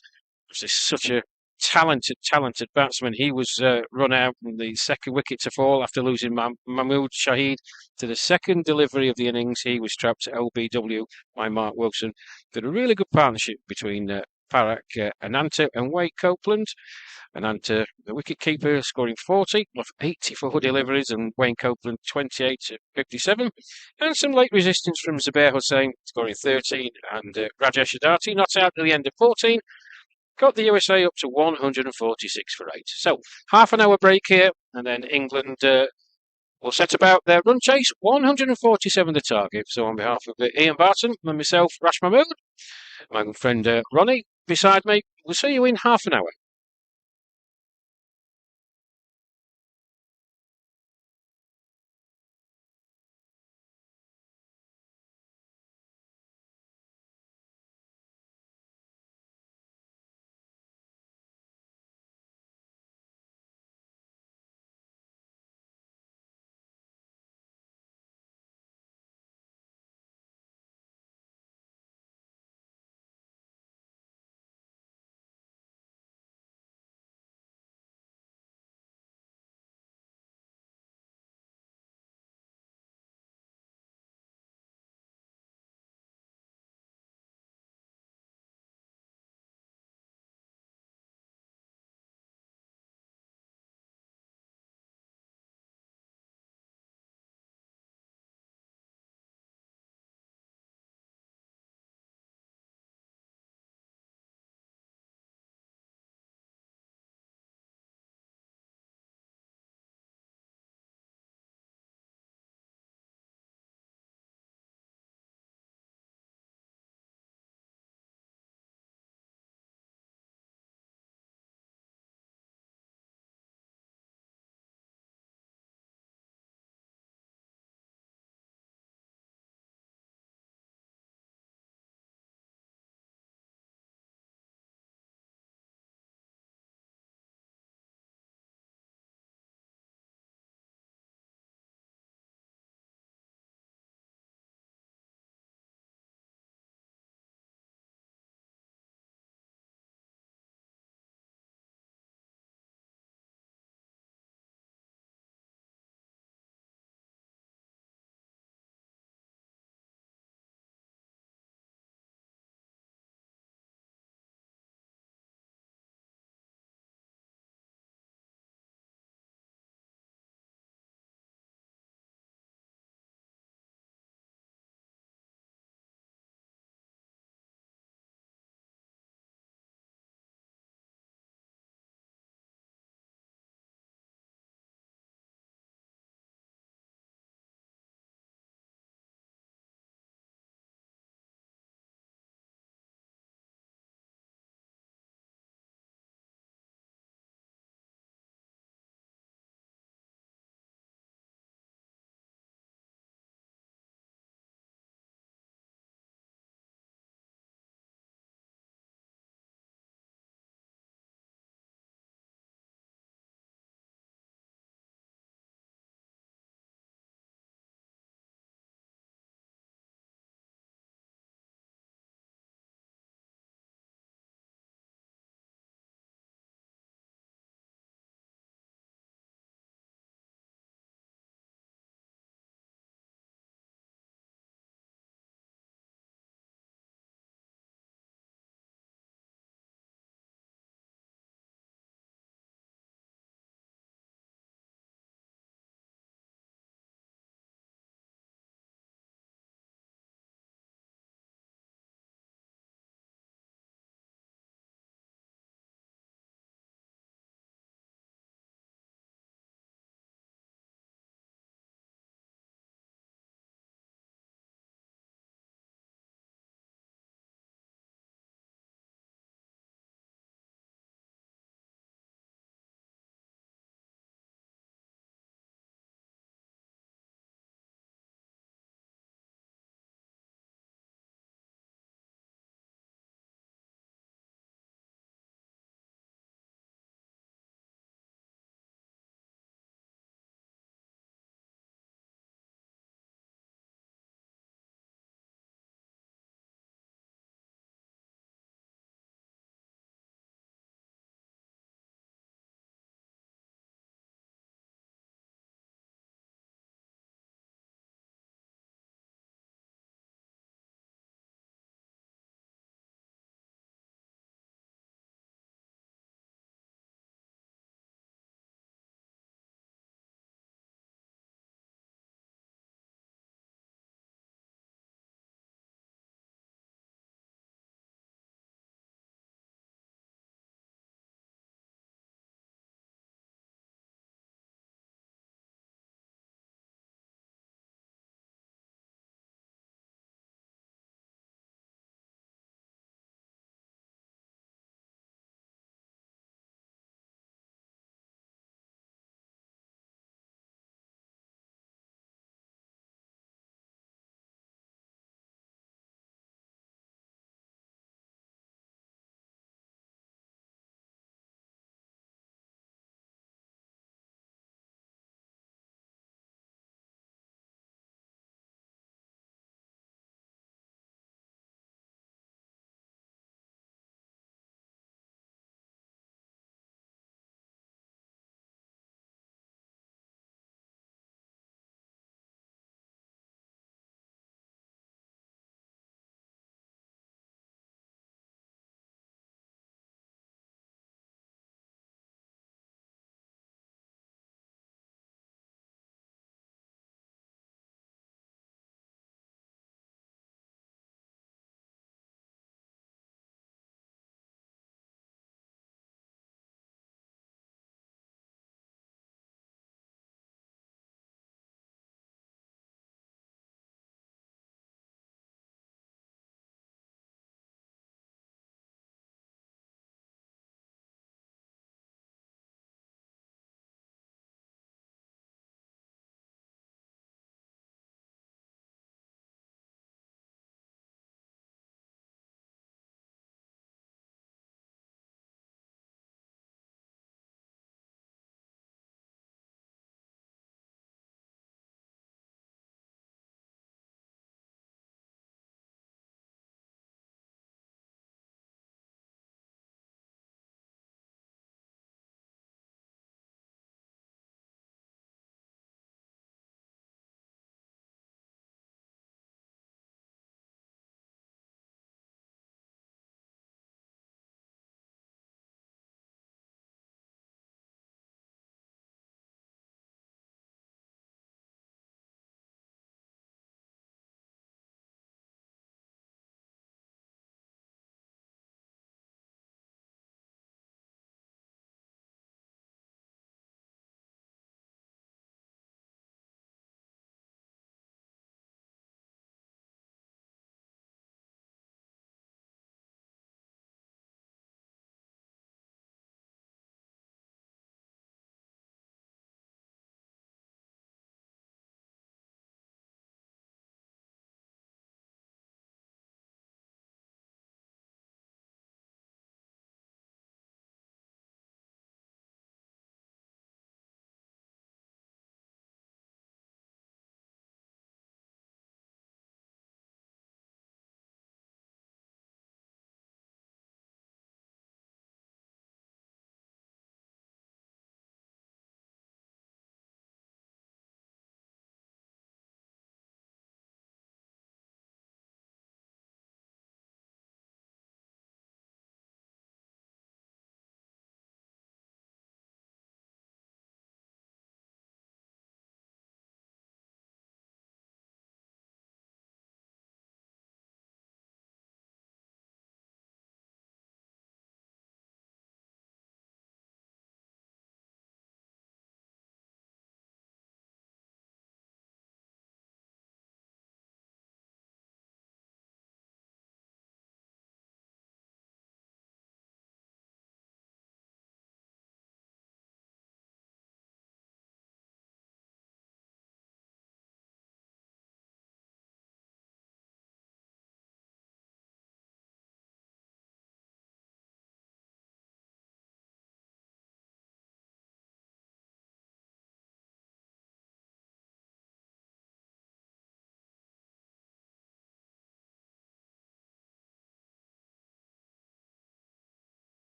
He's such a talented batsman. He was run out in the second wicket to fall after losing Mahmood Shahid to the second delivery of the innings. He was trapped at LBW by Mark Wilson. Did a really good partnership between Parak Ananta and Wade Copeland. Ananta, the wicket-keeper, scoring 40 off 84 deliveries, and Wayne Copeland 28 at 57. And some late resistance from Zubair Hussain, scoring 13, and Rajesh Shidati not out at the end of 14. Got the USA up to 146 for 8. So, half an hour break here, and then England will set about their run chase. 147 the target. So, on behalf of Ian Barton and myself, Rash Mahmood, my good friend Ronnie beside me, we'll see you in half an hour.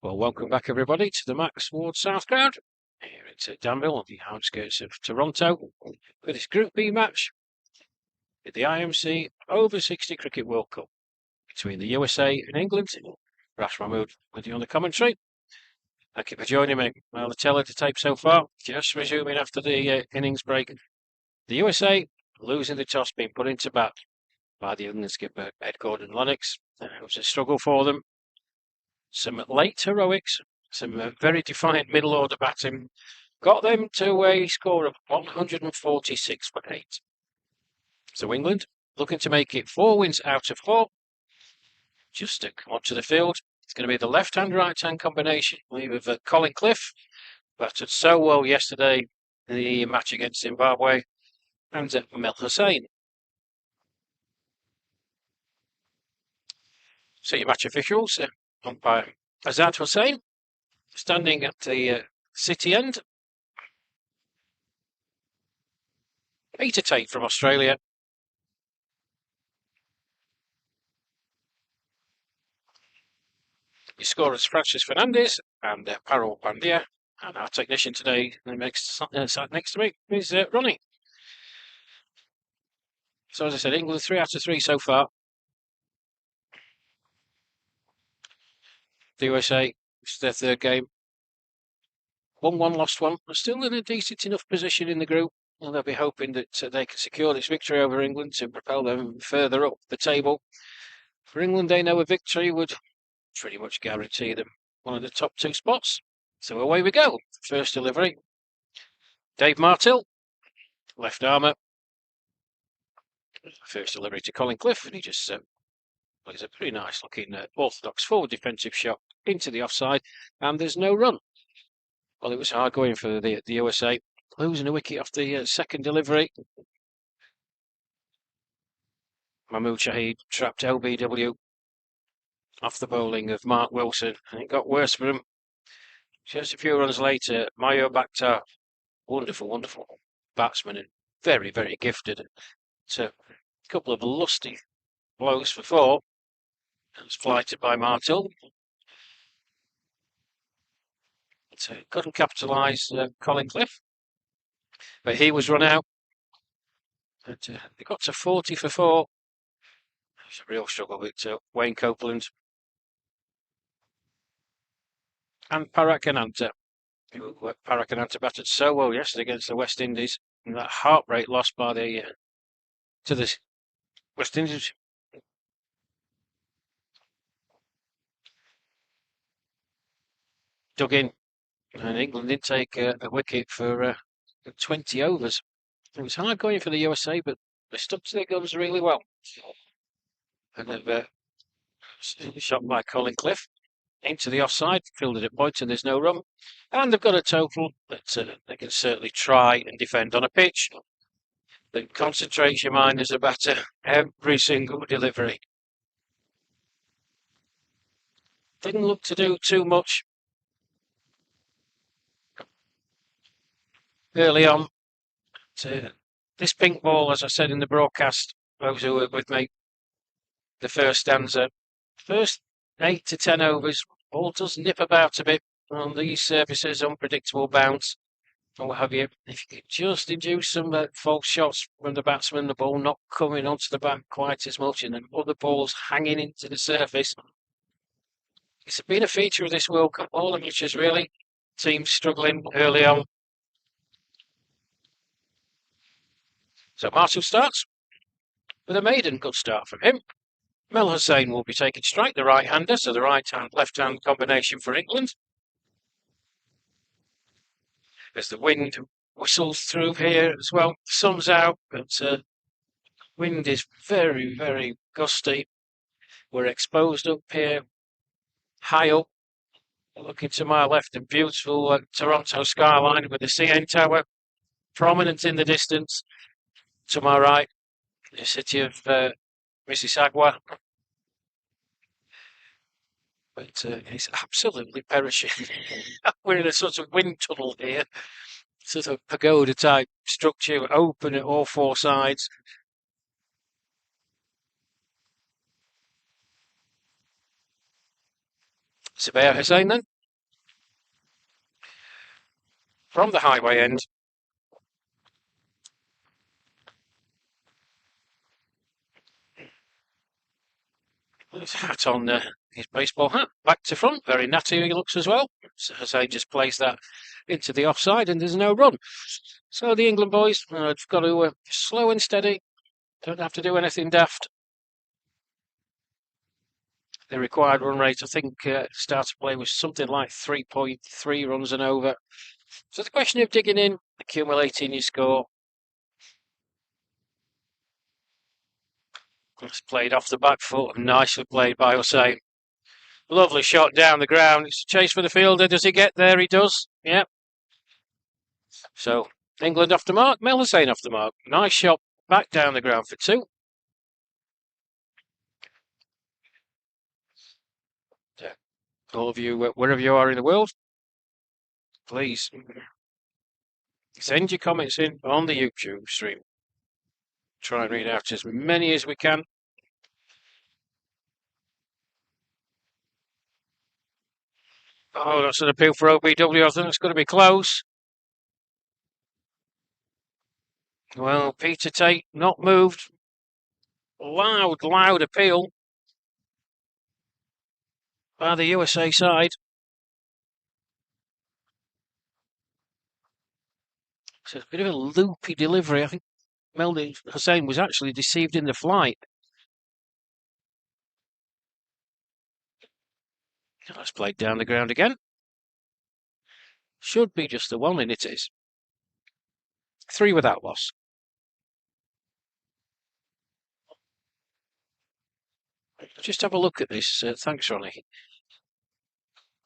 Well, welcome back, everybody, to the Max Ward South Ground here at Danville on the outskirts of Toronto for this Group B match at the IMC Over 60 Cricket World Cup between the USA and England. Rash Mahmood with you on the commentary. Thank you for joining me. Well, the teller to tape so far, just resuming after the innings break. The USA losing the toss, being put into bat by the England skipper Ed Gordon-Lennox. It was a struggle for them. Some late heroics, some very defiant middle order batting, got them to a score of 146 for 8. So England looking to make it 4 wins out of 4. Just to come onto the field, it's going to be the left-hand, right-hand combination, I believe, of Colin Cliff, batted so well yesterday in the match against Zimbabwe, and Mel Hussain. So your match officials, umpire Azad Hussain, standing at the city end. Peter Tate from Australia. Your scorers Francis Fernandez and Parul Pandya. And our technician today, next to me, is Ronnie. So as I said, England 3 out of 3 so far. The USA, it's their third game. Won one, lost one. They're still in a decent enough position in the group. And they'll be hoping that they can secure this victory over England to propel them further up the table. For England, they know a victory would pretty much guarantee them one of the top 2 spots. So away we go. First delivery. Dave Martill, left armour. First delivery to Colin Cliff, and he just plays a pretty nice looking orthodox forward defensive shot into the offside, and there's no run. Well, it was hard going for the USA, losing a wicket off the second delivery. Mahmood Shahid trapped LBW off the bowling of Mark Wilson, and it got worse for him. Just a few runs later, Mayo Bakhtar, wonderful, wonderful batsman and very, very gifted. So a couple of lusty blows for 4. It was flighted by Martill. So couldn't capitalise Colin Cliff, but he was run out. But, they got to 40 for 4. It's a real struggle with Wayne Copeland and Parakananta. Parakananta batted so well yesterday against the West Indies, and that heartbreak loss by to the West Indies. Dug in, and England did take a wicket for 20 overs. It was hard going for the USA, but they stuck to their guns really well. And they've shot by Colin Cliff into the offside, fielded at point, and there's no run. And they've got a total that they can certainly try and defend on a pitch that concentrates your mind as a batter every single delivery. Didn't look to do too much early on. This pink ball, as I said in the broadcast, those who were with me, the first stanza, first 8 to 10 overs, ball does nip about a bit on these surfaces, unpredictable bounce, and what have you. If you could just induce some false shots from the batsman, the ball not coming onto the bat quite as much, and then other balls hanging into the surface. It's been a feature of this World Cup, all of which is really teams struggling early on. So Martill starts with a maiden good start from him. Mel Hussain will be taking strike, the right-hander, so the right-hand, left-hand combination for England. As the wind whistles through here as well, the sun's out, but wind is very, very gusty. We're exposed up here, high up. Looking to my left, the beautiful Toronto skyline with the CN Tower prominent in the distance. To my right, the city of Mississauga. But it's absolutely perishing. We're in a sort of wind tunnel here, sort of pagoda type structure, open at all 4 sides. Sabir Hussain then, from the highway end. His hat on, his baseball hat, back to front, very natty he looks as well. So Hussain just plays that into the offside and there's no run. So the England boys have got to slow and steady, don't have to do anything daft. The required run rate, I think, start of play was something like 3.3 runs and over. So the question of digging in, accumulating your score. It's played off the back foot, nicely played by Hussain. Lovely shot down the ground. It's a chase for the fielder. Does he get there? He does. Yep. So England off the mark. Mel Hussain off the mark. Nice shot back down the ground for 2. All of you, wherever you are in the world, please send your comments in on the YouTube stream. Try and read out as many as we can. Oh, that's an appeal for OBW. I think it's going to be close. Well, Peter Tate not moved. Loud appeal by the USA side. It's a bit of a loopy delivery. I think Mel Hussain was actually deceived in the flight. That's played down the ground again. Should be just the one, and it is. 3 without loss. Just have a look at this. Thanks, Ronnie.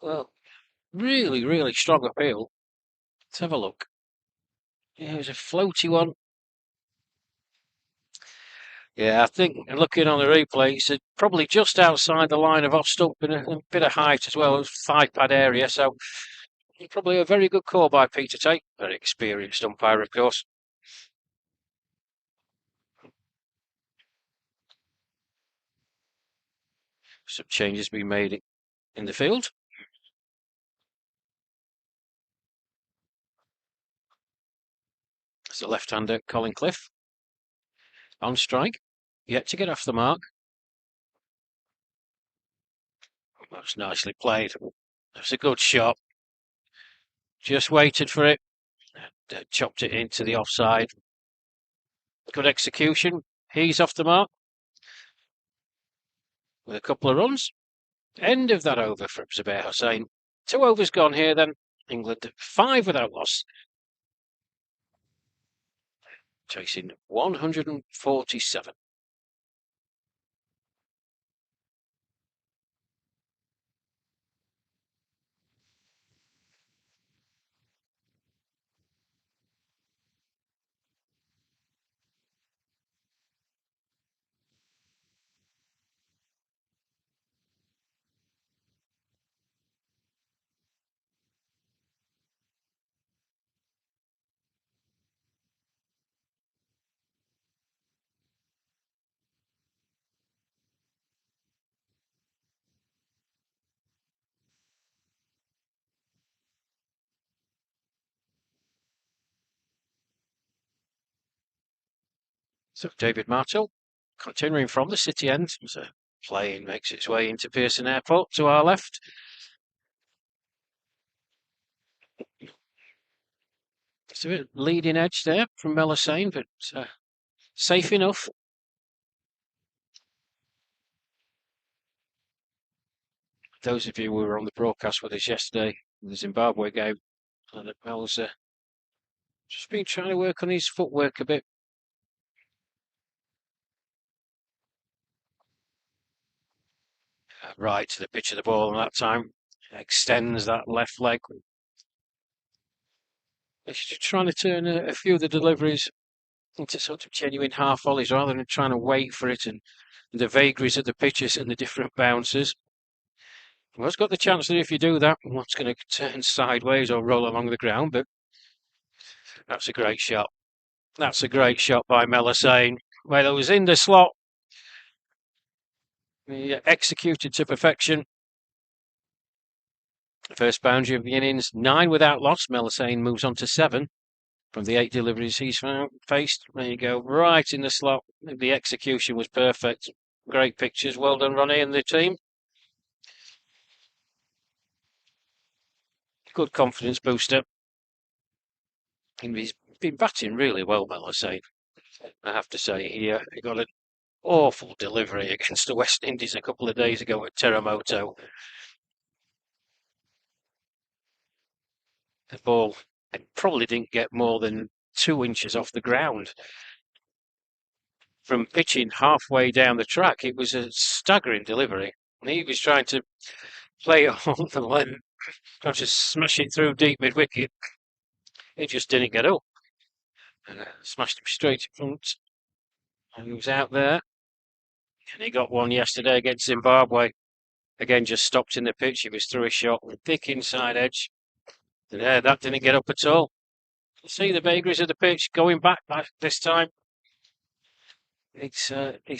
Well, really strong appeal. Let's have a look. Yeah, it was a floaty one. Yeah, I think looking on the replay, it's probably just outside the line of off stump and a bit of height as well. It was 5-pad area, so probably a very good call by Peter Tate. Very experienced umpire, of course. Some changes being made in the field. It's the left-hander, Colin Cliff. On strike. Yet to get off the mark. That's nicely played. That's a good shot. Just waited for it. And, chopped it into the offside. Good execution. He's off the mark. With a couple of runs. End of that over from Zubair Hussain. 2 overs gone here then. England 5 without loss. Chasing 147. So David Martel, continuing from the city end, as a plane makes its way into Pearson Airport to our left. It's a bit leading edge there from Mel Hussain, but safe enough. Those of you who were on the broadcast with us yesterday, the Zimbabwe game, that Mel's just been trying to work on his footwork a bit. Right to the pitch of the ball, and that time extends that left leg. He's just trying to turn a few of the deliveries into sort of genuine half volleys rather than trying to wait for it and the vagaries of the pitches and the different bounces. Well, it's got the chance that if you do that, it's going to turn sideways or roll along the ground, but that's a great shot. That's a great shot by Mel Hussain. Well, it was in the slot. He executed to perfection. First boundary of the innings, 9 without loss. Melisane moves on to 7 from the 8 deliveries he's faced. There you go, right in the slot. The execution was perfect. Great pictures. Well done, Ronnie and the team. Good confidence booster. And he's been batting really well, Melisane. I have to say, he got an awful delivery against the West Indies a couple of days ago at Terremoto. The ball probably didn't get more than 2 inches off the ground. From pitching halfway down the track, it was a staggering delivery. He was trying to play it on the length, trying to smash it through deep mid-wicket. It just didn't get up. And smashed him straight in front. And he was out there. And he got one yesterday against Zimbabwe. Again, just stopped in the pitch. He was through a shot, thick inside edge. And that didn't get up at all. You see the vagaries of the pitch going back this time. It's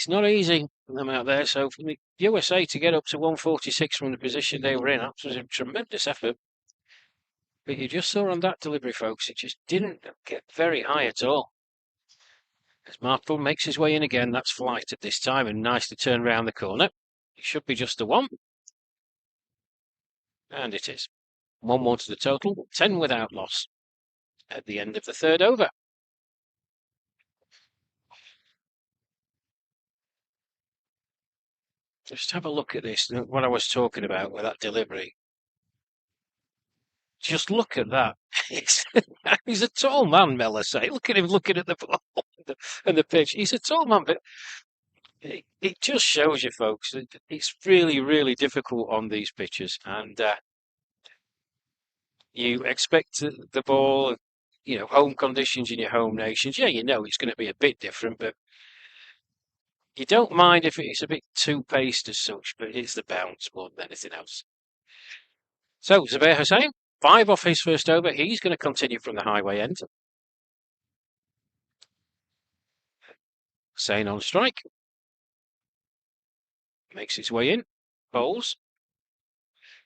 not easy for them out there. So for the USA to get up to 146 from the position they were in, that was a tremendous effort. But you just saw on that delivery, folks, it just didn't get very high at all. As Marple makes his way in again, that's flight at this time and nice to turn round the corner. It should be just the one. And it is. 1 more to the total, 10 without loss at the end of the 3rd over. Just have a look at this, what I was talking about with that delivery. Just look at that. He's a tall man, Melisane. Look at him looking at the ball and the pitch. He's a tall man, but it just shows you, folks, it's really, really difficult on these pitches. And you expect the ball, home conditions in your home nations. Yeah, you know it's going to be a bit different, but you don't mind if it's a bit too paced as such, but it's the bounce more than anything else. So, Zubair Hussain, 5 off his first over. He's going to continue from the highway end. Hussain on strike. Makes his way in. Bowls.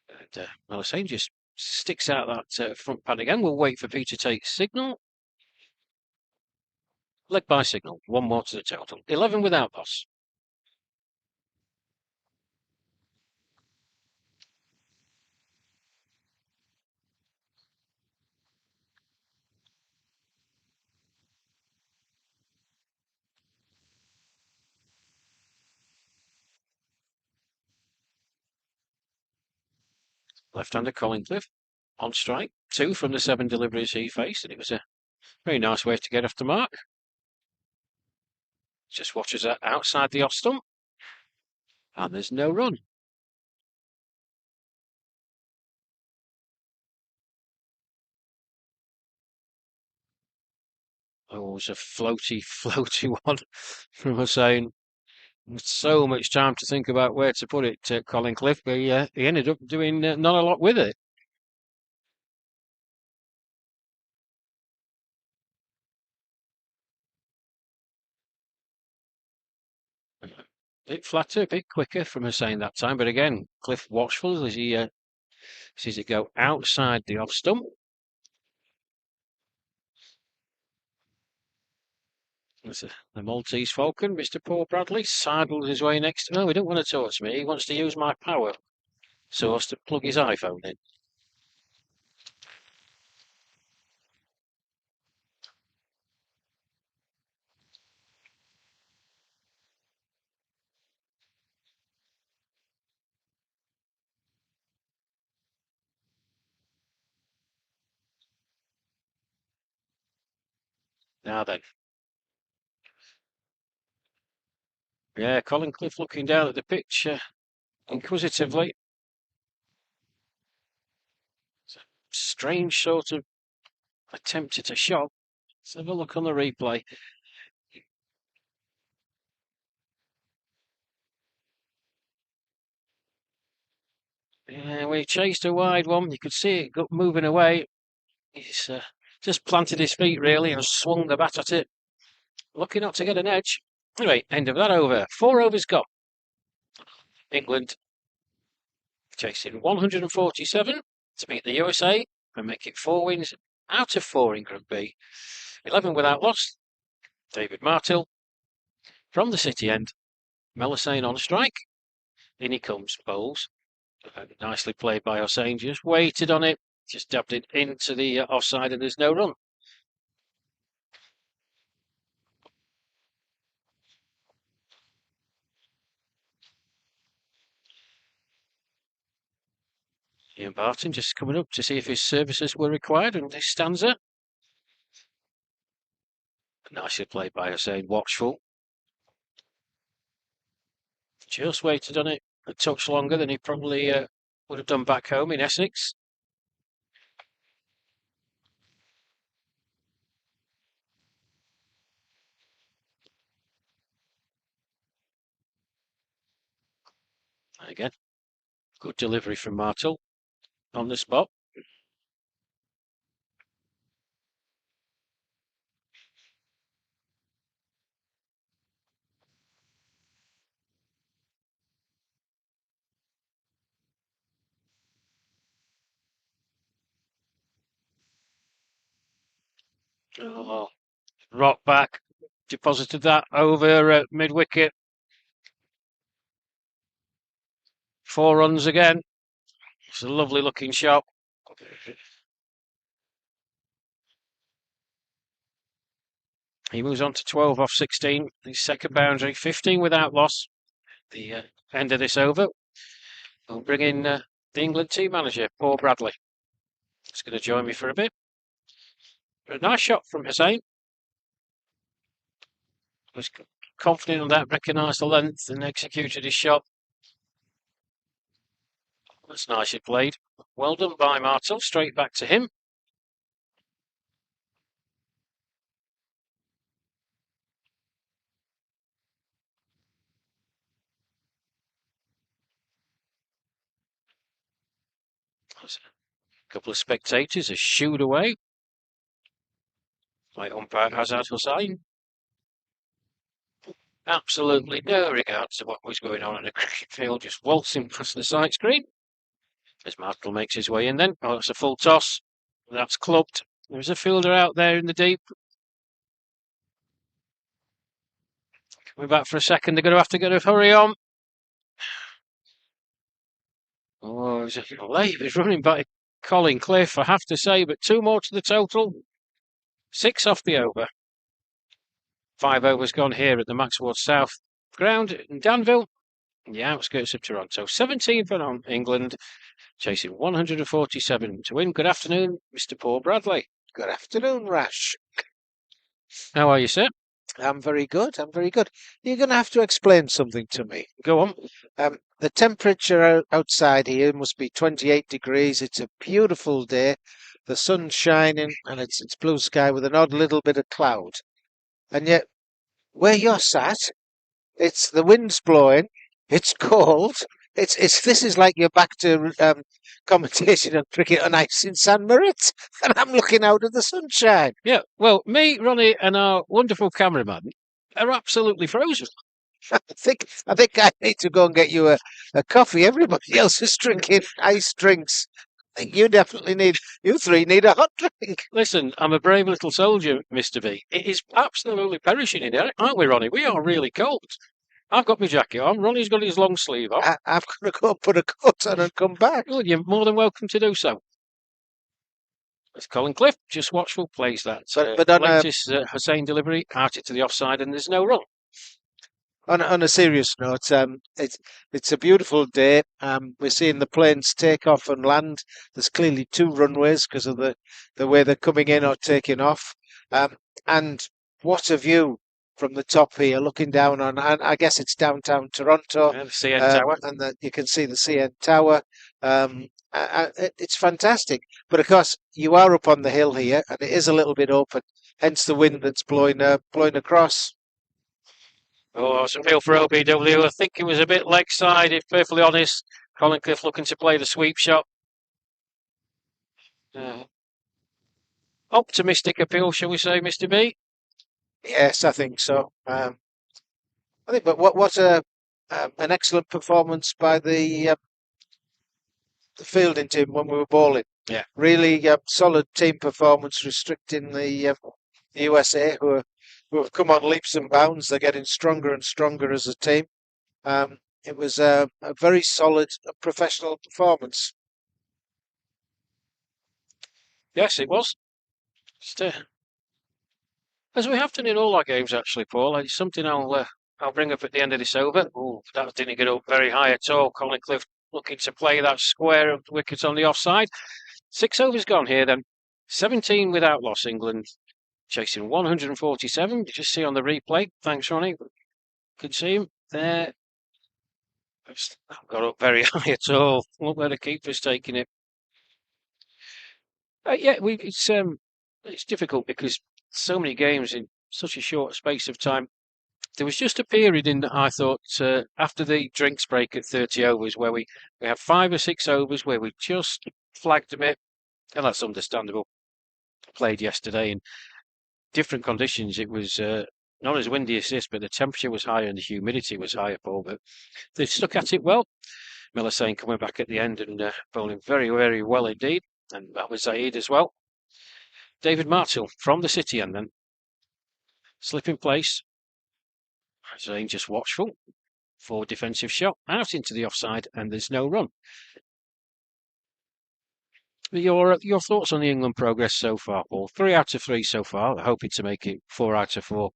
And Hussain just sticks out that front pad again. We'll wait for Peter to take signal. Leg by signal. 1 more to the total. 11 without loss. Left-hander Collincliffe on strike. 2 from the 7 deliveries he faced, and it was a very nice way to get off the mark. Just watches that outside the off stump, and there's no run. Oh, it was a floaty one from Hussain. So much time to think about where to put it, Collincliffe, but he ended up doing not a lot with it. A bit flatter, a bit quicker from Hussain that time, but again, Cliff watchful as he sees it go outside the off stump. The Maltese Falcon, Mr. Paul Bradley, sidled his way next. No, he don't want to talk to me. He wants to use my power source to plug his iPhone in. Now then. Yeah, Collincliffe looking down at the pitch inquisitively. It's a strange sort of attempt at a shot. Let's have a look on the replay. Yeah, we chased a wide one. You could see it moving away. He's just planted his feet really and swung the bat at it. Lucky not to get an edge. Anyway, end of that over. 4 overs gone. England chasing 147 to beat the USA and make it 4 wins out of 4 in Group B. 11 without loss. David Martill from the City end. Melisane on strike. In he comes, bowls. Nicely played by Hossain. Just waited on it. Just dabbed it into the offside and there's no run. Ian Barton just coming up to see if his services were required and this stanza. Nicely played by Hossain, watchful. Just waited on it a touch longer than he probably would have done back home in Essex. And again, good delivery from Martill on the spot. Oh, rock back, deposited that over mid wicket. 4 runs again. It's a lovely looking shot. He moves on to 12 off 16. His second boundary, 15 without loss. The end of this over. We'll bring in the England team manager, Paul Bradley. He's going to join me for a bit. But a nice shot from Hossain. Was confident on that, recognised the length and executed his shot. That's nicely played. Well done by Martill. Straight back to him. A couple of spectators are shooed away by umpire Hazard Hossain. Absolutely no regard to what was going on in the cricket field, just waltzing past the sight screen. As Martill makes his way in then. Oh, it's a full toss. That's clubbed. There's a fielder out there in the deep. Coming back for a second, they're going to have to hurry on. Oh, it was a late. He's running by Colin Cliff, I have to say, but 2 more to the total. 6 off the over. 5 overs gone here at the Maxwell South ground in Danville, in the outskirts of Toronto. 17 for England, chasing 147 to win. Good afternoon, Mr. Paul Bradley. Good afternoon, Rash. How are you, sir? I'm very good. I'm very good. You're going to have to explain something to me. Go on. The temperature outside here must be 28 degrees. It's a beautiful day. The sun's shining and it's blue sky with an odd little bit of cloud. And yet, where you're sat, it's the wind's blowing. It's cold. This is like you're back to commentation on cricket on ice in San Moritz, and I'm looking out at the sunshine. Yeah, well, me, Ronnie, and our wonderful cameraman are absolutely frozen. I think I need to go and get you a coffee. Everybody else is drinking ice drinks. I think you 3 need a hot drink. Listen, I'm a brave little soldier, Mr. B. It is absolutely perishing in here, aren't we, Ronnie? We are really cold. I've got my jacket on. Ronnie's got his long sleeve on. I'm going to go put a coat on and come back. Well, you're more than welcome to do so. It's Colin Cliff, just watchful, plays that. But on latest Hossain delivery, out it to the offside, and there's no run. On a serious note, it's a beautiful day. We're seeing the planes take off and land. There's clearly 2 runways because of the way they're coming in or taking off. And what a view from the top here, looking down on, and I guess it's downtown Toronto. Yeah, the CN Tower. And you can see the CN Tower. It's fantastic. But of course, you are up on the hill here, and it is a little bit open, hence the wind that's blowing across. Oh, it's a appeal for OBW. I think it was a bit leg side, if perfectly honest. Colin Cliff looking to play the sweep shot. Optimistic appeal, shall we say, Mr. B? Yes, I think so. But what an excellent performance by the the fielding team when we were bowling. Yeah. Really solid team performance, restricting the USA, who have come on leaps and bounds. They're getting stronger and stronger as a team. It was a very solid professional performance. Yes, it was. Just, as we have done in all our games, actually, Paul. It's something I'll bring up at the end of this over. Oh, that didn't get up very high at all. Colin Cliff looking to play that square of wickets on the offside. 6 overs gone here then. 17 without loss, England chasing 147. You just see on the replay. Thanks, Ronnie. Could see him there. Not got up very high at all. Look where the keeper's taking it. Yeah, it's difficult because so many games in such a short space of time. There was just a period in that I thought after the drinks break at 30 overs where we had 5 or 6 overs where we just flagged a bit, and that's understandable. Played yesterday in different conditions. It was not as windy as this, but the temperature was higher and the humidity was higher, Paul. But they stuck at it well. Melasane coming back at the end and bowling very, very well indeed. And that was Zaid as well. David Martell from the City end then. Slip in place. Zaid just watchful. Forward defensive shot. Out into the offside and there's no run. Your thoughts on the England progress so far, Paul? 3 out of 3 so far. They're hoping to make it 4 out of 4.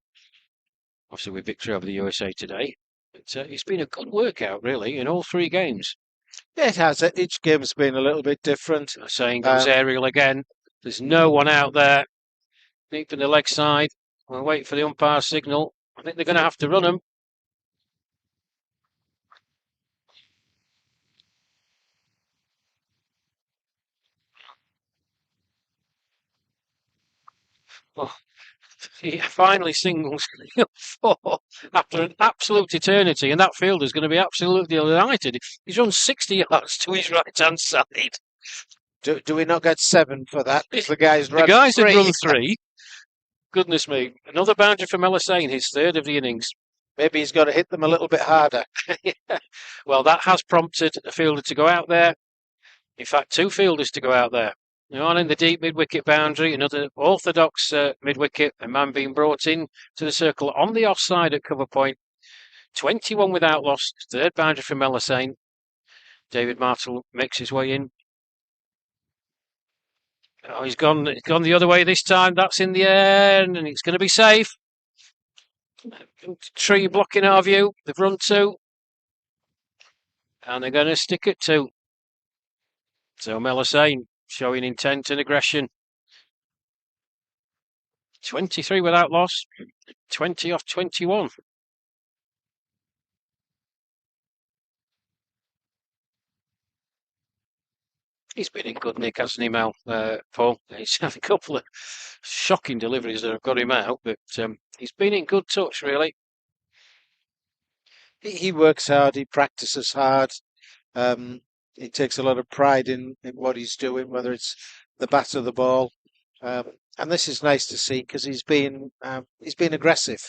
Obviously with victory over the USA today. But it's been a good workout, really, in all 3 games. Yeah, it has. Each game's been a little bit different. Saying goes aerial again. There's no one out there. Deep in the leg side. We'll wait for the umpire signal. I think they're going to have to run them. Oh, he finally singles 4 after an absolute eternity, and that fielder's going to be absolutely delighted. He's run 60 yards to his right-hand side. Do we not get 7 for that? The guys had run 3. Goodness me. Another boundary for Melasane, his 3rd of the innings. Maybe he's got to hit them a little bit harder. Yeah. Well, that has prompted a fielder to go out there. In fact, 2 fielders to go out there. One in the deep mid-wicket boundary, another orthodox mid-wicket, a man being brought in to the circle on the offside at cover point. 21 without loss, 3rd boundary for Melasane. David Martell makes his way in. Oh, he's gone the other way this time. That's in the air, and it's going to be safe. Tree blocking our view. They've run 2. And they're going to stick at 2. So Melasane showing intent and aggression. 23 without loss. 20 off 21. He's been in good nick, hasn't he, Mel? Paul? He's had a couple of shocking deliveries that have got him out, but he's been in good touch, really. He works hard, he practices hard. He takes a lot of pride in what he's doing, whether it's the bat or the ball. And this is nice to see because he's been aggressive.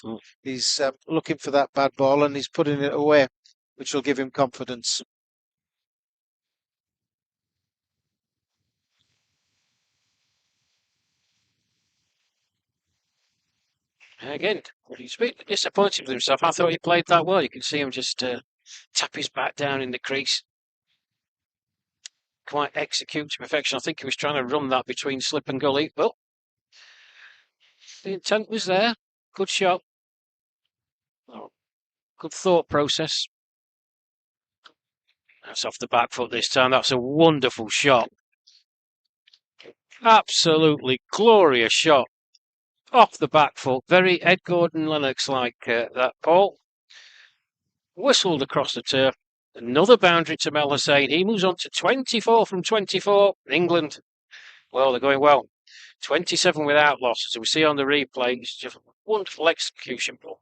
He's looking for that bad ball and he's putting it away, which will give him confidence. Again, he's a bit disappointed with himself. I thought he played that well. You can see him just tap his bat down in the crease. Quite execute to perfection. I think he was trying to run that between slip and gully, but the intent was there. Good shot. Oh, good thought process. That's off the back foot this time. That's a wonderful shot. Absolutely glorious shot. Off the back foot. Very Ed Gordon-Lennox like that, Paul. Whistled across the turf. Another boundary to Melasane. He moves on to 24 from 24. England, well, they're going well. 27 without loss. As we see on the replay, it's just wonderful execution, Paul.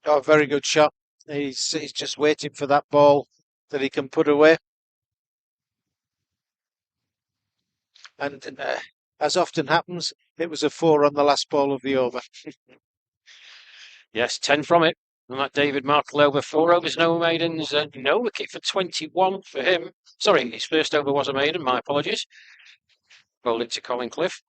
Oh, very good shot. He's just waiting for that ball that he can put away. And as often happens, it was a 4 on the last ball of the over. Yes, 10 from it. And that David Markle over 4 overs, no maidens, no wicket for 21 for him. Sorry, his first over was a maiden, my apologies. Bowled it to Colin Cliff.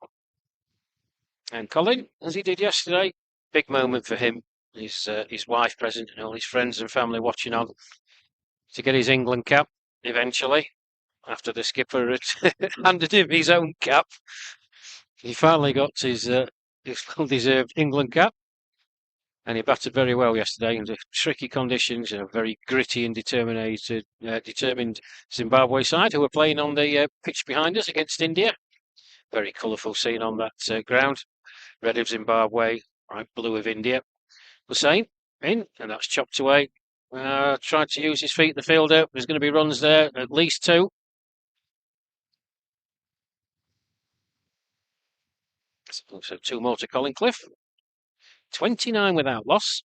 And Colin, as he did yesterday, big moment for him. His wife present and all his friends and family watching on to get his England cap eventually, after the skipper had handed him his own cap. He finally got his well-deserved England cap. And he batted very well yesterday under tricky conditions, a very gritty and determined Zimbabwe side who were playing on the pitch behind us against India. Very colourful scene on that ground. Red of Zimbabwe, bright blue of India. Hussain in, and that's chopped away. Tried to use his feet, the fielder. There's going to be runs there, at least 2. So 2 more to Colin Cliff. 29 without loss.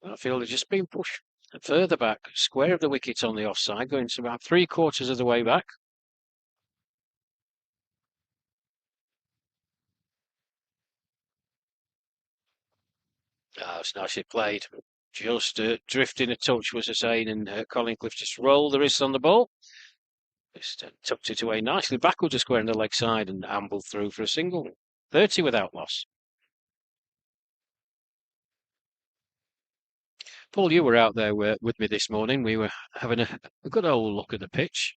That field has just been pushed further back, square of the wicket on the offside, going to about 3/4 of the way back. It's nicely played. Just drifting a touch, was Hussain, and Colin Cliff just rolled the wrist on the ball. Just tucked it away nicely backwards to square on the leg side and ambled through for a single. 30 without loss. Paul, you were out there with me this morning. We were having a good old look at the pitch.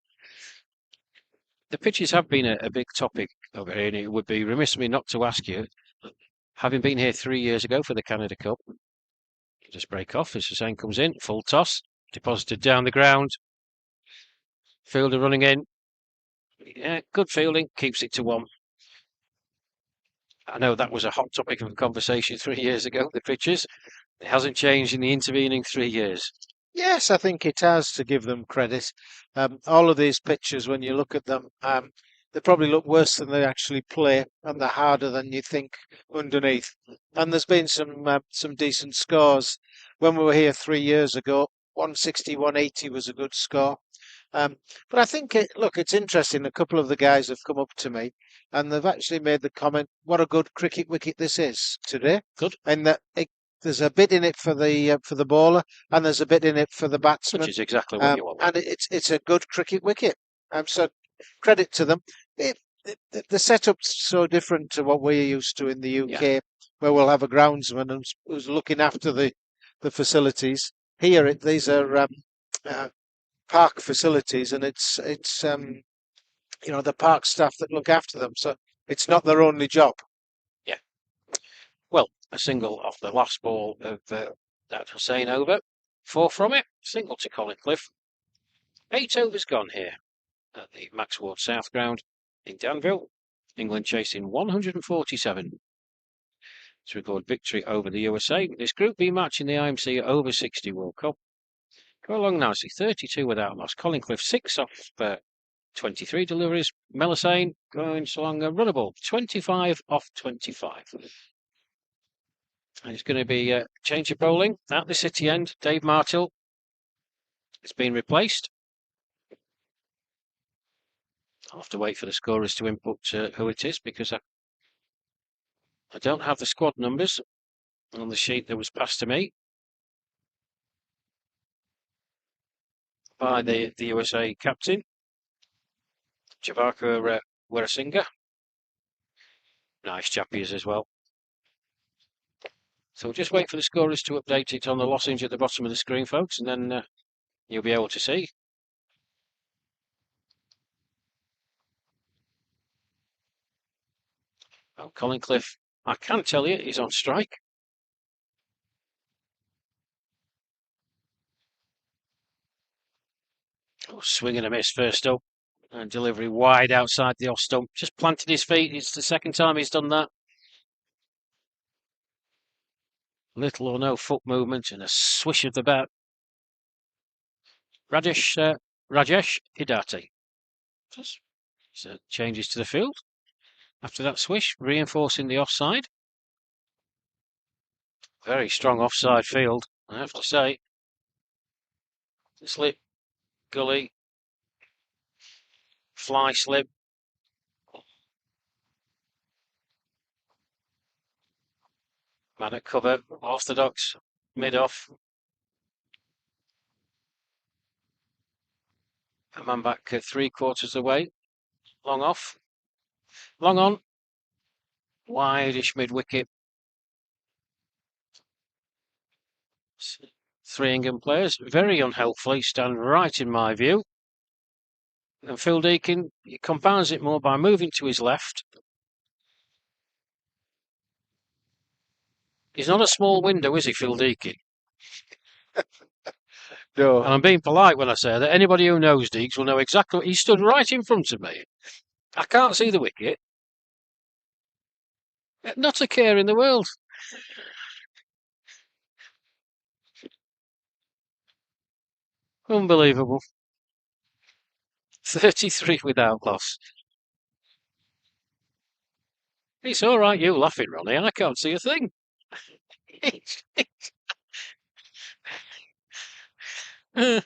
The pitches have been a big topic over here, and it would be remiss of me not to ask you, having been here 3 years ago for the Canada Cup, you just break off as Hussain comes in, full toss, deposited down the ground, fielder running in. Yeah, good fielding, keeps it to 1. I know that was a hot topic of conversation 3 years ago, the pitches. It hasn't changed in the intervening 3 years. Yes, I think it has, to give them credit. All of these pitches, when you look at them, they probably look worse than they actually play, and they're harder than you think underneath. And there's been some decent scores. When we were here 3 years ago, 160, 180 was a good score. But I think, it's interesting. A couple of the guys have come up to me, and they've actually made the comment, what a good cricket wicket this is today. Good. And that there's a bit in it for the bowler, and there's a bit in it for the batsman. Which is exactly what you want. And it's a good cricket wicket. So credit to them. The setup's so different to what we're used to in the UK, where we'll have a groundsman who's looking after the facilities. Here, these are park facilities, and it's the park staff that look after them. So it's not their only job. Yeah. Well, a single off the last ball of that Hussain over. 4 from it. Single to Colin Cliff. 8 overs gone here at the Max Ward South Ground in Danville. England chasing 147 to record victory over the USA. This Group B match in the IMC over 60 World Cup. Go along nicely. 32 without loss. Colin Cliff 6 off 23 deliveries. Hussain going along a runnable. 25 off 25. And it's going to be a change of bowling at the City end. Dave Martell has been replaced. I'll have to wait for the scorers to input who it is, because I don't have the squad numbers on the sheet that was passed to me by the USA captain, Javaka Weerasinghe. Nice chap he is as well. So we'll just wait for the scorers to update it on the lozenge at the bottom of the screen, folks, and then you'll be able to see. Oh, Colin Cliff, I can tell you, he's on strike. Oh, swing and a miss first up. And delivery wide outside the off stump. Just planted his feet. It's the second time he's done that. Little or no foot movement and a swish of the bat. Rajesh Hidati. So changes to the field. After that swish, reinforcing the offside. Very strong offside field, I have to say. slip, gully, fly slip. Man at cover, orthodox, mid off. A man back 3/4 away. Long off. Long on. Wide-ish mid-wicket. 3 England players, very unhelpfully, stand right in my view. And Phil Deakin, he compounds it more by moving to his left. He's not a small window, is he, Phil Deakin? No. And I'm being polite when I say that. Anybody who knows Deeks will know exactly. He stood right in front of me. I can't see the wicket. Not a care in the world. Unbelievable. 33 without loss. It's all right, you laughing, Ronnie. I can't see a thing. There's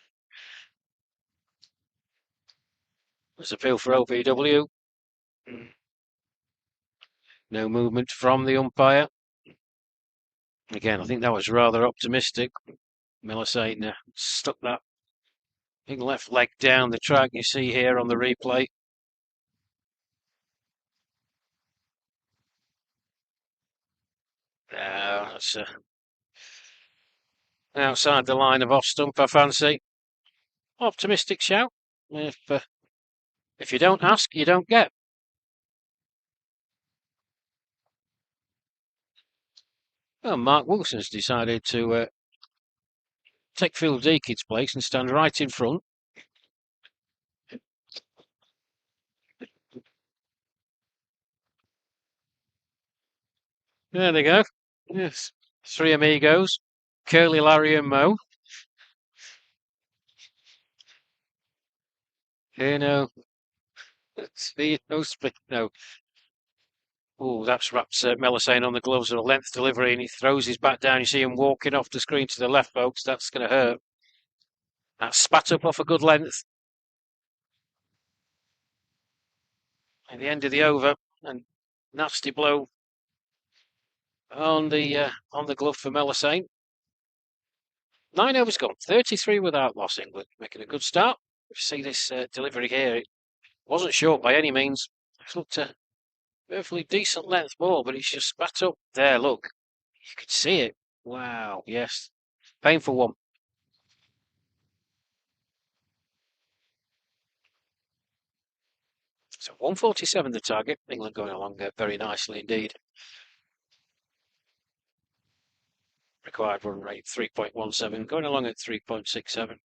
appeal for OBW. No movement from the umpire. Again, I think that was rather optimistic. Mississauga stuck that big left leg down the track you see here on the replay. That's outside the line of off stump, I fancy. Optimistic shout. If you don't ask, you don't get. Well, Mark Wilson's decided to take Phil Deakin's place and stand right in front. There they go. Yes. 3 amigos. Curly, Larry and Mo. Here no. See, no split, no. Oh, that's wrapped Melisane on the gloves with a length delivery, and he throws his bat down. You see him walking off the screen to the left, folks. That's going to hurt. That's spat up off a good length. At the end of the over, and nasty blow on the glove for Melisane. 9 overs gone, 33 without loss. England making a good start. You see this delivery here. It wasn't short by any means. It looked a perfectly decent length ball, but it's just spat up. There, look. You could see it. Wow, yes. Painful one. So 147 the target. England going along very nicely indeed. Required run rate 3.17, going along at 3.67.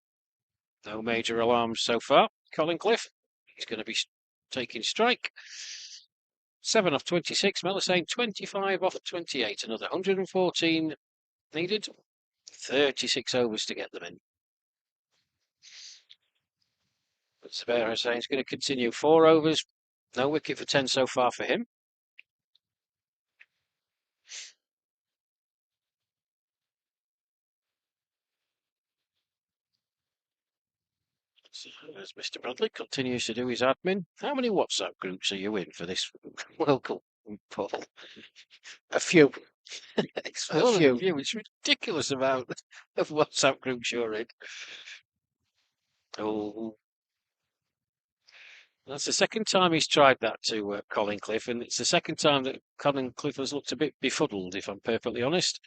No major alarms so far. Colin Cliff, he's going to be taking strike. 7 off 26. Melisane 25 off 28. Another 114 needed. 36 overs to get them in. But Zubair Hussain's going to continue 4 overs. No wicket for 10 so far for him. As Mr. Bradley continues to do his admin, how many WhatsApp groups are you in for this World Cup, Paul? A few. It's A few. It's ridiculous amount of WhatsApp groups you're in. Oh, that's the second time he's tried that to Colin Cliff, and it's the second time that Colin Cliff has looked a bit befuddled, if I'm perfectly honest.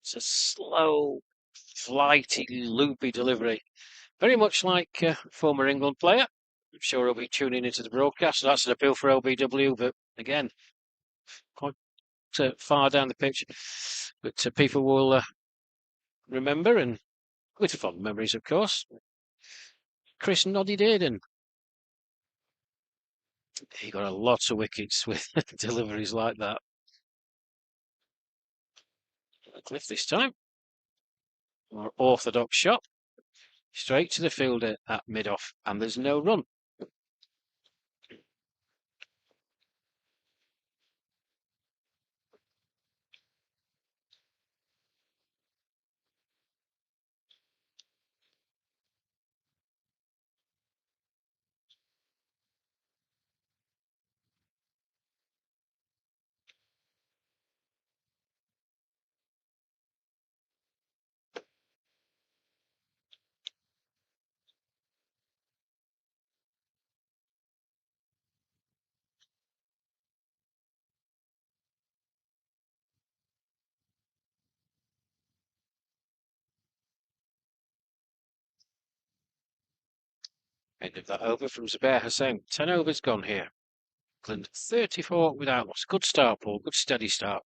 It's a slow, flighty, loopy delivery. Very much like a former England player. I'm sure he'll be tuning into the broadcast. So that's an appeal for LBW, but again, quite far down the pitch. But people will remember, and with fond memories, of course. Chris nodded in, and he got a lot of wickets with deliveries like that. Cliff this time. More orthodox shot. Straight to the fielder at mid-off, and there's no run. End of that over from Zubair Hussain. 10 overs gone here. England 34 without loss. Good start, Paul. Good steady start.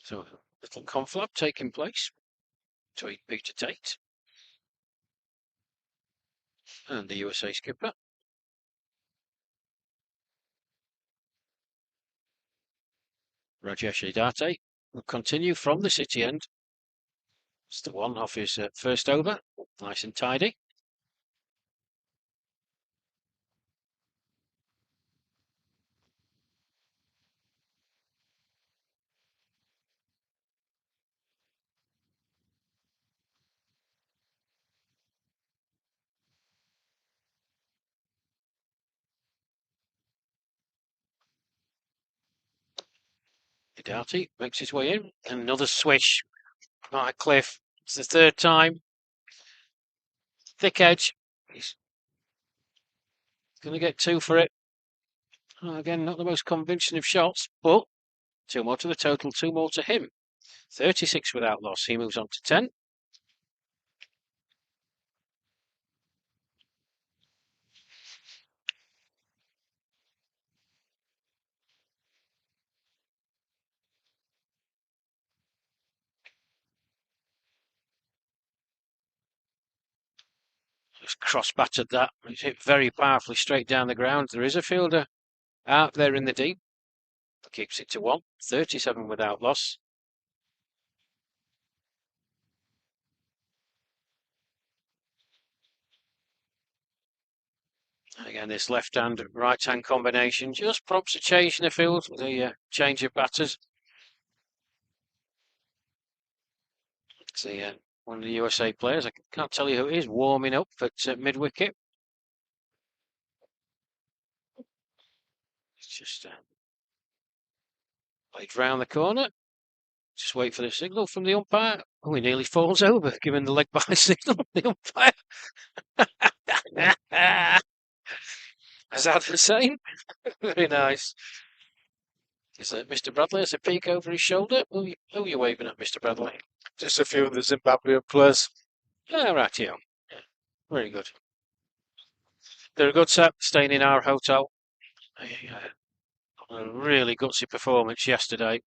So a little conflab taking place between Peter Tate and the USA skipper. Rajesh Idate will continue from the city end. It's the one off his first over. Nice and tidy. Idate makes his way in. And another swish. Right, Cliff. It's the third time. Thick edge. He's going to get 2 for it. Oh, again, not the most convincing of shots, but 2 more to the total, 2 more to him. 36 without loss. He moves on to 10. Just cross-battered that. It's hit very powerfully straight down the ground. There is a fielder out there in the deep. Keeps it to 1. 37 without loss. Again, this left-hand, right-hand combination just prompts a change in the field with a change of batters. See, one of the USA players, I can't tell you who it is, warming up at mid-wicket. It's just played round the corner. Just wait for the signal from the umpire. Oh, he nearly falls over, given the leg by signal from the umpire. Azad Hussain. Very nice. Is that Mr. Bradley has a peek over his shoulder? Who are you waving at, Mr. Bradley? Just a few of the Zimbabwean players. Oh, right, yeah. Very good. They're a good set, staying in our hotel. A really gutsy performance yesterday.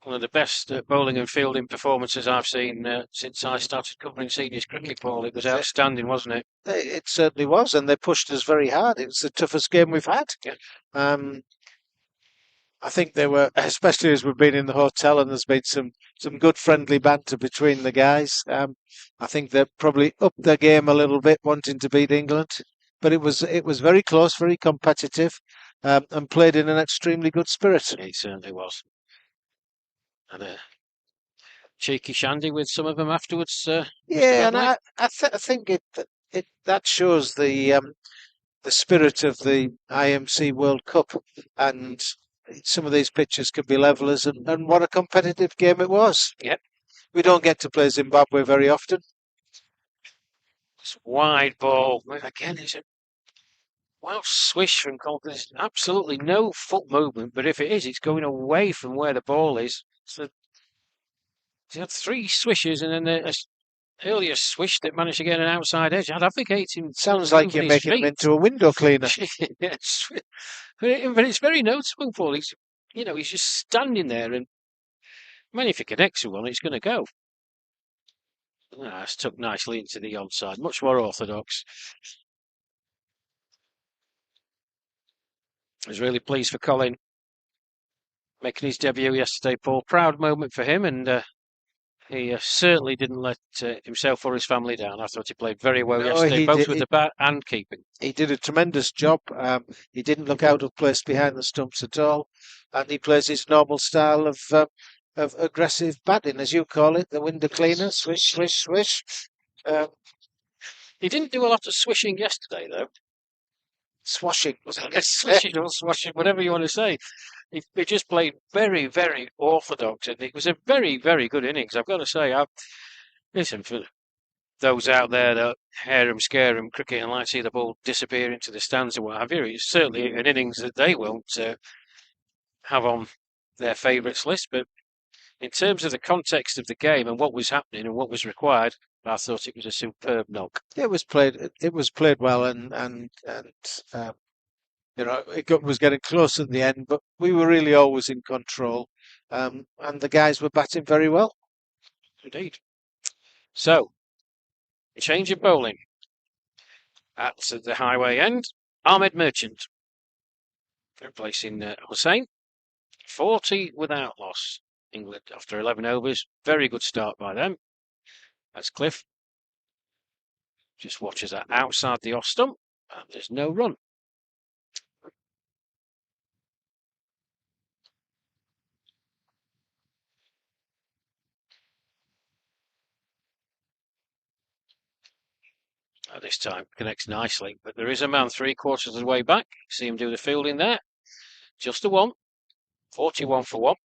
One of the best bowling and fielding performances I've seen since I started covering seniors cricket, Paul. It was outstanding, wasn't it? It certainly was, and they pushed us very hard. It was the toughest game we've had. Yeah. I think they were, especially as we've been in the hotel and there's been some good friendly banter between the guys. I think they probably upped their game a little bit, wanting to beat England. But it was very close, very competitive, and played in an extremely good spirit. It certainly was. And a cheeky shandy with some of them afterwards. Yeah, and I think that shows the spirit of the IMC World Cup, and some of these pitches could be levelers, and what a competitive game it was. Yep. We don't get to play Zimbabwe very often. It's wide ball. Again, it's a wild swish from Colton. There's absolutely no foot movement, but if it is, it's going away from where the ball is. So he had 3 swishes and then an earlier swish that managed to get an outside edge. I'd advocate him. Sounds like you're making him into a window cleaner. Yes. But it's very noticeable, Paul. He's just standing there, and if he connects with one, it's going to go. It's tucked nicely into the onside. Much more orthodox. I was really pleased for Colin making his debut yesterday, Paul. Proud moment for him, and he certainly didn't let himself or his family down. I thought he played very well yesterday, both with the bat and keeping. He did a tremendous job. He didn't look out of place behind the stumps at all, and he plays his normal style of aggressive batting, as you call it, the window cleaner, swish, swish, swish. He didn't do a lot of swishing yesterday, though. Swashing. Swishing or swashing, whatever you want to say. He just played very, very orthodox, and it was a very, very good innings. I've got to say, listen, for those out there that harum scarum cricket and like to see the ball disappear into the stands or what have you, it's certainly an innings that they won't have on their favourites list. But in terms of the context of the game and what was happening and what was required, I thought it was a superb knock. It was played. It was played well, and it was getting close at the end, but we were really always in control, and the guys were batting very well. Indeed. So, change of bowling at the highway end. Ahmed Merchant replacing Hussain. 40 without loss. England after 11 overs. Very good start by them. That's Cliff. Just watches that outside the off stump, and there's no run. This time connects nicely, but there is a man 3/4 of the way back. See him do the fielding there. Just a one. 41 for one.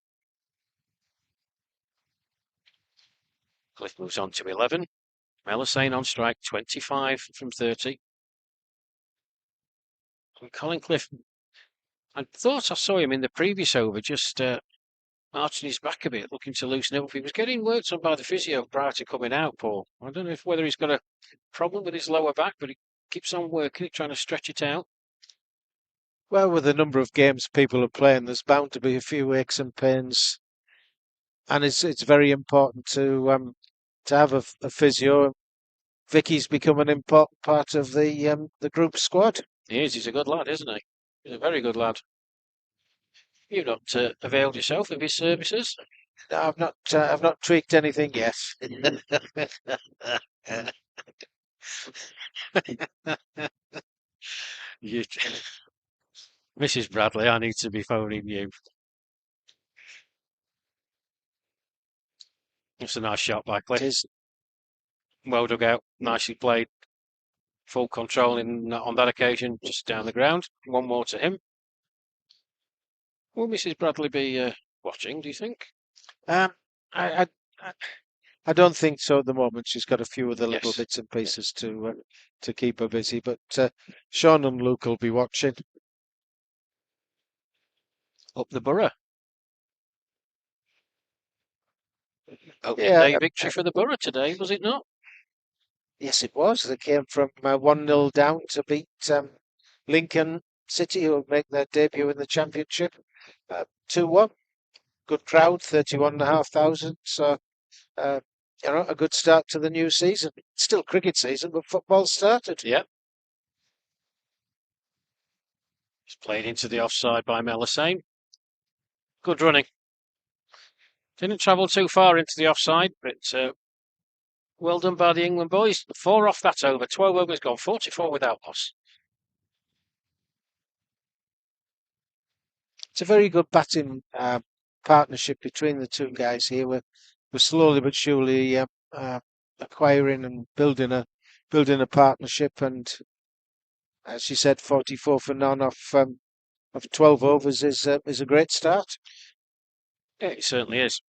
Cliff moves on to 11. Melisane on strike, 25 from 30. And Colin Cliff, I thought I saw him in the previous over, just arching his back a bit, looking to loosen up. He was getting worked on by the physio prior to coming out, Paul. I don't know whether he's got a problem with his lower back, but he keeps on working it, trying to stretch it out. Well, with the number of games people are playing, there's bound to be a few aches and pains, and it's very important to have a physio. Vicky's become an important part of the group squad. He is. He's a good lad, isn't he? He's a very good lad. You've not availed yourself of his services? No, I've not tweaked anything yet. Mrs. Bradley, I need to be phoning you. It's a nice shot by Cliff. Well dug out, nicely played. Full control on that occasion, just down the ground. One more to him. Will Mrs. Bradley be watching, do you think? I don't think so at the moment. She's got a few of the little Yes. bits and pieces to keep her busy, but Sean and Luke will be watching. Up the borough. Opening Yeah, day victory for the borough today, was it not? yes, it was. They came from 1-0 down to beat Lincoln City, who will make their debut in the championship. 2-1. Good crowd, 31,500. So, a good start to the new season. Still cricket season, but football started. Yeah. It's played into the offside by Melisane. Good running. Didn't travel too far into the offside, but well done by the England boys. 4 off that over. 12 overs gone. 44 without loss. It's a very good batting partnership between the two guys here. We're slowly but surely acquiring and building a partnership. And as you said, 44 for none of 12 overs is a great start. Yeah, it certainly is.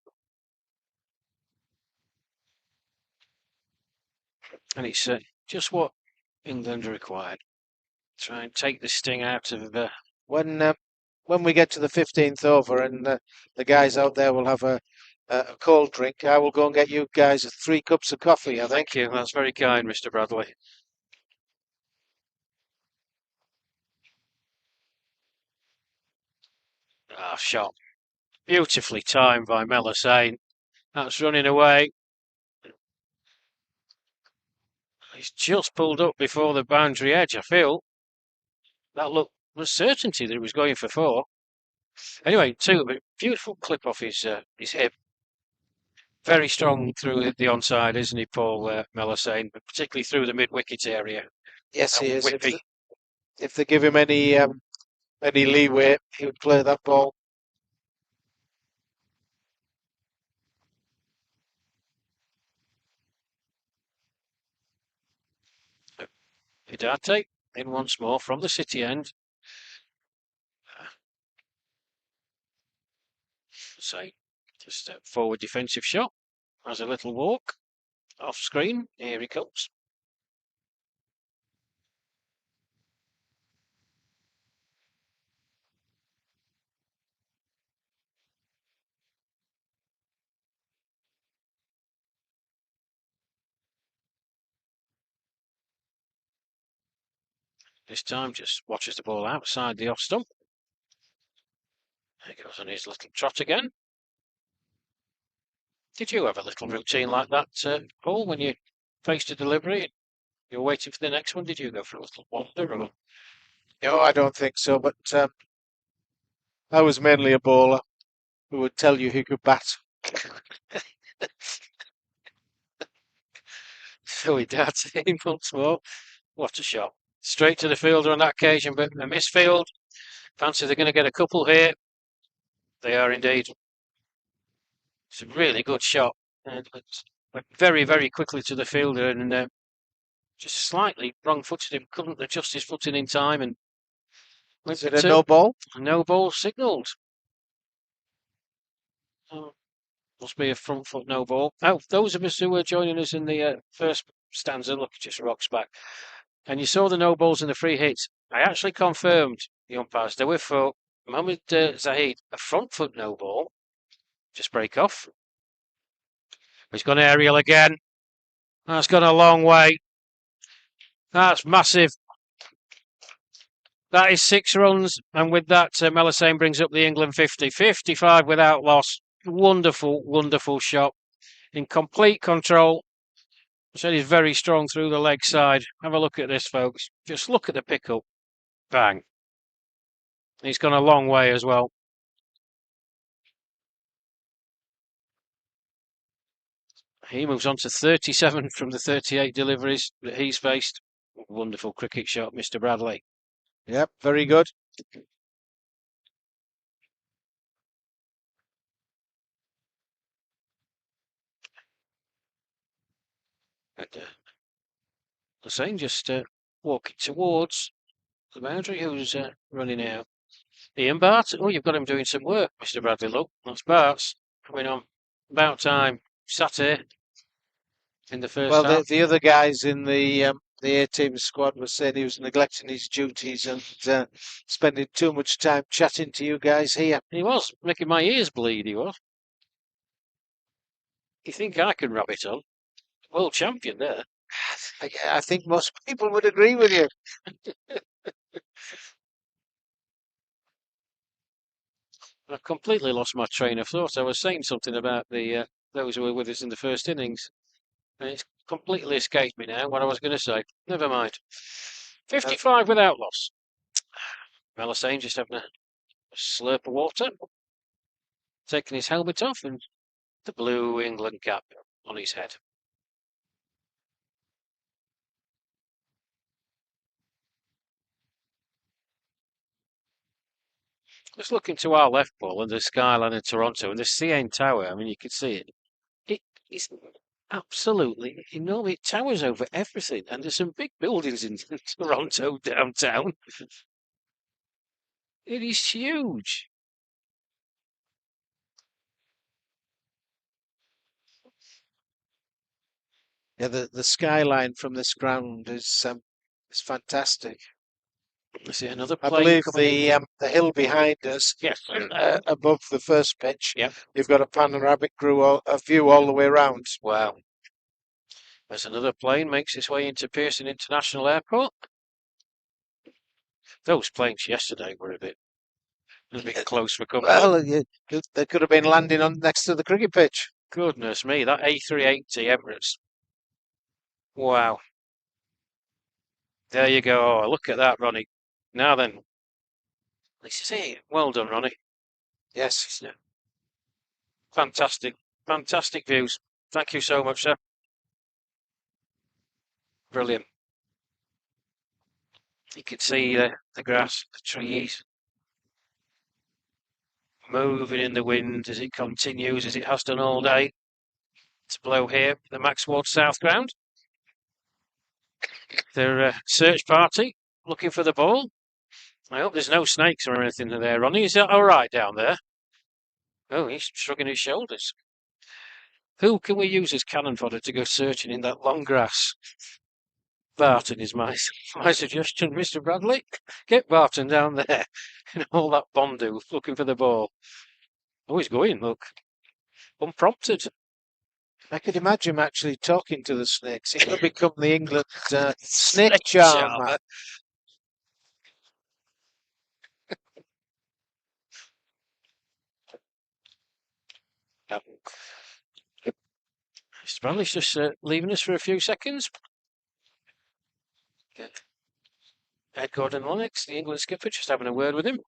And it's just what England required. Try and take the sting out of when we get to the 15th over and the guys out there will have a cold drink, I will go and get you guys 3 cups of coffee, I think. Thank you. That's very kind, Mr. Bradley. Shot. Beautifully timed by Melisane. That's running away. He's just pulled up before the boundary edge, I feel. That look was certainty that he was going for 4. Anyway, 2, but beautiful clip off his hip. Very strong through the onside, isn't he, Paul Melisane, but particularly through the mid-wicket area. Yes, he is. Whippy. If they give him any leeway, he would play that ball. Hidate in once more from the city end. So, just a forward defensive shot. Has a little walk. Off screen, here he comes. This time just watches the ball outside the off stump. There he goes on his little trot again. Did you have a little routine like that, Paul, when you faced a delivery? You're waiting for the next one. Did you go for a little wander? Or... No, I don't think so, but I was mainly a bowler who would tell you he could bat. So he darts in once more. What a shot. Straight to the fielder on that occasion, but a misfield. Fancy they're going to get a couple here. They are indeed. It's a really good shot. And went very, very quickly to the fielder and just slightly wrong-footed him. Couldn't adjust his footing in time and Is it a no ball? No ball signalled. Oh, must be a front foot no ball. Oh, those of us who were joining us in the first stanza, look, just rocks back. And you saw the no balls and the free hits. I actually confirmed the umpires. They were for Mohamed Zahid, a front foot no ball. Just break off. He's gone aerial again. That's gone a long way. That's massive. That is 6 runs, and with that, Melisane brings up the England 50. 55 without loss. Wonderful, wonderful shot. In complete control. I said he's very strong through the leg side. Have a look at this, folks. Just look at the pick-up. Bang. He's gone a long way as well. He moves on to 37 from the 38 deliveries that he's faced. Wonderful cricket shot, Mr. Bradley. Yep, very good. And Hussain just walking towards the boundary. Who's running out? Ian Bart. Oh, you've got him doing some work, Mr. Bradley. Look, that's Bart's coming on. About time. Sat here in the first half. The other guys in the A-team squad were saying he was neglecting his duties and spending too much time chatting to you guys here. He was making my ears bleed. He was. You think I can rub it on? World champion there. I think most people would agree with you. I've completely lost my train of thought. I was saying something about the those who were with us in the first innings, and it's completely escaped me now what I was going to say. Never mind. 55 without loss. Melisane just having a slurp of water, taking his helmet off, and the blue England cap on his head. Just looking to our left, Paul, and the skyline of Toronto and the CN Tower. I mean, you could see it. It is absolutely enormous. It towers over everything, and there's some big buildings in Toronto downtown. It is huge. Yeah, the skyline from this ground is fantastic. I see another I plane believe the hill behind us, yes, above the first pitch, yeah. You've got a panoramic view all the way around. Wow. There's another plane makes its way into Pearson International Airport. Those planes yesterday were a bit close for comfort. Well, they could have been landing on next to the cricket pitch. Goodness me, that A380 Emirates. Wow. There you go. Oh, look at that, Ronnie. Now then. This is it. Well done, Ronnie. Yes. Fantastic. Fantastic views. Thank you so much, sir. Brilliant. You can see the grass, the trees moving in the wind as it continues, as it has done all day, to blow here, the Max Ward South ground. Their search party looking for the ball. I hope there's no snakes or anything there, Ronnie. Is that all right down there? Oh, he's shrugging his shoulders. Who can we use as cannon fodder to go searching in that long grass? Barton is my suggestion, Mr. Bradley. Get Barton down there in all that Bondu looking for the ball. Oh, he's going, look. Unprompted. I could imagine him actually talking to the snakes. He could become the England snake charmer. Mr. Bradley's just leaving us for a few seconds. Ed Gordon-Lennox, the England skipper, just having a word with him.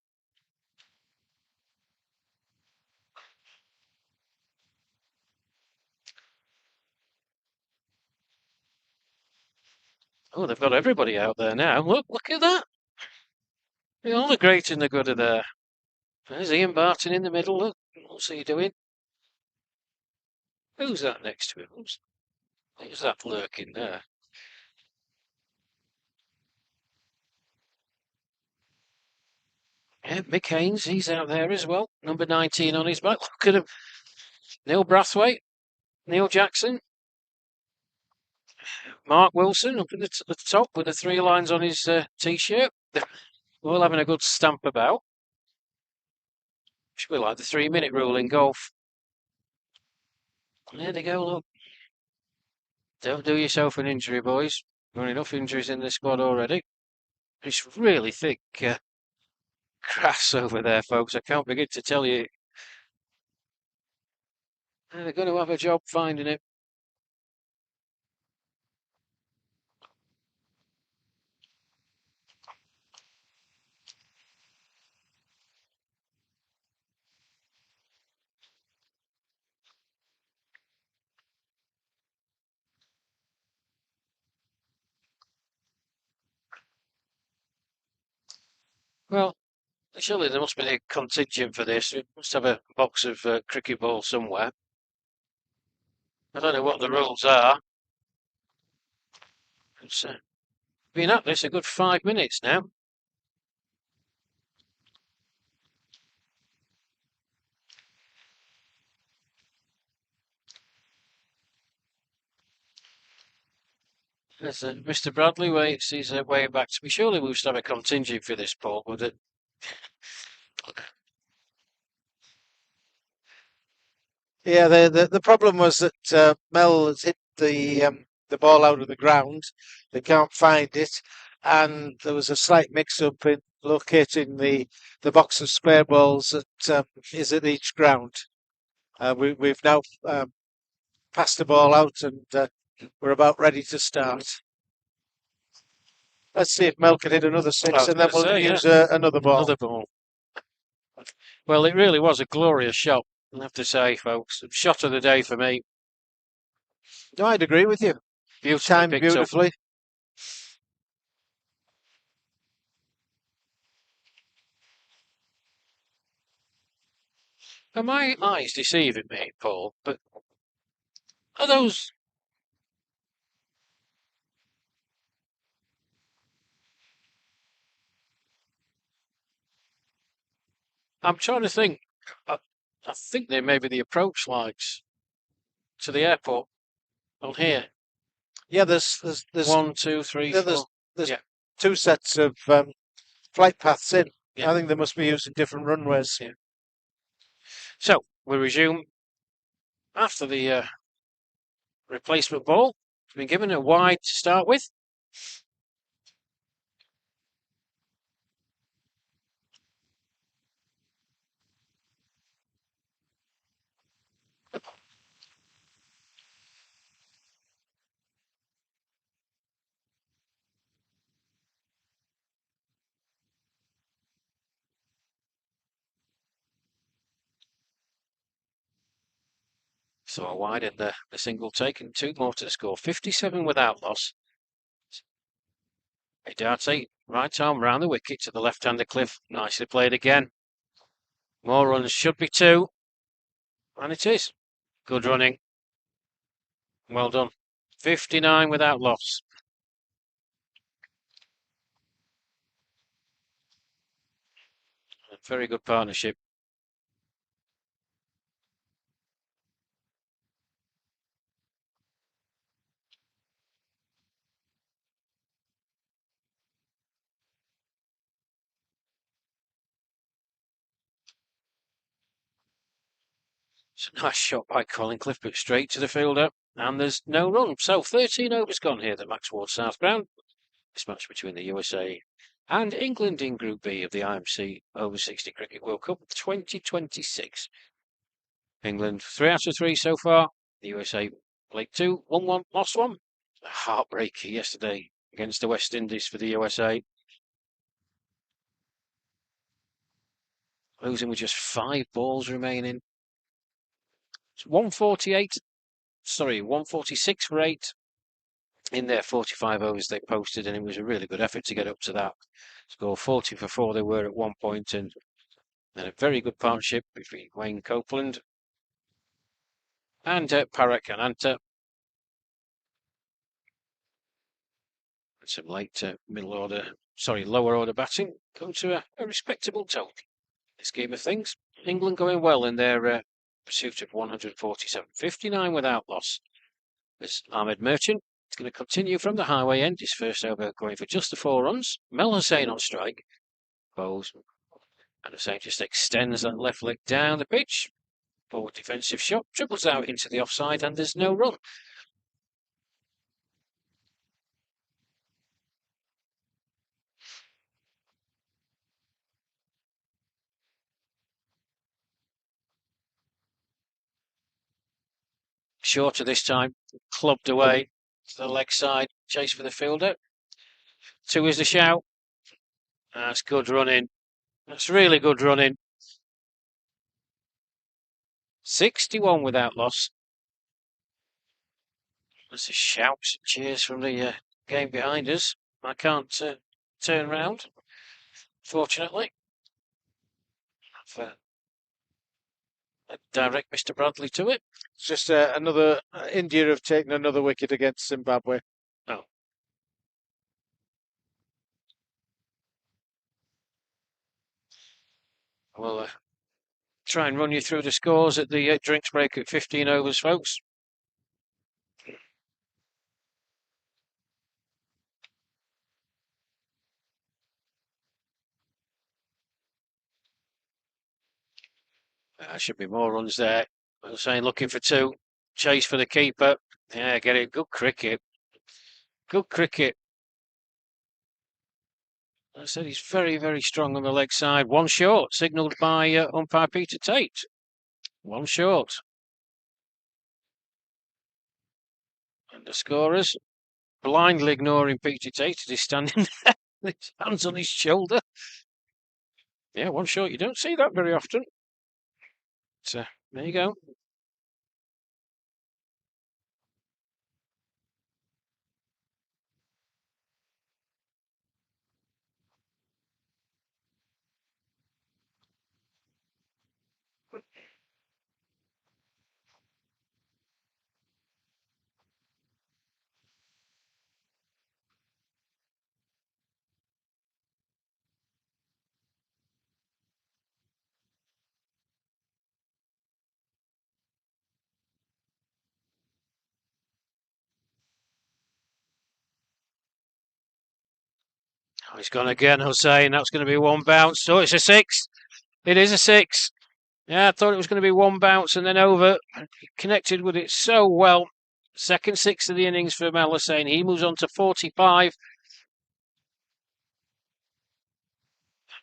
Oh, they've got everybody out there now. Look at that. All the great and the good are there. There's Ian Barton in the middle. Look, what's he doing? Who's that next to him? Who's that lurking there? Yeah, Mick Haynes, he's out there as well. Number 19 on his back. Look at him. Neil Brathwaite, Neil Jackson, Mark Wilson up at the top with the 3 lines on his T-shirt. All having a good stamp about. Should be like the 3-minute rule in golf. There they go, look. Don't do yourself an injury, boys. There are enough injuries in the squad already. It's really thick grass over there, folks. I can't begin to tell you. They're going to have a job finding it. Well, surely there must be a contingent for this. We must have a box of cricket balls somewhere. I don't know what the rules are. It's been at this a good 5 minutes now. As Mr. Bradley waits his way back to me, surely we must have a contingent for this, Paul, would it? Yeah, the problem was that Mel has hit the ball out of the ground. They can't find it, and there was a slight mix-up in locating the box of spare balls that is at each ground. We've now passed the ball out, and we're about ready to start. Let's see if Mel can hit another 6, and then we'll use another ball. Another ball. Well, it really was a glorious shot, I have to say, folks. Shot of the day for me. No, I'd agree with you. Timed beautifully. Are my eyes deceiving me, Paul? But are those... I'm trying to think. I think they may be the approach lights to the airport on here. Yeah, there's 1, 2, 3, 4. There's 2 sets of flight paths in. Yeah. I think they must be using different runways. Yeah. So we resume after the replacement ball. It's been given a wide to start with. So a wide in the single take and 2 more to the score. 57 without loss. A Darty, right arm round the wicket to the left-hander Cliff. Nicely played again. More runs, should be 2. And it is. Good running. Well done. 59 without loss. Very good partnership. It's a nice shot by Cliff, but straight to the fielder, and there's no run. So 13 overs gone here at the Max Ward South Ground. This match between the USA and England in Group B of the IMC Over 60 Cricket World Cup 2026. England 3 out of 3 so far. The USA played 2, won 1, lost 1. A heartbreaker yesterday against the West Indies for the USA. Losing with just 5 balls remaining. It's 146 for 8 in their 45 overs they posted, and it was a really good effort to get up to that score. 40 for 4 they were at one point, and a very good partnership between Wayne Copeland and Parag Kananta. Some late lower order batting come to a respectable total. This game of things, England going well in their pursuit of 147, 59 without loss. As Ahmed Merchant is going to continue from the highway end. His first over going for just the 4 runs. Mel Hussain on strike. Bowls. And Hussain just extends that left leg down the pitch. Forward defensive shot. Dribbles out into the offside, and there's no run. Shorter this time. Clubbed away to the leg side. Chase for the fielder. 2 is the shout. That's good running. That's really good running. 61 without loss. There's a shouts and cheers from the game behind us. I can't turn round, fortunately. I'll direct Mr. Bradley to it. It's just another India have taken another wicket against Zimbabwe. Oh. We'll try and run you through the scores at the drinks break at 15 overs, folks. Should be more runs there. I was saying looking for 2. Chase for the keeper. Yeah, get it. Good cricket. Good cricket. I said he's very, very strong on the leg side. 1 short, signalled by umpire Peter Tate. 1 short. And the scorers blindly ignoring Peter Tate as he's standing there with his hands on his shoulder. Yeah, 1 short. You don't see that very often. So, there you go. Oh, he's gone again, Hussain. That's going to be 1 bounce. Oh, it's a 6. It is a 6. Yeah, I thought it was going to be 1 bounce and then over. He connected with it so well. Second 6 of the innings for Mel Hussain. He moves on to 45.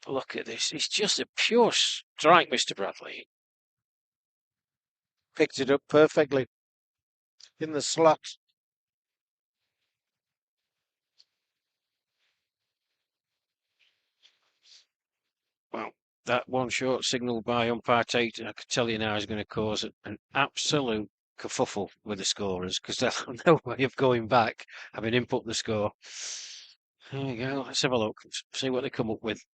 Look at this. It's just a pure strike, Mr. Bradley. Picked it up perfectly in the slot. Well, that 1 short signal by umpire Tate, I can tell you now, is going to cause an absolute kerfuffle with the scorers because they'll have no way of going back, having input the score. There you go. Let's have a look. See what they come up with.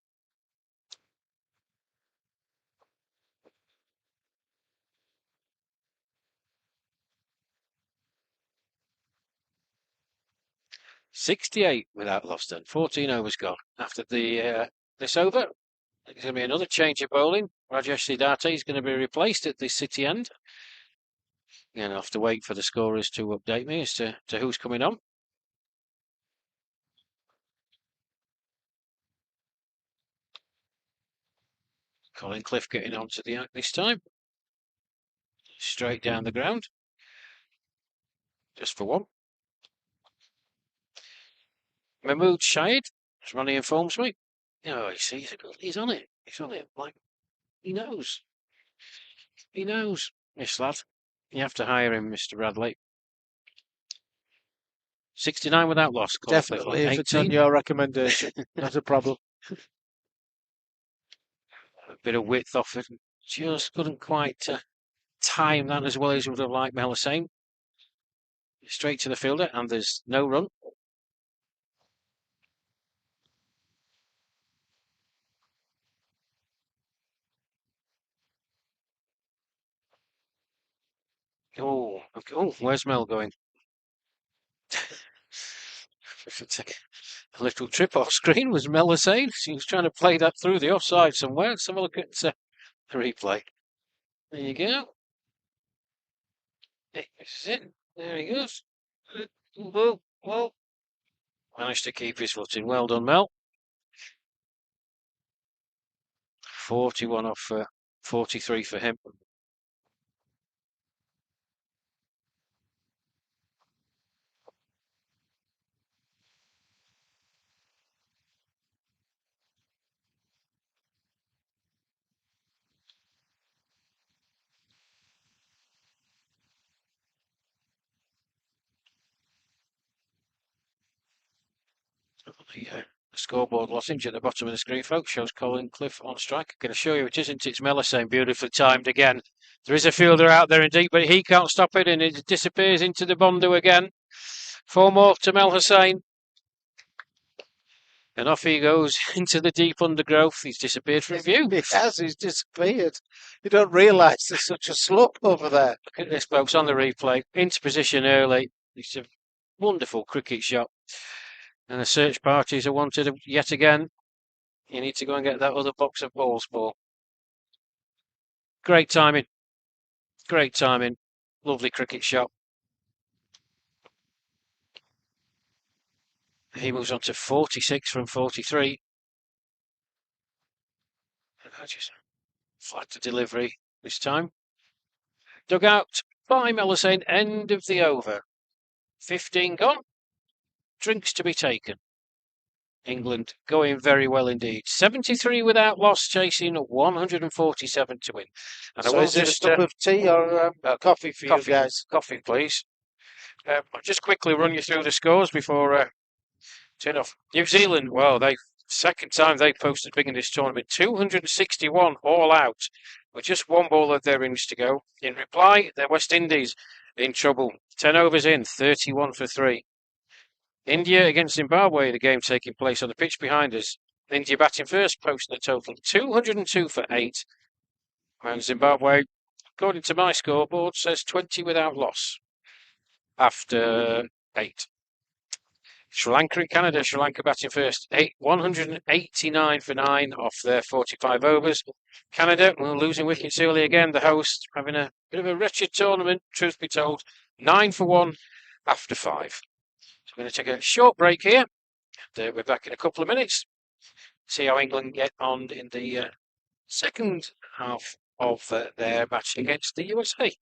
.68 without loss then. 14 overs gone after this over. There's going to be another change of bowling. Rajesh Siddhartha is going to be replaced at the City end. And I'll have to wait for the scorers to update me as to who's coming on. Cliff getting onto the act this time. straight down the ground. Just for one. Mahmood Shahid, as Ronnie informs me. Oh, you see, he's on it. He's on it. Like, he knows. He knows, this lad. You have to hire him, Mr. Bradley. 69 without loss. Definitely, if it's on your recommendation, not a problem. A bit of width off it. Just couldn't quite time that as well as would have liked Mel Hussein. Straight to the fielder, and there's no run. Oh, where's Mel going? A little trip off screen was Mel Hussein. He was trying to play that through the offside somewhere. Let's have a look at the replay. There you go. This is it. There he goes. Well. Managed to keep his footing. Well done, Mel. 41 off 43 for him. The scoreboard lozenge at the bottom of the screen, folks, shows Colin Cliff on strike. I can assure you it isn't. It's Melisane, beautifully timed again. There is a fielder out there indeed, but he can't stop it, and it disappears into the Bondo again. 4 more to Mel Hussein. And off he goes into the deep undergrowth. He's disappeared from view. He has, he's disappeared. You don't realise there's such a slope over there. Look at this, folks, on the replay. Into position early. It's a wonderful cricket shot. And the search parties are wanted yet again. You need to go and get that other box of balls, Paul. Great timing. Great timing. Lovely cricket shot. He moves on to 46 from 43. I just flagged the delivery this time. Dug out by Melisane, end of the over. 15 gone. Drinks to be taken. England going very well indeed. 73 without loss, chasing 147 to win. And So is it a cup of tea or coffee for you guys? Coffee, please. I'll just quickly run you through the scores before turn off. New Zealand, well, second time they posted big in this tournament. 261 all out, with just 1 ball of their innings to go. In reply, the West Indies in trouble. 10 overs in, 31 for 3. India against Zimbabwe, the game taking place on the pitch behind us. India batting first, posting a total of 202 for 8. And Zimbabwe, according to my scoreboard, says 20 without loss after 8. Sri Lanka and Canada, Sri Lanka batting first, 189 for 9 off their 45 overs. Canada, well, losing wickets early again, the host, having a bit of a wretched tournament, truth be told. 9 for 1 after 5. So we're going to take a short break here. And, we're back in a couple of minutes. See how England get on in the second half of their match against the USA.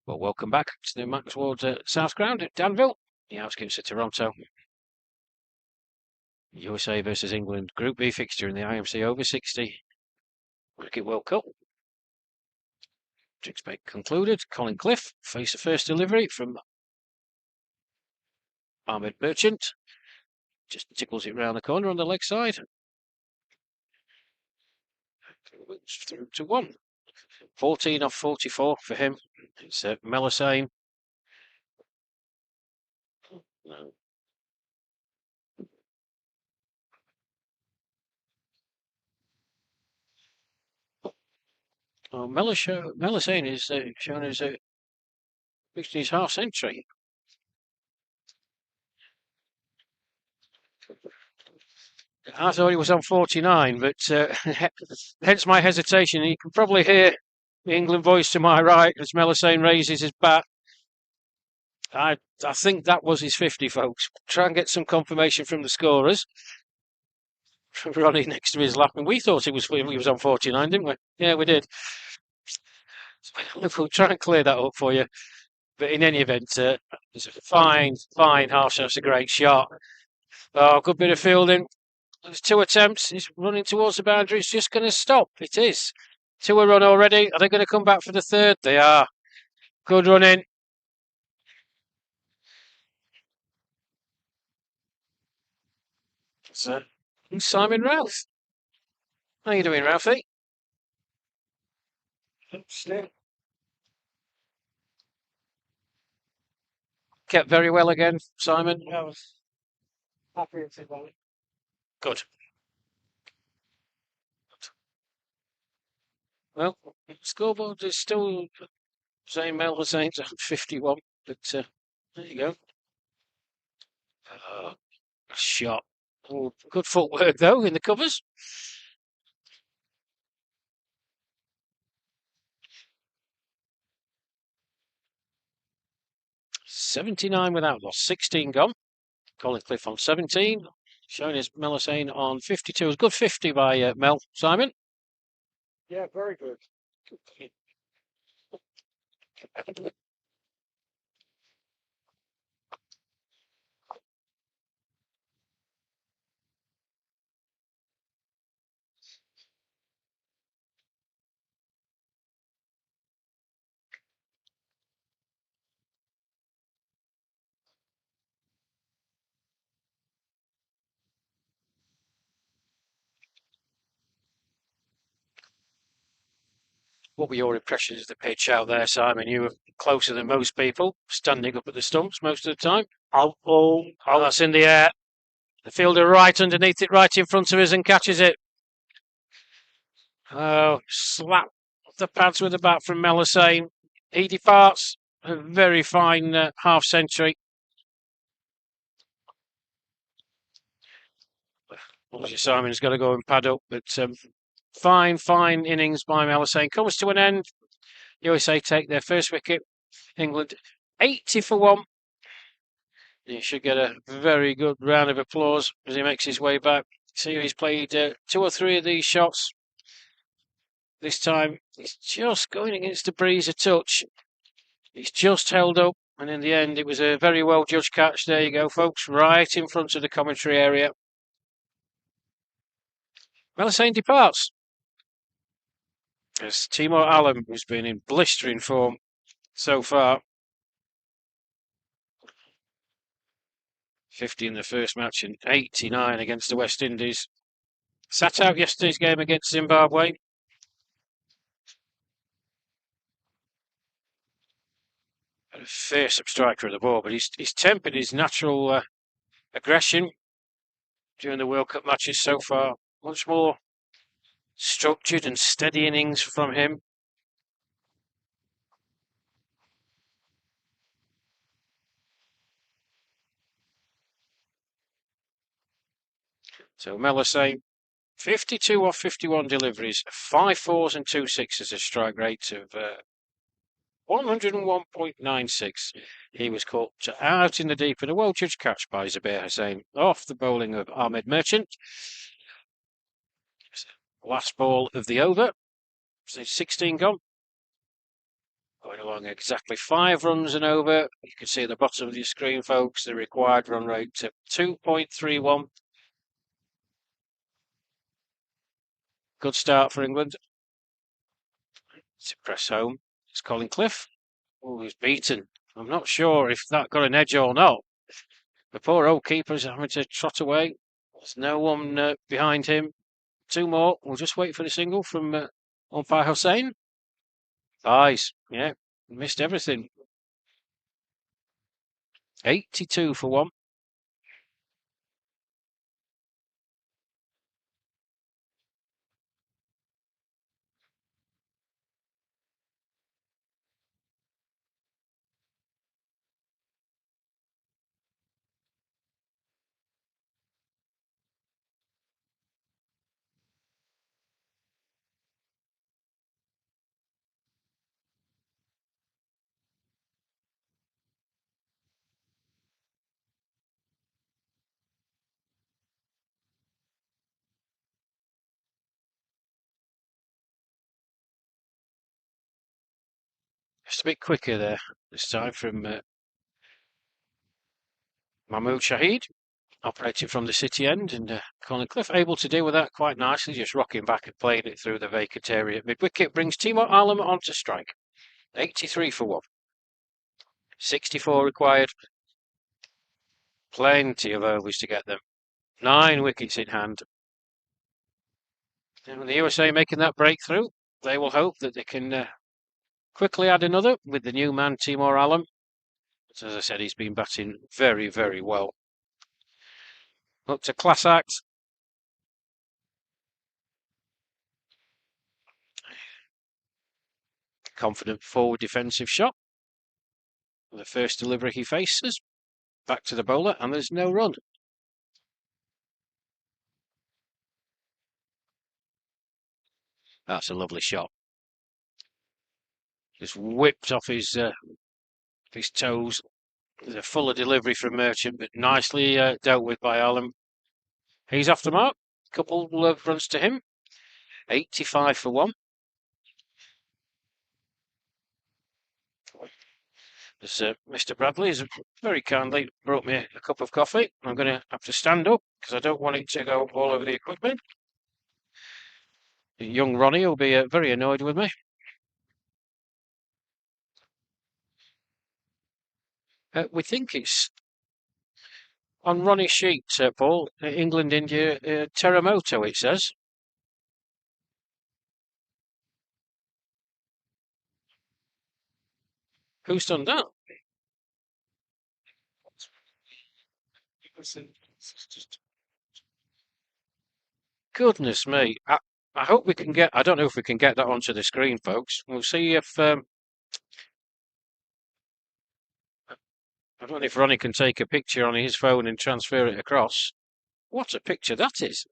Well, welcome back to the Max Ward South Ground at Danville, the outskirts of Toronto. USA versus England, Group B fixture in the IMC over 60 Cricket World Cup. Drinks break concluded. Colin Cliff face the first delivery from Ahmed Merchant. Just tickles it round the corner on the leg side. Through to 1. 14 off 44 for him. It's Melisane. No. Oh, Melisane is shown as reaching his half century. I thought he was on 49, but hence my hesitation. You can probably hear the England voice to my right as Melisane raises his bat. I think that was his 50, folks. Try and get some confirmation from the scorers. Ronnie next to me is laughing. We thought he was on 49, didn't we? Yeah, we did. We'll try and clear that up for you. But in any event, it's a fine half shot. It's a great shot. Oh, good bit of fielding. There's 2 attempts. He's running towards the boundary. It's just going to stop. It is. 2 a run already. Are they going to come back for the 3rd? They are. Good running. So, Simon Routh. How you doing, Ralphie? Kept very well again, Simon. I was happy with it. Good. Well, scoreboard is still saying Mel Hussein's at 51, but there you go. Shot. Oh, good footwork, though, in the covers. .79 without loss, 16 gone. Colin Cliff on 17, showing his Melisane on 52. It was a good 50 by Mel. Simon? Yeah, very good. What were your impressions of the pitch out there, Simon? You were closer than most people, standing up at the stumps most of the time. Oh, that's in the air. The fielder right underneath it, right in front of us, and catches it. Oh, slap the pads with the bat from Melisane. He departs. A very fine half century. Obviously, Simon's got to go and pad up, but fine innings by Melisane. Comes to an end. USA take their first wicket. England 80 for 1. He should get a very good round of applause as he makes his way back. See, he's played 2 or 3 of these shots. This time, he's just going against the breeze a touch. He's just held up, and in the end, it was a very well judged catch. There you go, folks, right in front of the commentary area. Melisane departs. As Timor Allen, who's been in blistering form so far. 50 in the first match and 89 against the West Indies. Sat out yesterday's game against Zimbabwe. A fearsome striker of the ball, but he's tempered his natural aggression during the World Cup matches so far. Much more structured and steady innings from him. So Melisane, 52 off 51 deliveries, 5 4s and 2 6s, a strike rate of 101.96. He was caught out in the deep and a well-judged catch by Zubair Hussain off the bowling of Ahmed Merchant. Last ball of the over. So 16 gone. Going along exactly 5 runs and over. You can see at the bottom of your screen, folks, the required run rate to 2.31. Good start for England. To press home. It's Colin Cliff. Oh, he's beaten. I'm not sure if that got an edge or not. The poor old keeper's having to trot away. There's no one behind him. 2 more. We'll just wait for the single from umpire Hossein. Eyes. Yeah, missed everything. 82 for 1. Just a bit quicker there this time from Mahmoud Shahid, operating from the city end, and Colin Cliff able to deal with that quite nicely, just rocking back and playing it through the vacant area. Mid-wicket brings Timor Alam onto strike. 83 for 1. 64 required. Plenty of overs to get them. 9 wickets in hand. And the USA making that breakthrough. They will hope that they can quickly add another with the new man, Timor Alam. But as I said, he's been batting very, very well. Up to class act. Confident forward defensive shot. The first delivery he faces. Back to the bowler, and there's no run. That's a lovely shot. Just whipped off his toes. There's a fuller delivery from Merchant, but nicely dealt with by Alam. He's off the mark. Couple of runs to him. 85 for 1. As Mr. Bradley has very kindly brought me a cup of coffee. I'm going to have to stand up because I don't want it to go all over the equipment. Young Ronnie will be very annoyed with me. We think it's on Ronnie's sheet, Paul. England, India, Teramoto, it says. Who's done that? Goodness me. I hope we can get, I don't know if we can get that onto the screen, folks. We'll see if, I don't know if Ronnie can take a picture on his phone and transfer it across. What a picture that is.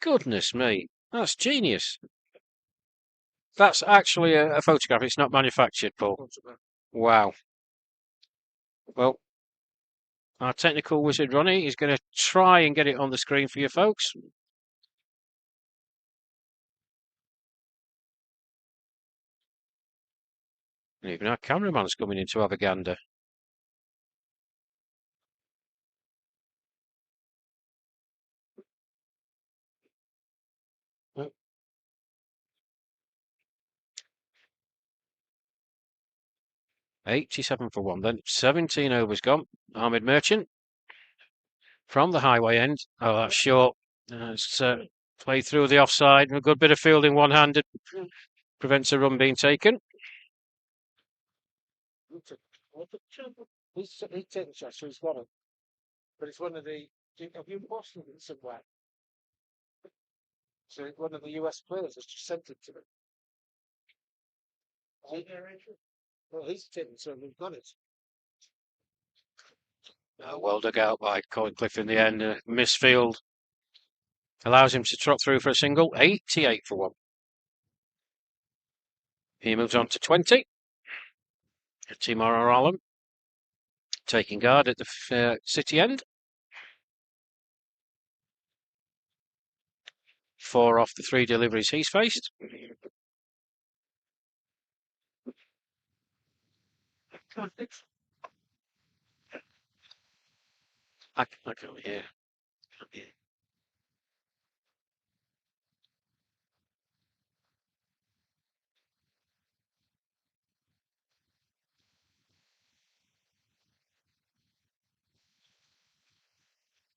Goodness me. That's genius. That's actually a photograph. It's not manufactured, Paul. Wow. Well, our technical wizard, Ronnie, is going to try and get it on the screen for you folks. And even our cameraman's coming in to have a gander. Oh. 87 for 1 then. 17 overs gone. Ahmed Merchant from the highway end. Oh, that's short. It's played through the offside. A good bit of fielding one-handed. Prevents a run being taken. He's taken shots, so he's got it. But it's one of the. Have you watched him somewhere? So one of the US players has just sent it to me. Well, he's taken, so we've got it. Well dug out by Colin Cliff in the end. Misfield allows him to trot through for a single. 88 for 1. He moves on to 20. Timor Alam taking guard at the city end. 4 off the 3 deliveries he's faced. I can't hear.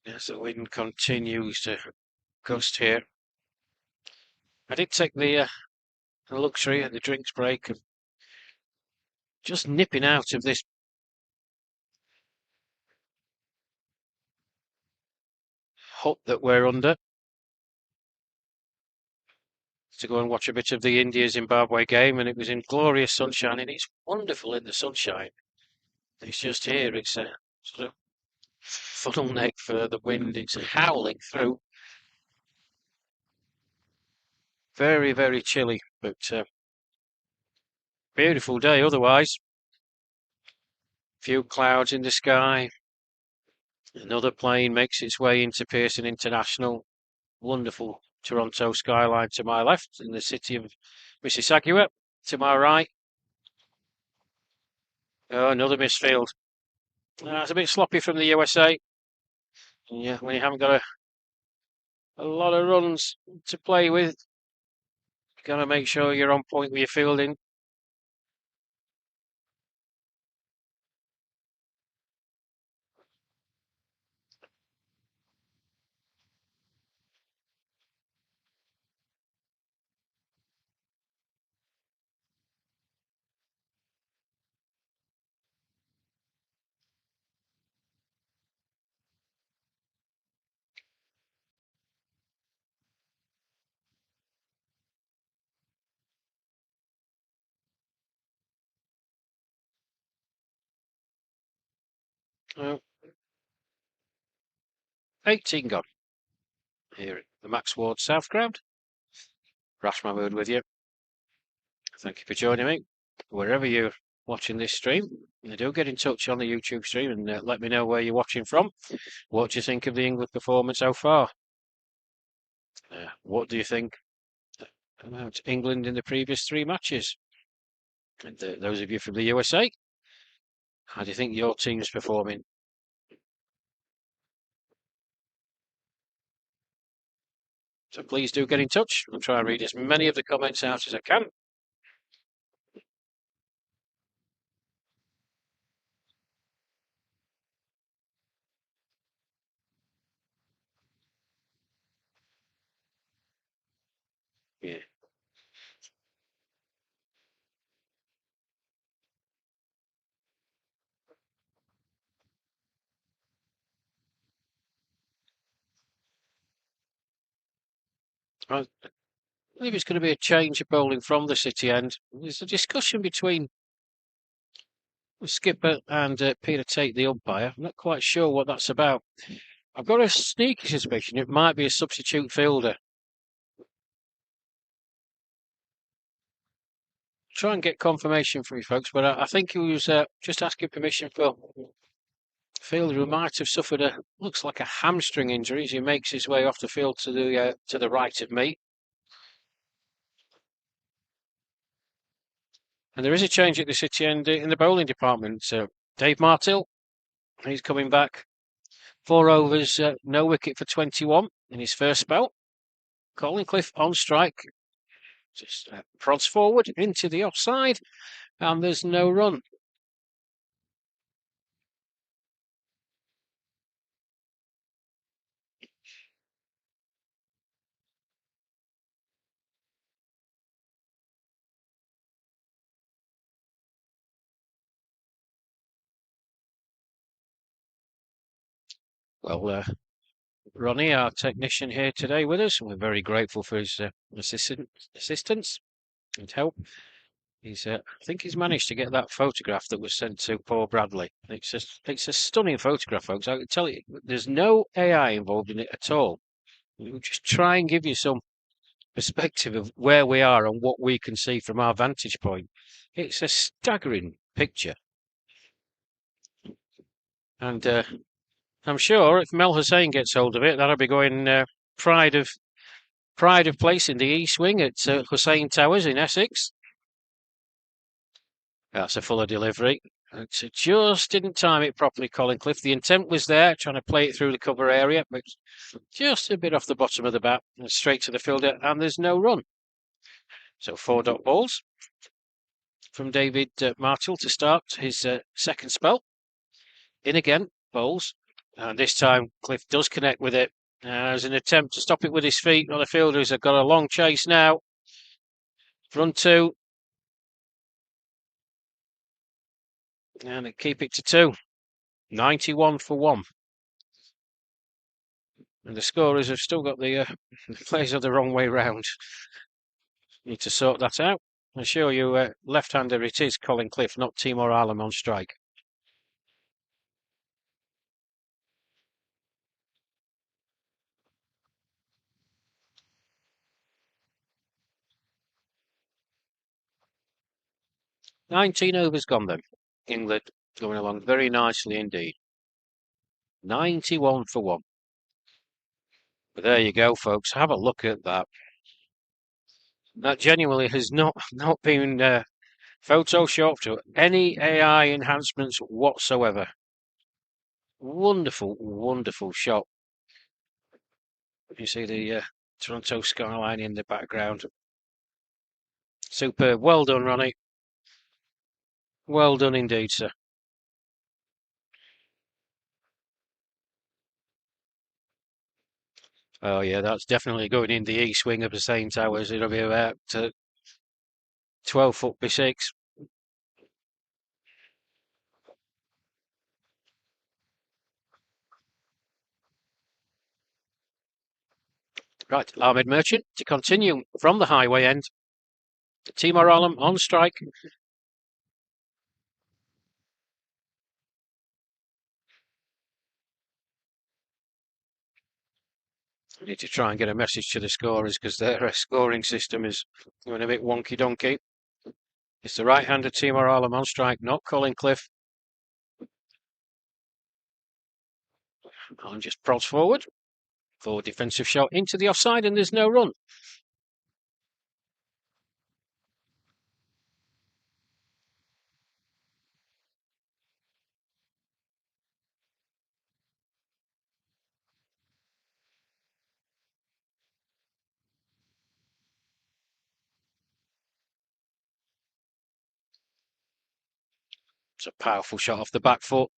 Yes, the wind continues to gust here. I did take the luxury at the drinks break of just nipping out of this hut that we're under to go and watch a bit of the India-Zimbabwe game, and it was in glorious sunshine, and it's wonderful in the sunshine. It's just here, it's a sort of funnel neck for the wind, it's howling through. Very, very chilly, but beautiful day otherwise. Few clouds in the sky. Another plane makes its way into Pearson International. Wonderful Toronto skyline to my left, in the city of Mississauga to my right. Oh, another misfield. It's a bit sloppy from the USA. Yeah, when you haven't got a lot of runs to play with, you've got to make sure you're on point with your fielding. Uh, 18 gone here at the Max Ward South Ground. Rash Mahmood with you. Thank you for joining me. Wherever you're watching this stream, do get in touch on the YouTube stream and let me know where you're watching from. What do you think of the England performance so far? What do you think about England in the previous 3 matches? And those of you from the USA, how do you think your team's performing? So please do get in touch. I'll try and read as many of the comments out as I can. Yeah. I believe it's going to be a change of bowling from the City end. There's a discussion between skipper and Peter Tate, the umpire. I'm not quite sure what that's about. I've got a sneaky suspicion it might be a substitute fielder. Try and get confirmation from you folks, but I think he was just asking permission for a fielder who might have suffered looks like a hamstring injury as he makes his way off the field to the right of me. And there is a change at the City end in the bowling department. Dave Martill, he's coming back. 4 overs, no wicket for 21 in his first spell. Colin Cliff on strike. Just prods forward into the offside, and there's no run. Well, Ronnie, our technician here today with us, we're very grateful for his assistance and help. I think he's managed to get that photograph that was sent to Paul Bradley. It's a stunning photograph, folks. I can tell you, there's no AI involved in it at all. We'll just try and give you some perspective of where we are and what we can see from our vantage point. It's a staggering picture. And I'm sure if Mel Hussain gets hold of it, that'll be going pride of place in the East Wing at Hussain Towers in Essex. That's a fuller delivery. It just didn't time it properly, Colin Cliff. The intent was there, trying to play it through the cover area, but just a bit off the bottom of the bat, and straight to the fielder, and there's no run. So 4-dot balls from David Marshall to start his second spell. In again, bowls, and this time Cliff does connect with it. As an attempt to stop it with his feet. Well, the fielders have got a long chase now. Front two. And they keep it to 2. 91 for 1. And the scorers have still got the players are the wrong way round. Need to sort that out. I assure you, left-hander it is Colin Cliff, not Timor Alam on strike. "19 overs gone then. England going along very nicely indeed. 91 for 1. But there you go, folks. Have a look at that. That genuinely has not been photoshopped or any AI enhancements whatsoever. Wonderful, wonderful shot. You see the Toronto skyline in the background. Superb. Well done, Ronnie. Well done indeed, sir. Oh, yeah, that's definitely going in the east wing of the St. Towers. It'll be about 12 foot by 6. Right, Ahmed Merchant to continue from the highway end. Timor Alam on strike. Need to try and get a message to the scorers because their scoring system is going a bit wonky donkey. It's the right-hander Timor Alam on strike, not Colin Cliff. Alam just prods forward. Forward defensive shot into the offside, and there's no run. It's a powerful shot off the back foot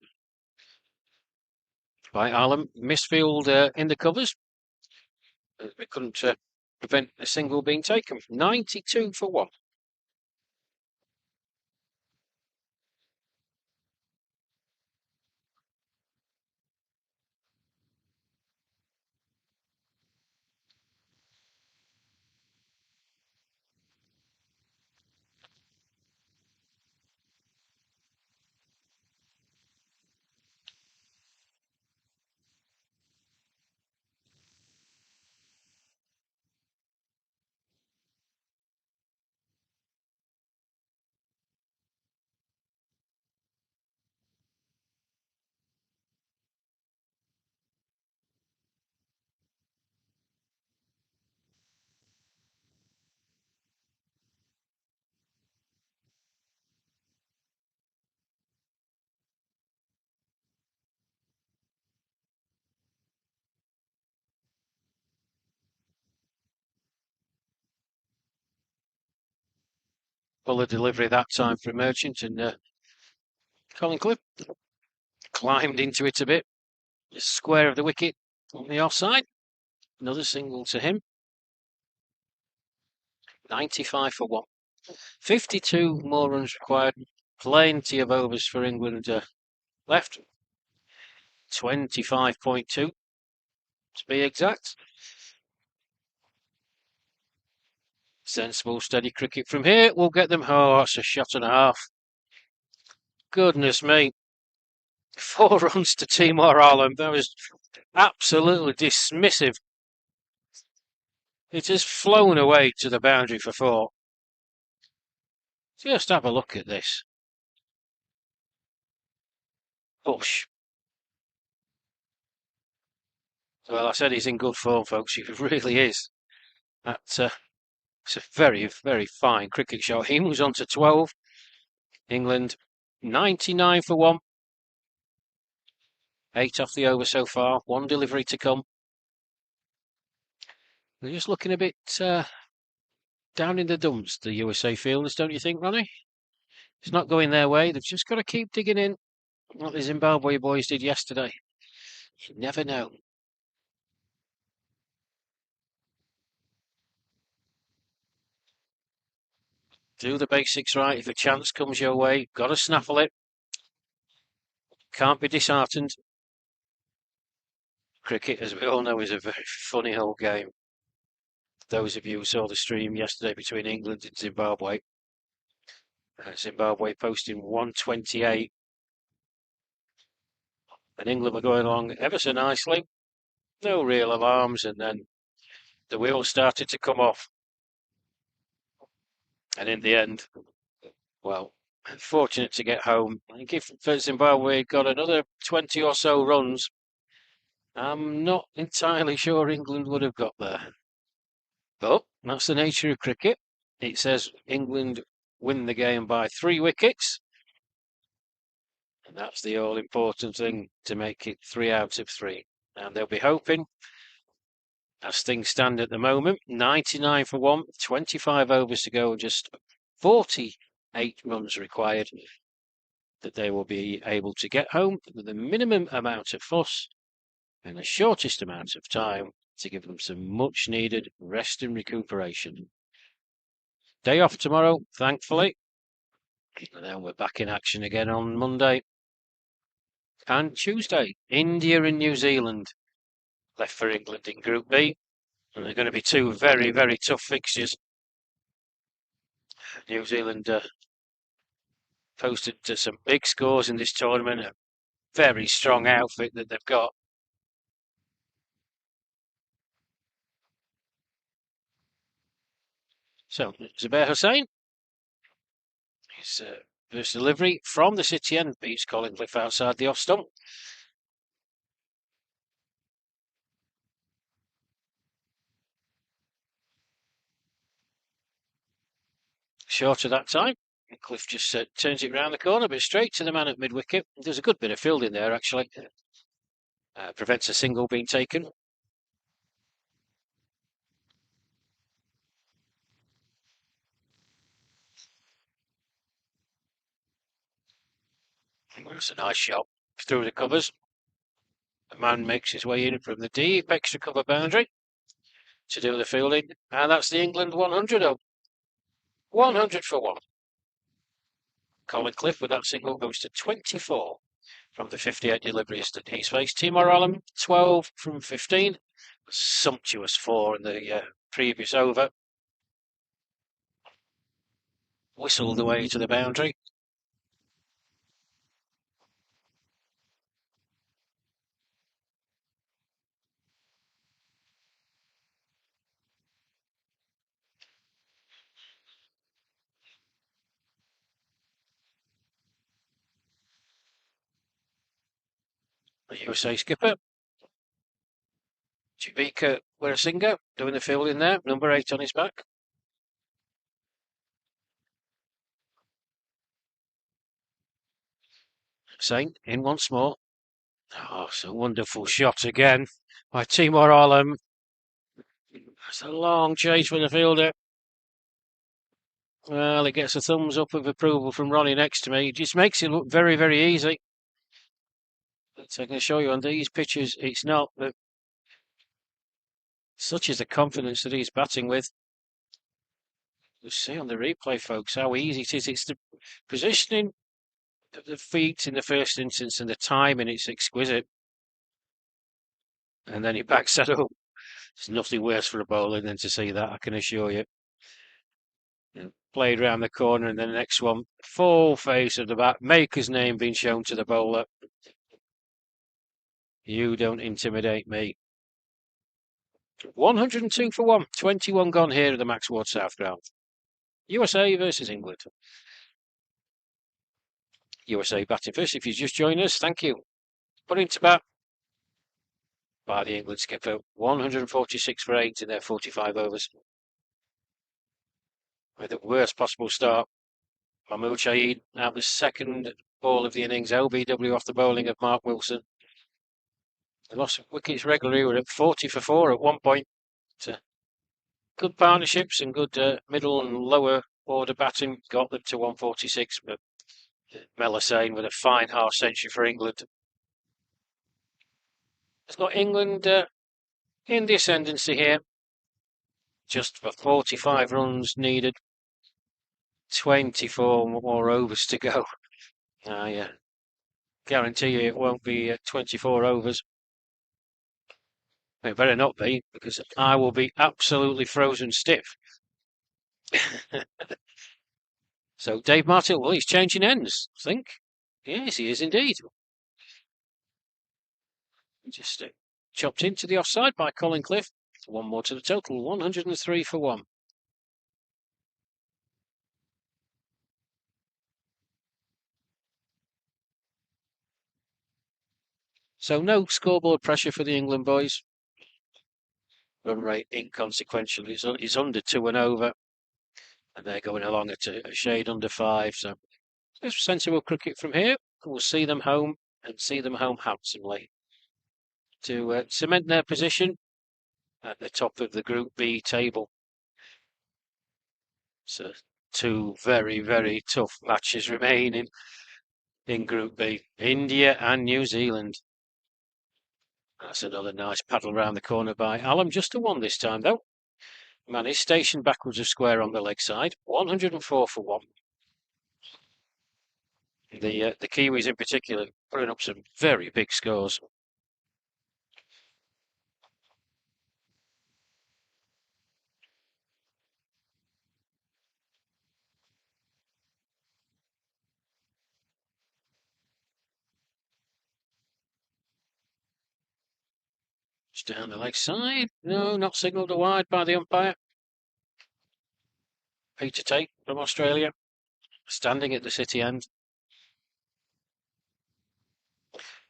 by Alam. Misfield in the covers. We couldn't prevent a single being taken. 92 for 1. Fuller delivery that time for Merchant, and Colin Cliff climbed into it a bit. Square of the wicket on the offside. Another single to him. 95 for 1. 52 more runs required. Plenty of overs for England left. 25.2 to be exact. Sensible, steady cricket from here. We'll get them. Oh, that's a shot and a half. Goodness me. 4 runs to Timor Alam. That was absolutely dismissive. It has flown away to the boundary for 4. Just have a look at this. Push. Well, I said he's in good form, folks. He really is. It's a very, very fine cricket shot. He was on to 12. England 99 for 1. 8 off the over so far. 1 delivery to come. They're just looking a bit down in the dumps, the USA fielders, don't you think, Ronnie? It's not going their way. They've just got to keep digging in, like the Zimbabwe boys did yesterday. You never know. Do the basics right. If a chance comes your way, got to snaffle it. Can't be disheartened. Cricket, as we all know, is a very funny old game. Those of you who saw the stream yesterday between England and Zimbabwe, Zimbabwe posting 128, and England were going along ever so nicely. No real alarms, and then the wheels started to come off. And in the end, well, fortunate to get home. I think if Zimbabwe got another 20 or so runs, I'm not entirely sure England would have got there. But that's the nature of cricket. It says England win the game by 3 wickets. And that's the all-important thing, to make it 3 out of 3. And they'll be hoping, as things stand at the moment, 99 for 1, 25 overs to go, just 48 runs required, that they will be able to get home with the minimum amount of fuss and the shortest amount of time to give them some much needed rest and recuperation. Day off tomorrow, thankfully. And then we're back in action again on Monday. And Tuesday, India and New Zealand left for England in Group B. And they're going to be 2 very, very tough fixtures. New Zealand posted some big scores in this tournament. A very strong outfit that they've got. So, Zubair Hussain. His first delivery from the city end beats Collincliffe outside the off stump. Shorter that time. Cliff just turns it round the corner, but straight to the man at mid-wicket. There's a good bit of fielding there, actually. Prevents a single being taken. That's a nice shot through the covers. The man makes his way in from the deep extra cover boundary to do the fielding. And that's the England 100 up. 100 for 1. Collincliffe with that single goes to 24 from the 58 deliveries that he's faced. Timor Allen, 12 from 15. Sumptuous 4 in the previous over. Whistled away to the boundary. The USA skipper, Jubika Weerasinga, doing the fielding there, number 8 on his back. Saint in once more. Oh, it's a wonderful shot again by Timor Allen. That's a long chase for the fielder. Well, it gets a thumbs up of approval from Ronnie next to me. It just makes it look very, very easy. But I can show you on these pictures, it's not. But such is the confidence that he's batting with. You'll see on the replay, folks, how easy it is. It's the positioning of the feet in the first instance and the timing, it's exquisite. And then he backs that up. There's nothing worse for a bowler than to see that, I can assure you. Played round the corner, and then the next one, full face of the bat, Maker's name being shown to the bowler. You don't intimidate me. 102 for 1, 21 gone here at the Max Ward South ground. USA versus England. USA batting first. If you just joined us, thank you. Put into bat by the England skipper. 146 for 8 in their 45 overs. With the worst possible start. Mahmood Shahid out the second ball of the innings. LBW off the bowling of Mark Wilson. They lost wickets regularly. Were at 40 for 4 at one point. Good partnerships and good middle and lower order batting got them to 146. But Melisane with a fine half century for England. It's got England in the ascendancy here. Just for 45 runs needed. 24 more overs to go. I guarantee you it won't be 24 overs. It better not be, because I will be absolutely frozen stiff. So Dave Martin, well, he's changing ends, I think. Yes, he is indeed. Just chopped into the offside by Colin Cliff. One more to the total, 103 for 1. So no scoreboard pressure for the England boys. Run rate inconsequential is under 2 and over. And they're going along at a shade under 5. So it's sensible cricket from here. We'll see them home and see them home handsomely to cement their position at the top of the Group B table. So 2 very, very tough matches remaining in Group B. India and New Zealand. That's another nice paddle round the corner by Allam. Just a 1 this time, though. Man is stationed backwards of square on the leg side. 104 for 1. The Kiwis in particular putting up some very big scores. Just down the leg side. No, not signalled a wide by the umpire. Peter Tate from Australia, standing at the city end.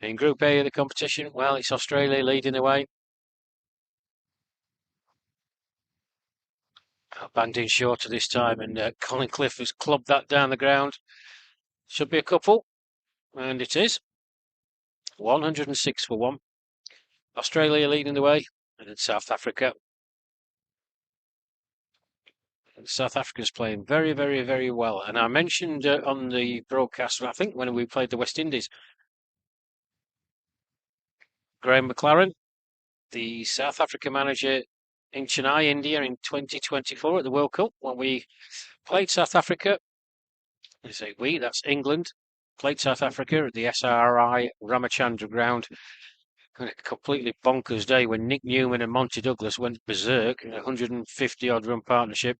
In Group A of the competition, well, it's Australia leading the way. Banged in shorter this time, and Colin Cliff has clubbed that down the ground. Should be a couple, and it is. 106 for 1. Australia leading the way, and then South Africa. And South Africa's playing very, very, very well. And I mentioned on the broadcast, I think when we played the West Indies, Graham McLaren, the South Africa manager in Chennai, India in 2024 at the World Cup, when we played South Africa. I say we, that's England. Played South Africa at the SRI Ramachandra ground. A completely bonkers day when Nick Newman and Monty Douglas went berserk in a 150-odd run partnership.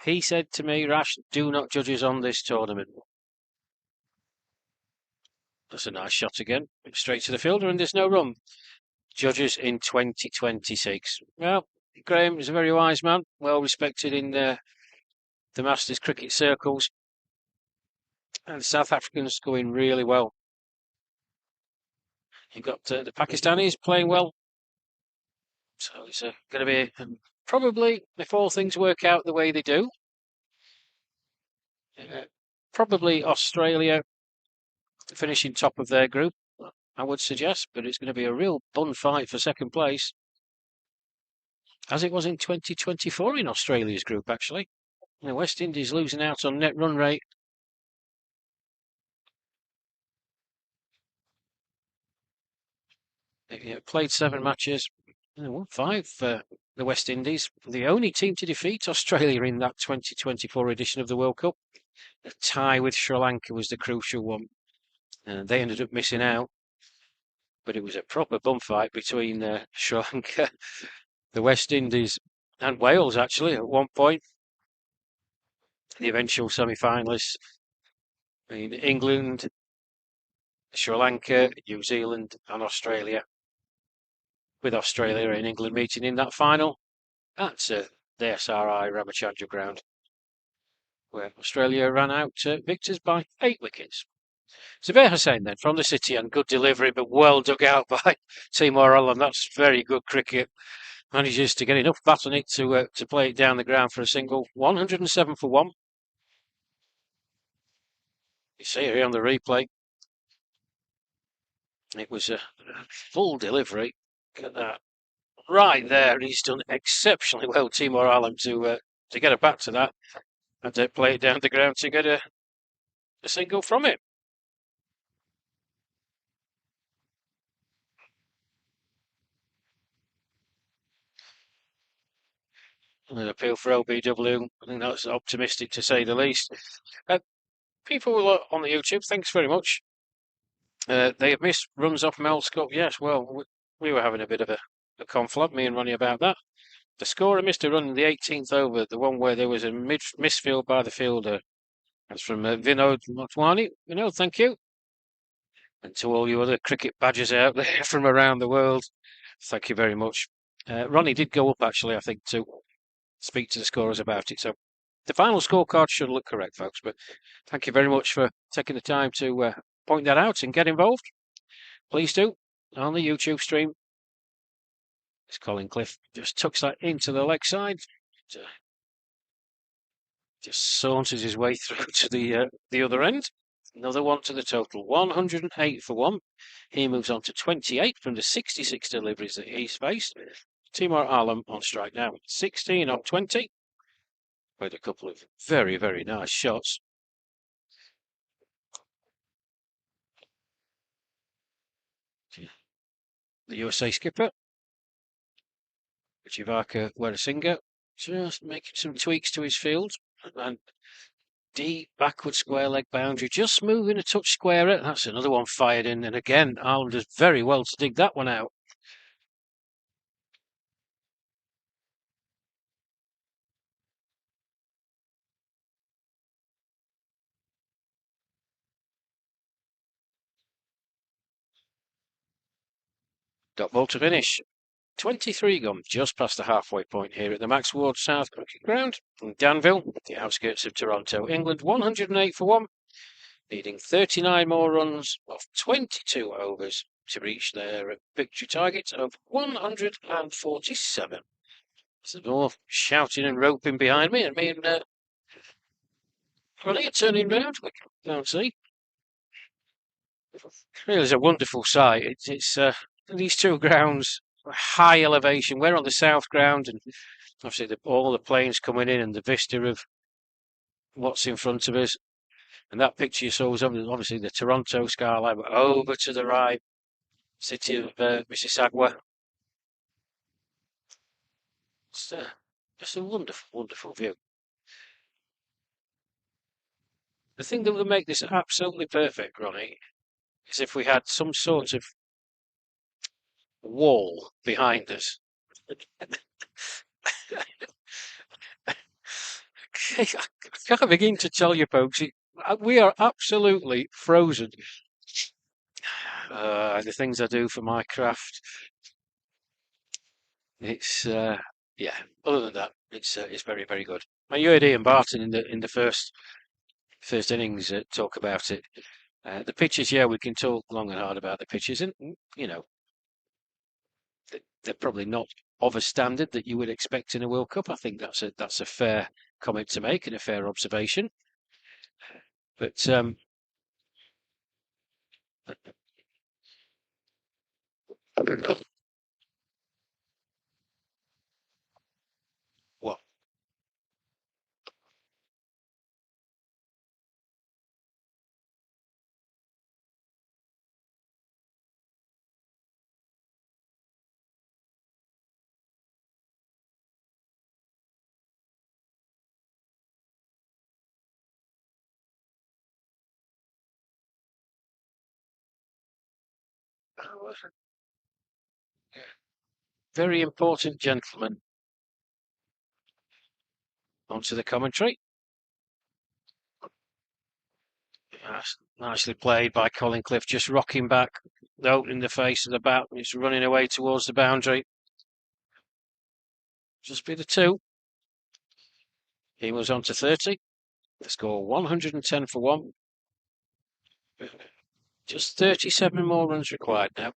He said to me, Rash, do not judge us on this tournament. That's a nice shot again. Straight to the fielder, and there's no run. Judges in 2026. Well, Graham is a very wise man, well respected in the Masters cricket circles. And the South Africans going really well. You've got the Pakistanis playing well. So it's going to be probably, if all things work out the way they do, probably Australia finishing top of their group, I would suggest, but it's going to be a real bun fight for second place, as it was in 2024 in Australia's group, actually. The West Indies losing out on net run rate. They've played 7 matches, won 5 for the West Indies. The only team to defeat Australia in that 2024 edition of the World Cup. The tie with Sri Lanka was the crucial one. And they ended up missing out. But it was a proper bum fight between Sri Lanka, the West Indies, and Wales, actually, at one point. The eventual semi-finalists. I mean, England, Sri Lanka, New Zealand, and Australia. With Australia and England meeting in that final at the SRI Ramachandra ground, where Australia ran out victors by 8 wickets. Zubair Hussain then from the city, and good delivery, but well dug out by Timor Allen. That's very good cricket. Manages to get enough bat on it to play it down the ground for a single. 107 for 1. You see here on the replay, it was a full delivery. Look at that. Right there, he's done exceptionally well, Timor Alam, to get a back to that and to play it down the ground to get a single from it. An appeal for LBW. I think that's optimistic to say the least. People on the YouTube, thanks very much. They have missed runs off Mel's Cup. Yes, well, we were having a bit of a conflab, me and Ronnie, about that. The scorer missed a run in the 18th over, the one where there was a misfield by the fielder. That's from Vinod Motwani. Vinod, thank you. And to all you other cricket badgers out there from around the world, thank you very much. Ronnie did go up, actually, I think, to speak to the scorers about it. So the final scorecard should look correct, folks. But thank you very much for taking the time to point that out and get involved. Please do on the YouTube stream. As Colin Cliff just tucks that into the leg side. Just saunters his way through to the other end. Another one to the total, 108 for one. He moves on to 28 from the 66 deliveries that he's faced. Timor Alam on strike now, 16 of 20. With a couple of very, very nice shots. The USA skipper, Jivaka Weerasinghe, just making some tweaks to his field. And deep backward square leg boundary, just moving a touch squarer. That's another one fired in. And again, Ireland does very well to dig that one out. Dot ball to finish. 23 gone, just past the halfway point here at the Max Ward South Cricket Ground in Danville, the outskirts of Toronto, England. 108 for one, needing 39 more runs of 22 overs to reach their victory target of 147. There's more shouting and roping behind me, and me and Ronnie are turning round. We can't see. It really is a wonderful sight. It's these two grounds, high elevation. We're on the south ground, and obviously all the planes coming in and the vista of what's in front of us. And that picture you saw was obviously the Toronto skyline, but over to the right, city of Mississauga. It's just a wonderful, wonderful view. The thing that would make this absolutely perfect, Ronnie, is if we had some sort of wall behind us. I can't begin to tell you, folks, we are absolutely frozen. The things I do for my craft. It's yeah. Other than that, it's very, very good. You heard Ian Barton in the first innings talk about it. The pitches, yeah, we can talk long and hard about the pitches, and you know, they're probably not of a standard that you would expect in a World Cup. I think that's a fair comment to make and a fair observation. But what? Very important gentleman. Onto the commentary. Nicely played by Colin Cliff, just rocking back, opening the face of the bat, and it's running away towards the boundary. Just be the two. He was on to 30. The score 110 for one. Just 37 more runs required now.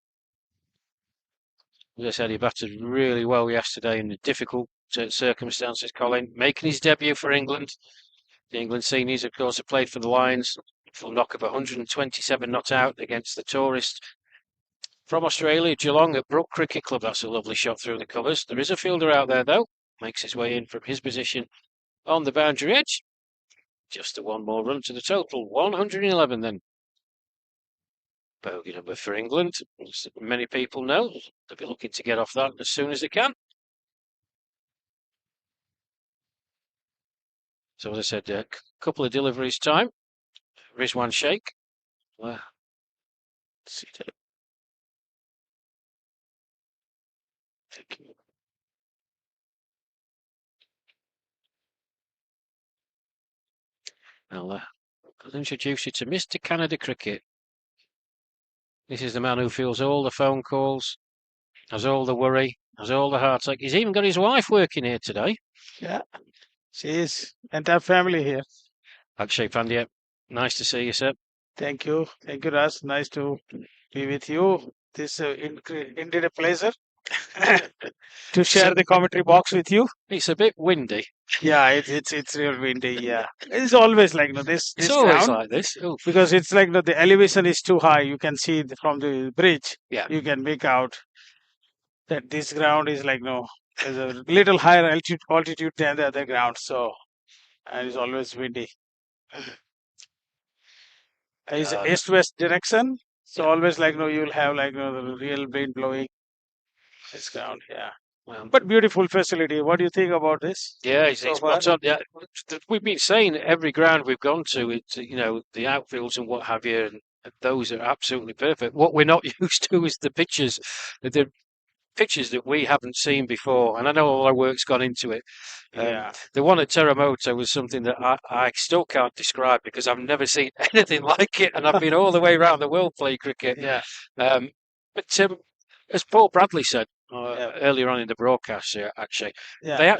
As I said, he batted really well yesterday in the difficult circumstances, Colin. Making his debut for England. The England seniors, of course, have played for the Lions Full knock of 127 not out against the tourist from Australia, Geelong at Brook Cricket Club. That's a lovely shot through the covers. There is a fielder out there, though. Makes his way in from his position on the boundary edge. Just a one more run to the total. 111 then. Bogey number for England. As many people know, they'll be looking to get off that as soon as they can. So as I said, a couple of deliveries time. Rizwan Sheikh. Let's see that. Thank you. I'll introduce you to Mr. Canada Cricket. This is the man who feels all the phone calls, has all the worry, has all the heartache. He's even got his wife working here today. Yeah, she is. Entire family here. Akshay Pandya, nice to see you, sir. Thank you, Raj. Nice to be with you. This indeed a pleasure to share the commentary box with you. It's a bit windy. Yeah, it's real windy. Yeah, it's always like this. It's This always ground, like this. Oh, because it's like the elevation is too high. You can see from the bridge. yeah. You can make out that this ground is like there's a little higher altitude than the other ground. So, and it's always windy. It's east-west direction, so always like you'll have like the real wind blowing this ground. Yeah, Well, but beautiful facility. What do you think about this? yeah, it's So spot on. Yeah, we've been saying every ground we've gone to, it's the outfields and what have you, and those are absolutely perfect. What we're not used to is the pictures that we haven't seen before, and I know all our work's gone into it. Yeah. The one at Terremoto was something that I still can't describe because I've never seen anything like it, and I've been all the way around the world playing cricket. Yeah. But as Paul Bradley said Yeah. earlier on in the broadcast, actually, Yeah.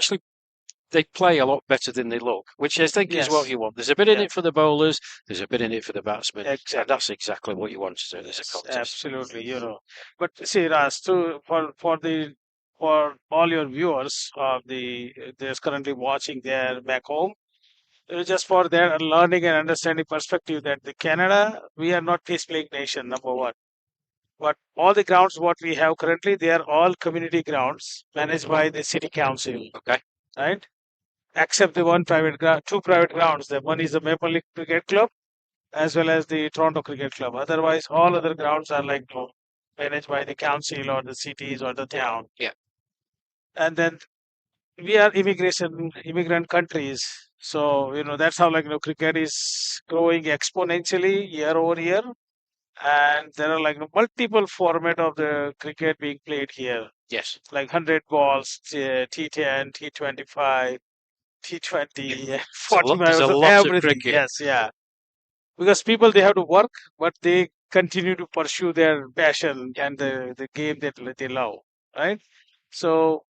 they play a lot better than they look, which I think is what Yes. you want. There's a bit in Yeah. it for the bowlers, there's a bit in it for the batsmen, and Exactly. that's exactly what you want to do. There's a Yes, contest. absolutely. But see, Ras, for all your viewers of there's currently watching there back home, just for their learning and understanding perspective, that the Canada, we are not peace playing nation, number one. But all the grounds what we have currently, they are all community grounds managed by the city council, Okay. right? Except the two private grounds. The one is the Maple Leaf Cricket Club, as well as the Toronto Cricket Club. Otherwise, all other grounds are like managed by the council or the cities or the town. Yeah. And then we are immigrant countries. So, that's how cricket is growing exponentially year over year. And there are multiple format of the cricket being played here, Yes. like 100 balls, T10, T25, T20, 45, There's a so lot of everything. cricket. Yes, yeah. Because people, they have to work, but they continue to pursue their passion and the game that they love, right? So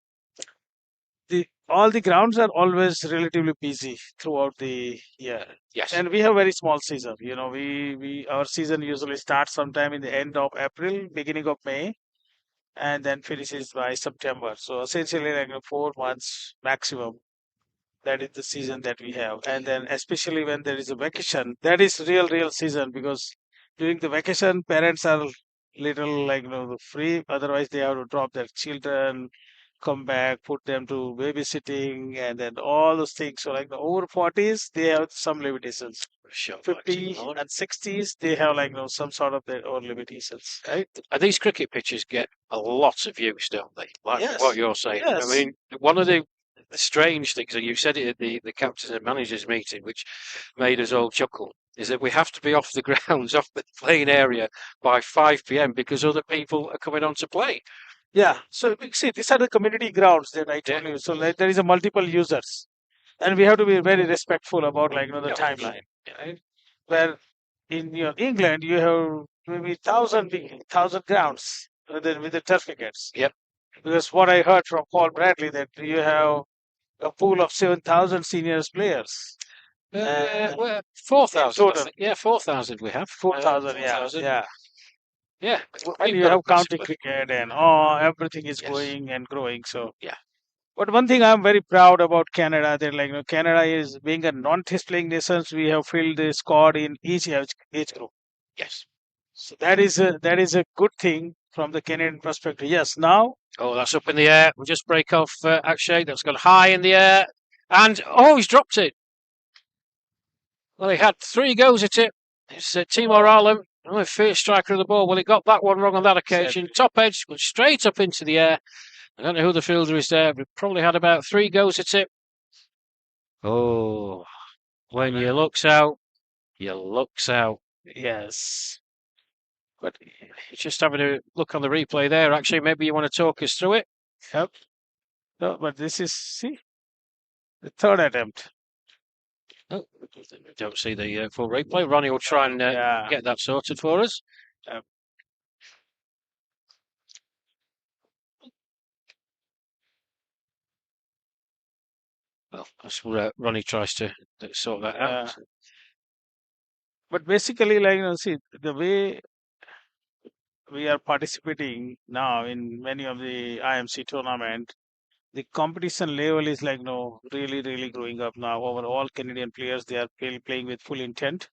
all the grounds are always relatively busy throughout the year. Yes. And we have very small season. Our season usually starts sometime in the end of April, beginning of May, and then finishes by September. So essentially, 4 months maximum. That is the season that we have. And then especially when there is a vacation, that is real season, because during the vacation, parents are little free. Otherwise, they have to drop their children, come back, put them to babysitting, and then all those things. So the over 40s, they have some limitations. Sure. 50 and 60s, they have some sort of their own limitations, right? And these cricket pitches get a lot of views, don't they? Like Yes. what you're saying. Yes. I mean, one of the strange things, and you said it at the captains and managers meeting, which made us all chuckle, is that we have to be off the grounds, off the playing area by 5 p.m. because other people are coming on to play. Yeah. So see, these are the community grounds that I told you. So there is a multiple users, and we have to be very respectful about the Yeah. timeline, right? Where in England you have maybe thousand grounds with the turf wickets. Yep. Because what I heard from Paul Bradley, that you have a pool of 7,000 seniors players. Well, 4,000. total. Yeah, 4,000 we have. 4,000, 4,000. yeah. Yeah. And you have county cricket and everything is Yes. going and growing. So Yeah. But one thing I'm very proud about Canada, that Canada is being a non-test playing nations. We have filled the squad in each age group. Yes. So that is a good thing from the Canadian perspective. Yes, now Oh, that's up in the air. We'll just break off Akshay. That's gone high in the air. And, he's dropped it. Well, he had 3 goes at it. It's Timor Ireland, first striker of the ball. Well, he got that one wrong on that occasion. Top edge, went straight up into the air. I don't know who the fielder is there, but probably had about 3 goes at it. Oh, when you looks out, you looks out. yes. But just having a look on the replay there. Actually, maybe you want to talk us through it. Yep. No, but this is the third attempt. Oh, don't see the full replay. Ronnie will try and get that sorted for us. Well, that's where Ronnie tries to sort that out. But basically, see, the way we are participating now in many of the IMC tournament, the competition level is really, really growing up now. Over all Canadian players, they are playing with full intent.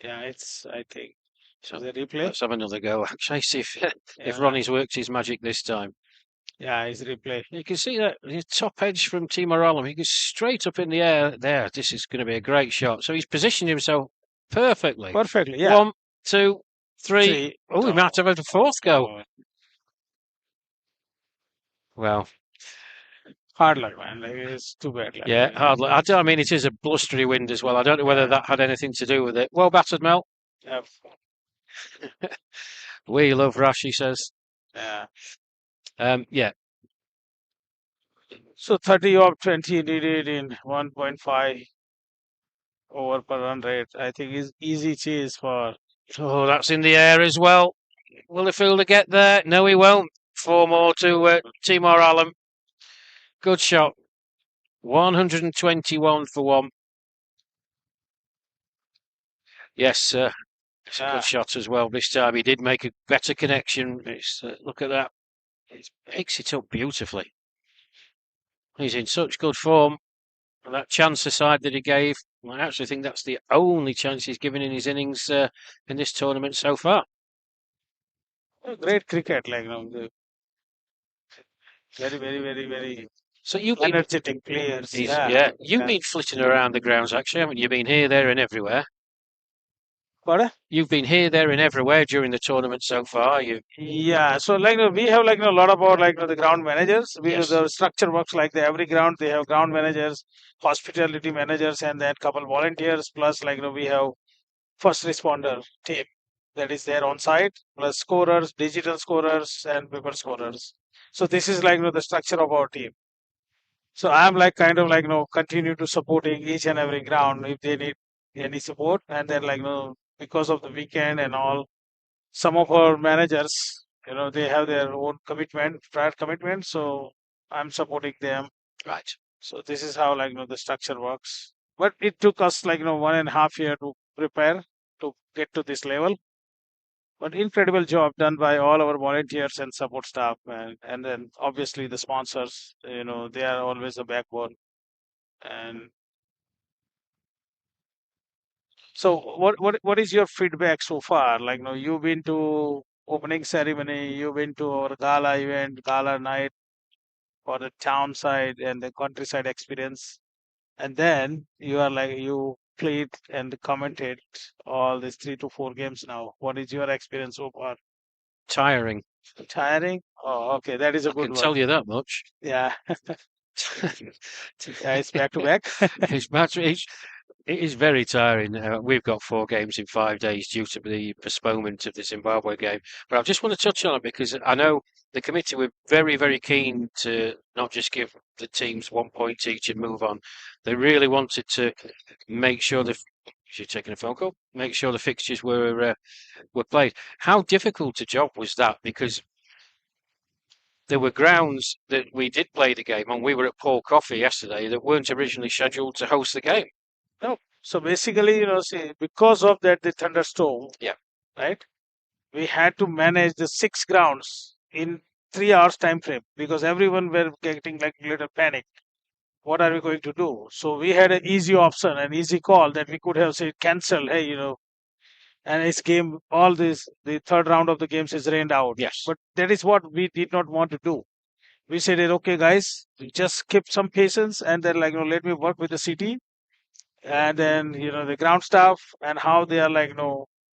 Yeah, I think. So the replay. Let's have another go. Actually, see if Ronnie's worked his magic this time. Yeah, his replay. You can see that the top edge from Timor Ireland. He goes straight up in the air there. This is going to be a great shot. So he's positioned himself perfectly. Perfectly, yeah. 1, 2, 3. Oh, we might have had a fourth go. Well, hard luck, man. It's too bad. Yeah, hard luck. I mean, it is a blustery wind as well. I don't know whether that had anything to do with it. Well battered, Mel. Yeah. We love Rash, he says. Yeah. Yeah. So 30 of 20 needed in 1.5 over per run rate. I think is easy chase for. Oh, that's in the air as well. Will the fielder get there? No, he won't. 4 more to Timor Ireland. Good shot. 121 for 1. Yes, it's a good shot as well. This time he did make a better connection. Look at that. It makes it up beautifully. He's in such good form. And that chance aside that he gave, I actually think that's the only chance he's given in his innings in this tournament so far. Great cricket, very, very, very, very. So you've energetic players. You've been flitting around the grounds, actually, haven't you? You've been here, there, and everywhere. What? You've been here, there, and everywhere during the tournament so far. Yeah. So we have a lot about the ground managers. The structure works every ground they have ground managers, hospitality managers, and then couple volunteers. Plus we have first responder team that is there on site, plus scorers, digital scorers, and paper scorers. So this is the structure of our team. So I'm continue to supporting each and every ground if they need any support, and then because of the weekend and all, some of our managers, they have their own prior commitment. So I'm supporting them. Right. So this is how the structure works. But it took us 1.5 years to prepare to get to this level. But incredible job done by all our volunteers and support staff, and then obviously the sponsors. They are always a backbone. And so, what is your feedback so far? You've been to opening ceremony, you've been to our gala event, gala night for the town side and the countryside experience, and then you played and commented all these 3 to 4 games now. What is your experience so far? Tiring. Tiring? Oh, okay, that is a good I can one. tell you that much. Yeah. It's back to back. It is very tiring. We've got 4 games in 5 days due to the postponement of the Zimbabwe game. But I just want to touch on it because I know the committee were very, very keen to not just give the teams 1 point each and move on. They really wanted to make sure you're taking a phone call. Make sure the fixtures were played. How difficult a job was that? Because there were grounds that we did play the game on. We were at Paul Coffey yesterday that weren't originally scheduled to host the game. No. So basically, see, because of that, the thunderstorm. Yeah. Right. We had to manage the 6 grounds in 3 hours time frame because everyone were getting like little panic. What are we going to do? So we had an easy option, an easy call that we could have said cancel. Hey, and it's game. All this, the third round of the games is rained out. Yes. But that is what we did not want to do. We said, okay, guys, just keep some patience and then let me work with the city and then the ground staff and how they are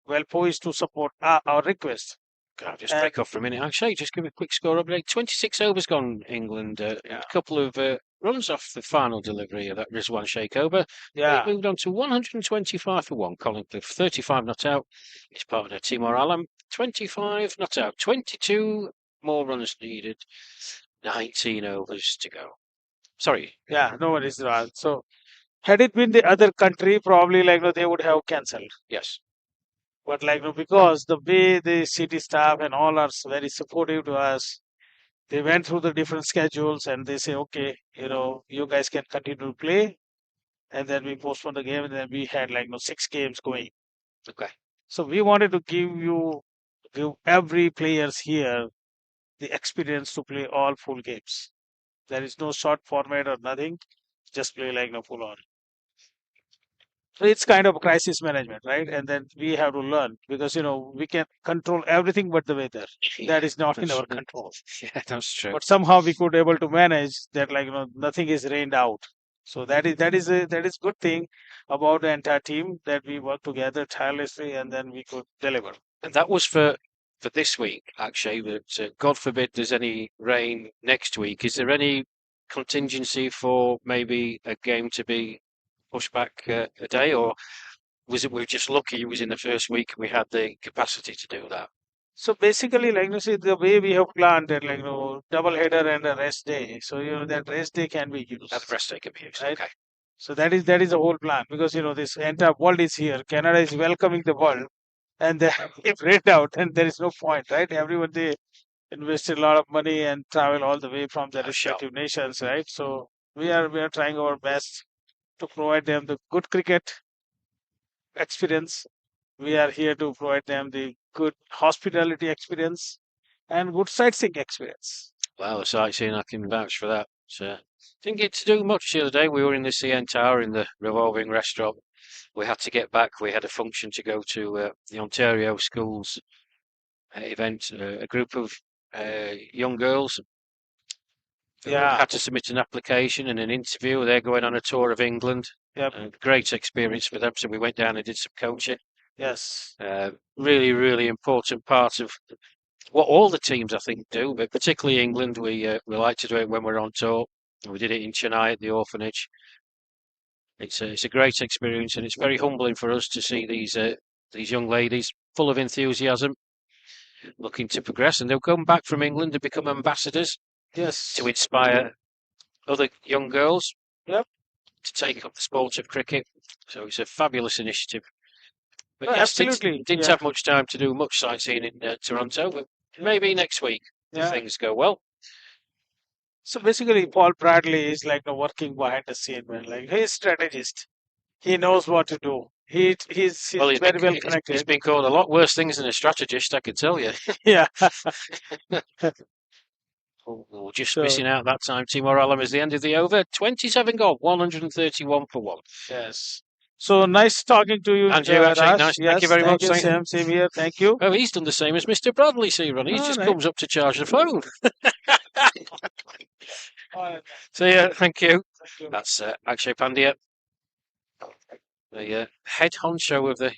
well poised to support our request. I'll just break off for a minute. Actually, just give a quick score update. 26 overs gone, England. A couple of runs off the final delivery of that Rizwan Sheikh over. Yeah. They moved on to 125 for one. Colin Cliff, 35 not out. His partner, Timor Alam, 25 not out. 22 more runs needed. 19 overs to go. Sorry. Yeah, no worries. So, had it been the other country, probably they would have cancelled. Yes. But because the way the city staff and all are very supportive to us, they went through the different schedules and they say, okay, you guys can continue to play. And then we postponed the game and then we had 6 games going. Okay. So we wanted to give every players here the experience to play all full games. There is no short format or nothing. Just play full on. So it's kind of crisis management, right? And then we have to learn because we can control everything but the weather. That is not in our control. Yeah, that's true. But somehow we could able to manage that. Nothing is rained out. So that is good thing about the entire team that we work together tirelessly and then we could deliver. And that was for this week, actually. But God forbid there's any rain next week. Is there any contingency for maybe a game to be pushed back a day, or was it we're just lucky it was in the first week and we had the capacity to do that? So basically, the way we have planned that, double header and a rest day. So that rest day can be used. That rest day can be used. Right? Okay. So that is the whole plan because this entire world is here. Canada is welcoming the world, and they if rained out, and there is no point, right? Everyone they invested a lot of money and travel all the way from their respective nations, right? So we are trying our best to provide them the good cricket experience. We are here to provide them the good hospitality experience and good sightseeing experience. Well, the sightseeing, I can vouch for that. So, didn't get to do much the other day. We were in the CN Tower in the revolving restaurant. We had to get back. We had a function to go to the Ontario Schools event. A group of young girls had to submit an application and an interview. They're going on a tour of England. Yep. Great experience for them. So we went down and did some coaching. Yes. Really, really important part of what all the teams, I think, do, but particularly England. We like to do it when we're on tour. We did it in Chennai at the orphanage. It's a great experience, and it's very humbling for us to see these young ladies full of enthusiasm, looking to progress, and they'll come back from England to become ambassadors. Yes. To inspire other young girls. Yep. To take up the sport of cricket. So it's a fabulous initiative. But yes, absolutely. Didn't have much time to do much sightseeing in Toronto, but maybe next week if things go well. So basically, Paul Bradley is working behind the scene, man. He's strategist. He knows what to do. He's very well connected. He's been called a lot worse things than a strategist, I can tell you. Yeah. Just missing out that time. Timor Alam is the end of the over. 27 gone, 131 for one. Yes. So nice talking to you, Andrew. Actually, nice. Yes, thank you very much. Same here. Thank you. Oh, he's done the same as Mr. Bradley, see, Ron. He just comes up to charge the phone. So, yeah, thank you. That's Akshay Pandya, the head honcho of the...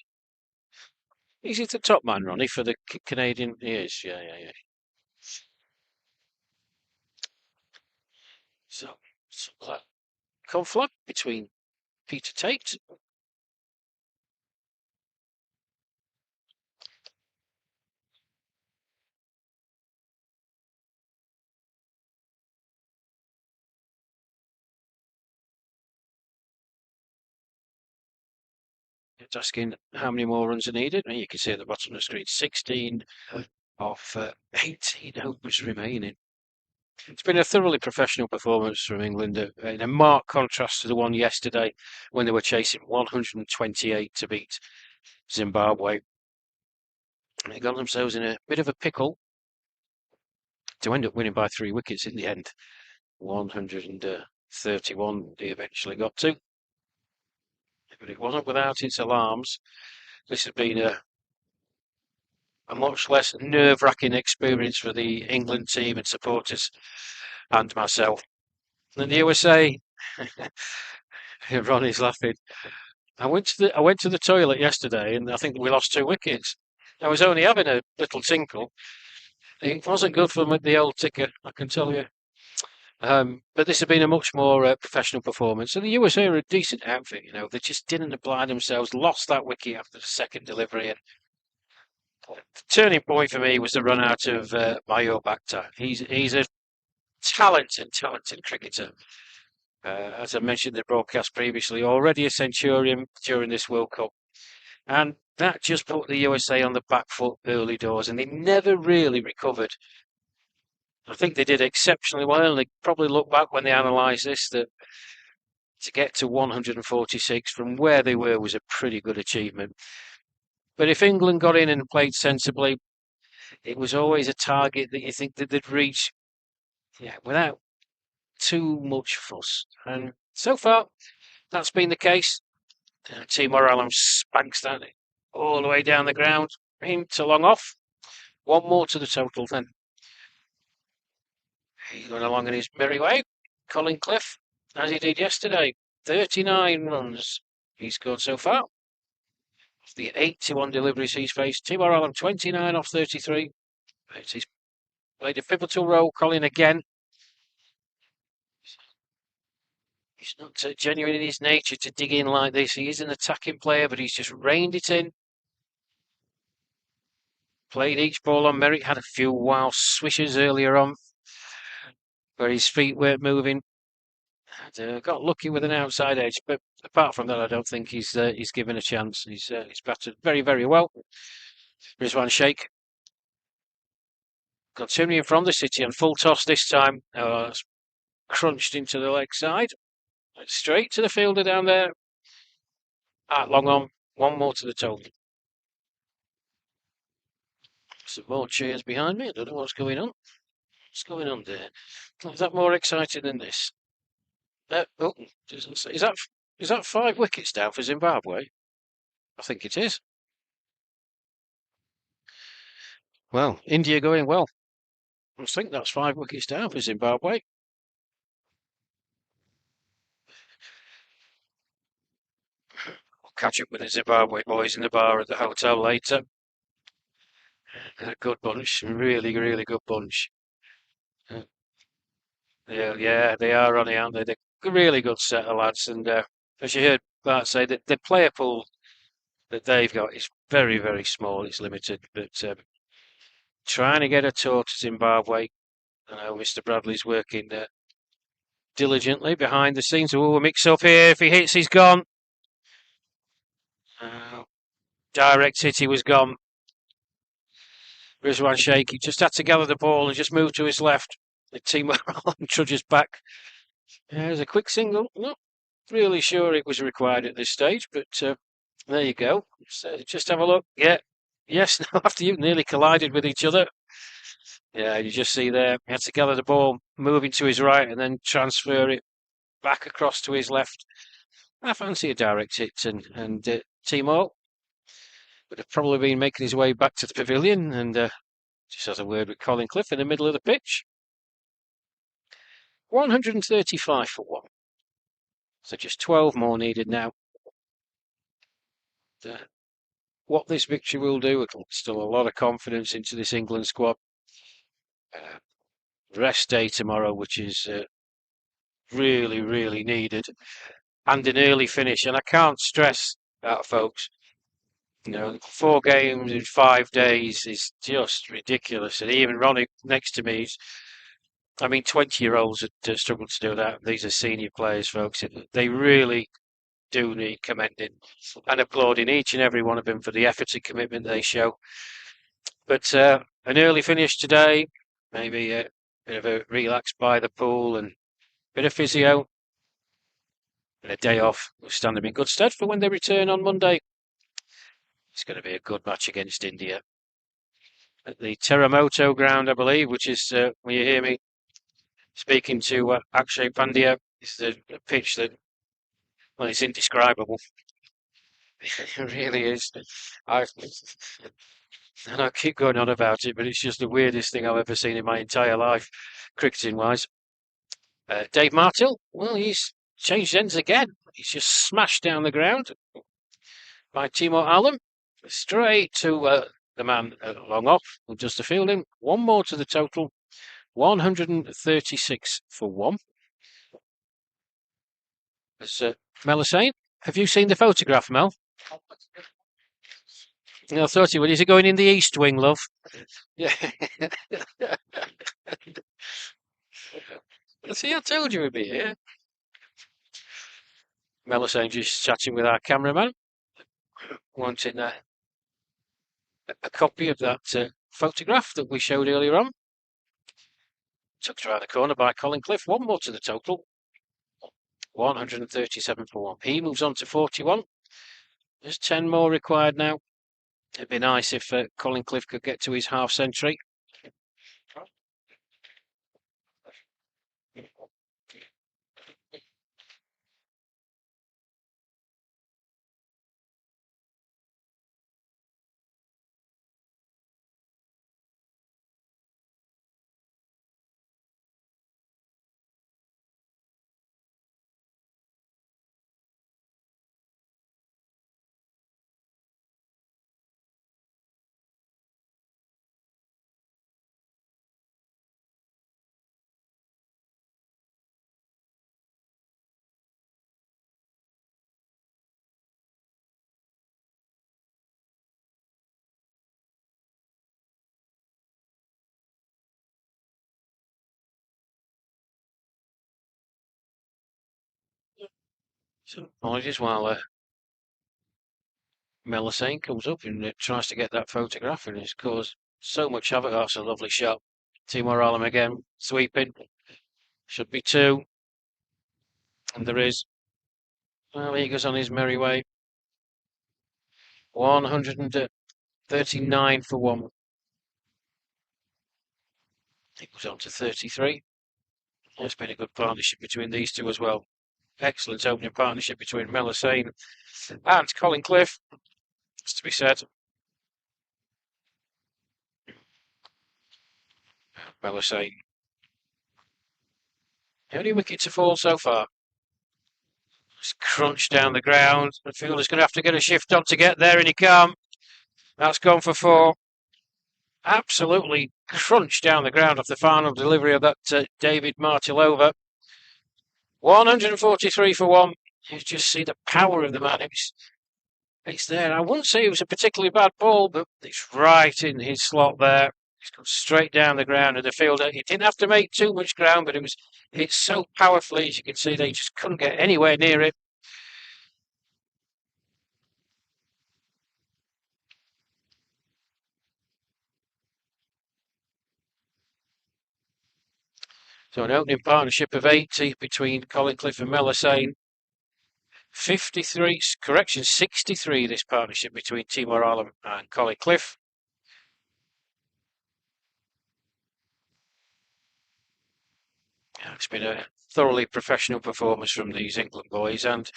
He's the top man, Ronnie, for the Canadian... He is, yeah. So conflict between Peter Tate. It's asking how many more runs are needed. And you can see at the bottom of the screen, 16 of 18 overs remaining. It's been a thoroughly professional performance from England, in a marked contrast to the one yesterday when they were chasing 128 to beat Zimbabwe. They got themselves in a bit of a pickle. to end up winning by 3 wickets in the end. 131 he eventually got to. But it wasn't without its alarms. This has been a much less nerve-wracking experience for the England team and supporters and myself. And the USA, Ronnie's laughing. I went to the toilet yesterday, and I think we lost 2 wickets. I was only having a little tinkle. It wasn't good for the old ticker, I can tell you. But this has been a much more professional performance. And the USA are a decent outfit, you know. They just didn't apply themselves, lost that wicket after the second delivery. And the turning point for me was the run out of Mayo Bhatta. He's a talented cricketer. As I mentioned in the broadcast previously, already a centurion during this World Cup. And that just put the USA on the back foot early doors, and they never really recovered. I think they did exceptionally well, and they probably look back when they analyse this that to get to 146 from where they were was a pretty good achievement. But if England got in and played sensibly, it was always a target that you think that they'd reach without too much fuss. And so far, that's been the case. Timor Allen spanks that all the way down the ground. Him to long off. 1 more to the total then. He's going along in his merry way. Colin Cliff, as he did yesterday. 39 runs he's scored so far. Of the 81 deliveries he's faced, Timor Allen 29 off 33. He's played a pivotal role, Colin, again. He's not genuine in his nature to dig in like this. He is an attacking player, but he's just reined it in. Played each ball on merit, had a few wild swishes earlier on where his feet weren't moving. And, got lucky with an outside edge, but apart from that, I don't think he's given a chance. He's batted very, very well. Rizwan Sheikh continuing from the city on full toss this time. Crunched into the leg side. Straight to the fielder down there. Long on. 1 more to the total. Some more cheers behind me. I don't know what's going on. What's going on there? Is that more exciting than this? Is that 5 wickets down for Zimbabwe? I think it is. Well, India going well. I think that's 5 wickets down for Zimbabwe. I'll catch up with the Zimbabwe boys in the bar at the hotel later. They're a good bunch, really, really good bunch. Yeah, they are, Ronnie, aren't they? They're a really good set of lads. And as you heard Bart say, the player pool that they've got is very, very small. It's limited. But trying to get a tour to Zimbabwe, I know Mr. Bradley's working diligently behind the scenes. Oh, a mix-up here. If he hits, he's gone. Direct hit, he was gone. Rizwan Sheikh, he just had to gather the ball and just move to his left. The team trudges back. There's a quick single. Not really sure it was required at this stage, but there you go. So just have a look. Yeah. Yes, after you nearly collided with each other. Yeah, you just see there, he had to gather the ball, moving to his right, and then transfer it back across to his left. I fancy a direct hit, and Timo would have probably been making his way back to the pavilion, and just has a word with Colin Cliff in the middle of the pitch. 135 for 1. So just 12 more needed now. What this victory will do, it'll instill a lot of confidence into this England squad. Rest day tomorrow, which is really, really needed, and an early finish. And I can't stress that, folks. 4 games in 5 days is just ridiculous. And even Ronnie next to me, 20-year-olds have struggled to do that. These are senior players, folks. They really do need commending and applauding each and every one of them for the effort and commitment they show. But an early finish today, maybe a bit of a relax by the pool and a bit of physio, and a day off will stand them in good stead for when they return on Monday. It's going to be a good match against India. at the Terremoto ground, I believe, which is where you hear me speaking to Akshay Pandya. It's the pitch that, well, it's indescribable. It really is. And I keep going on about it, but it's just the weirdest thing I've ever seen in my entire life, cricketing-wise. Dave Martill, well, he's changed ends again. He's just smashed down the ground by Timor Alam, straight to the man long off, who does the fielding. One more to the total, 136 for one. As Mel is saying, have you seen the photograph, Mel? I thought he would. Is it going in the east wing, love? Yeah. See, I told you he'd be here. Mel is saying, just chatting with our cameraman, wanting a copy of that photograph that we showed earlier on. Tucked around the corner by Colin Cliff. One more to the total. 137 for one. He moves on to 41. There's 10 more required now. It'd be nice if Colin Cliff could get to his half century. So apologies while Melisane comes up and tries to get that photograph, and it's caused so much havoc. That's a lovely shot. Timor Alam again, sweeping. Should be two. And there is. Well, he goes on his merry way. 139 for one. He goes on to 33. It's been a good partnership between these two as well. Excellent opening partnership between Melisane and Colin Cliff. It's to be said. Melisane. The only wicket to fall so far. It's crunched down the ground. The fielder's going to have to get a shift on to get there, and he can't. That's gone for four. Absolutely crunched down the ground off the final delivery of that David Martill over. 143 for one. You just see the power of the man. It's there. I wouldn't say it was a particularly bad ball, but it's right in his slot there. It's gone straight down the ground, and the fielder, he didn't have to make too much ground, but it was hit so powerfully, as you can see, they just couldn't get anywhere near it. So an opening partnership of 80 between Colin Cliff and Melisane. 53, correction, 63 this partnership between Timor Alam and Colin Cliff. It's been a thoroughly professional performance from these England boys, and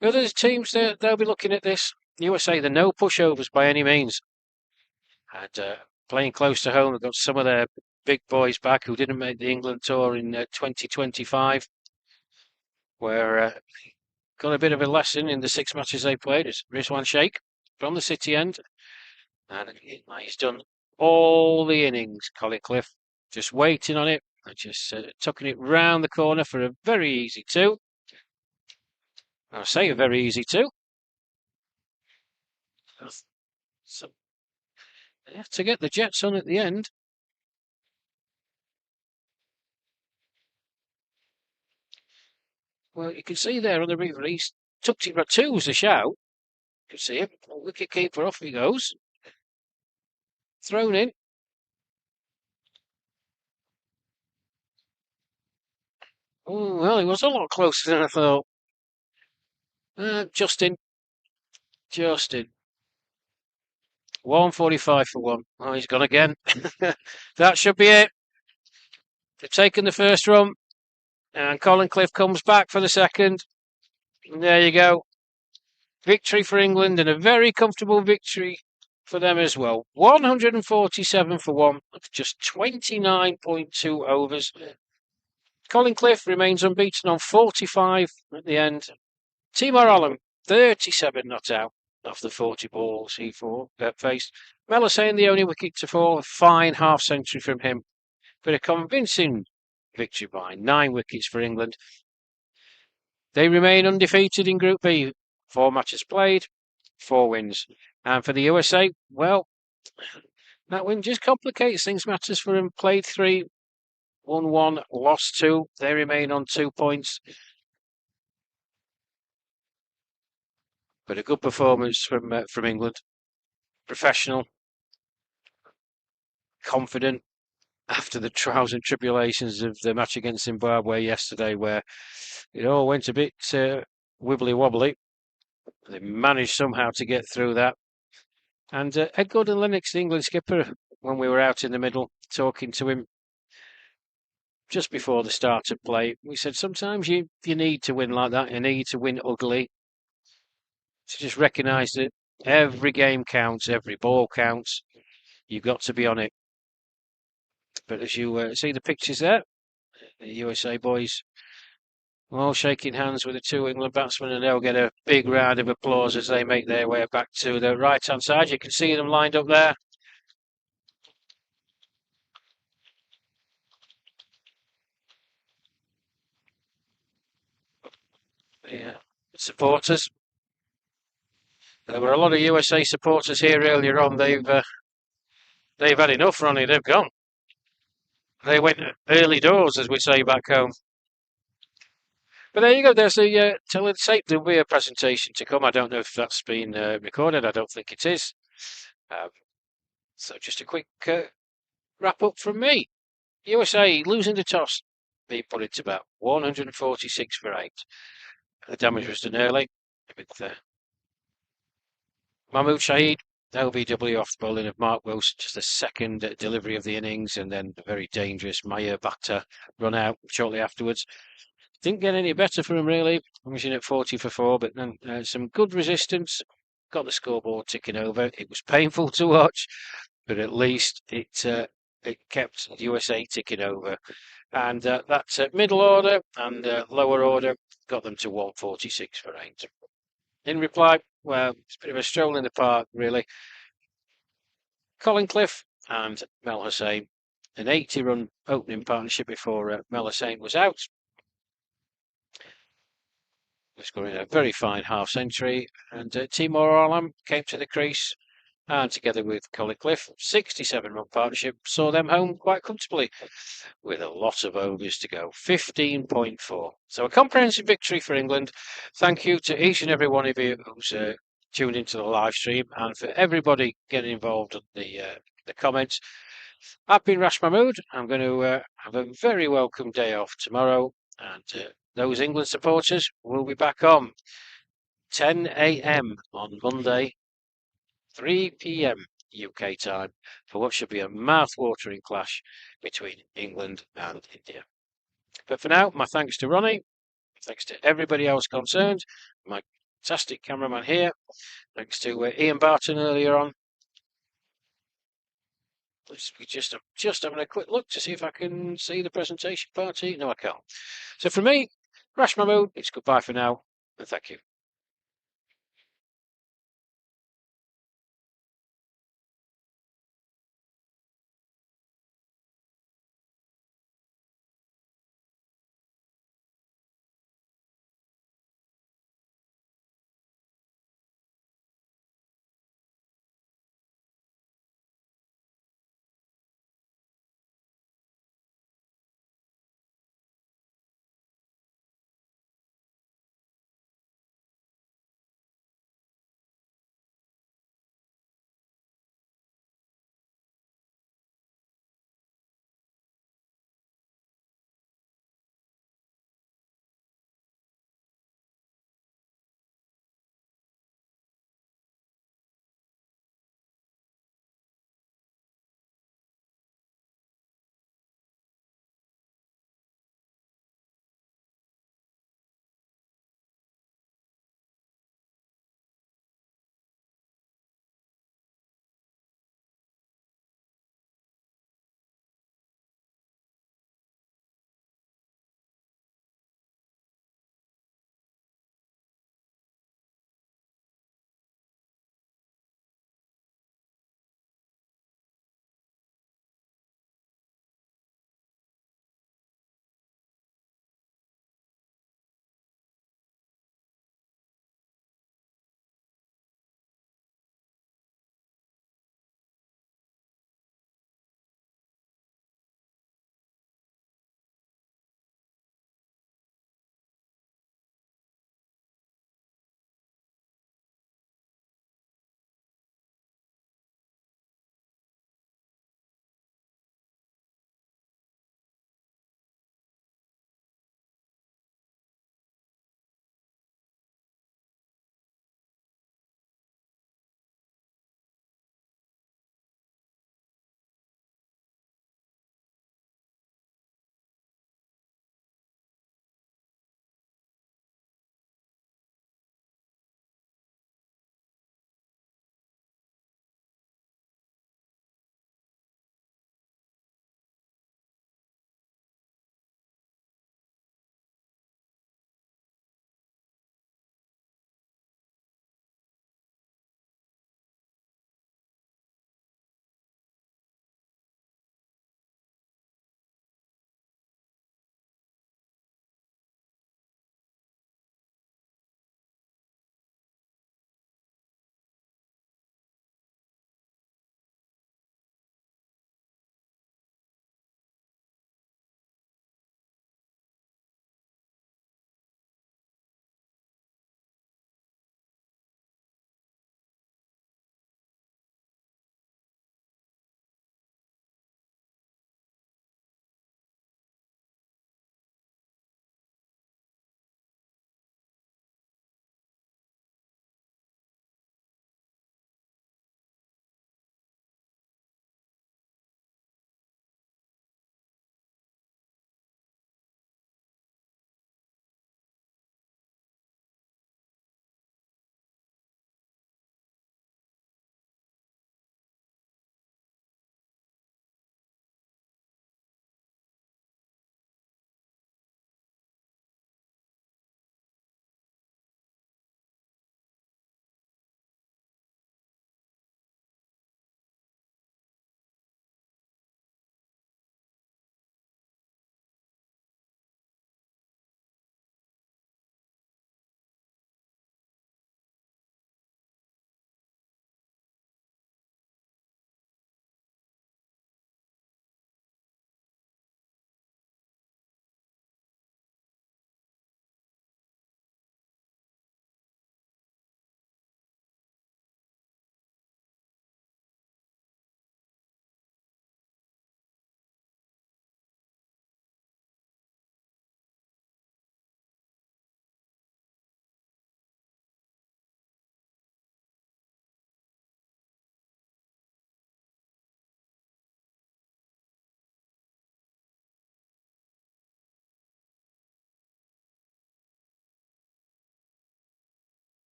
the other teams, they'll be looking at this. USA, they're no pushovers by any means. And playing close to home, they've got some of their big boys back who didn't make the England tour in 2025, where got a bit of a lesson in the 6 matches they played. It's Rizwan Sheikh from the City end, and he's done all the innings, Colin Cliff, just waiting on it, and just tucking it round the corner for a very easy two. I'll say a very easy two. So they have to get the Jets on at the end. Well, you can see there on the replay, he's tucked it right. Two was a shout. You can see him. Wicket keeper, off he goes. Thrown in. Oh, well, it was a lot closer than I thought. Justin. 145 for 1. Oh, he's gone again. That should be it. They've taken the first run, and Colin Cliff comes back for the second. And there you go. Victory for England, and a very comfortable victory for them as well. 147 for 1, just 29.2 overs. Colin Cliff remains unbeaten on 45 at the end. Timor Allen, 37 not out off the 40 balls he faced. Mel Hussain, the only wicket to fall. A fine half century from him. But a convincing victory by 9 wickets for England. They remain undefeated in Group B. 4 matches played, 4 wins. And for the USA, well, that win just complicates things matters for them. Played 3, won 1, lost 2. They remain on 2 points. But a good performance from England. Professional, confident after the trials and tribulations of the match against Zimbabwe yesterday, where it all went a bit wibbly wobbly. They managed somehow to get through that. And Ed Gordon-Lennox, the England skipper, when we were out in the middle talking to him just before the start of play, we said sometimes you need to win like that. You need to win ugly. To just recognise that every game counts, every ball counts. You've got to be on it. But as you see the pictures there, the USA boys all shaking hands with the 2 England batsmen, and they'll get a big round of applause as they make their way back to the right-hand side. You can see them lined up there. The supporters. There were a lot of USA supporters here earlier on. They've had enough, Ronnie. They've gone. They went early doors, as we say back home. But there you go. There's the tape. There'll be a presentation to come. I don't know if that's been recorded. I don't think it is. So just a quick wrap up from me. USA losing the toss, being put into about 146 for 8. The damage was done early with Mahmood Shahid, LBW off the bowling of Mark Wilson, just the second delivery of the innings, and then a very dangerous Maya Bhatta run out shortly afterwards. Didn't get any better for him, really. Finishing at 40 for 4, but then some good resistance. Got the scoreboard ticking over. It was painful to watch, but at least it kept USA ticking over. And that middle order and lower order got them to 146 for 8. In reply, well, it's a bit of a stroll in the park, really. Colin Cliff and Mel Hussain, an 80-run opening partnership before Mel Hussain was out. Scoring a very fine half century, and Timor Allen came to the crease, and together with Colin Cliff, 67-run partnership saw them home quite comfortably with a lot of overs to go, 15.4. So a comprehensive victory for England. Thank you to each and every one of you who's tuned into the live stream, and for everybody getting involved in the comments. I've been Rash Mahmood. I'm going to have a very welcome day off tomorrow, and those England supporters will be back on 10 a.m. on Monday, 3 p.m. UK time, for what should be a mouth-watering clash between England and India. But for now, my thanks to Ronnie, thanks to everybody else concerned, my fantastic cameraman here, thanks to Ian Barton earlier on. We're just having a quick look to see if I can see the presentation party. No, I can't. So for me, Rash Mahmood, it's goodbye for now, and thank you.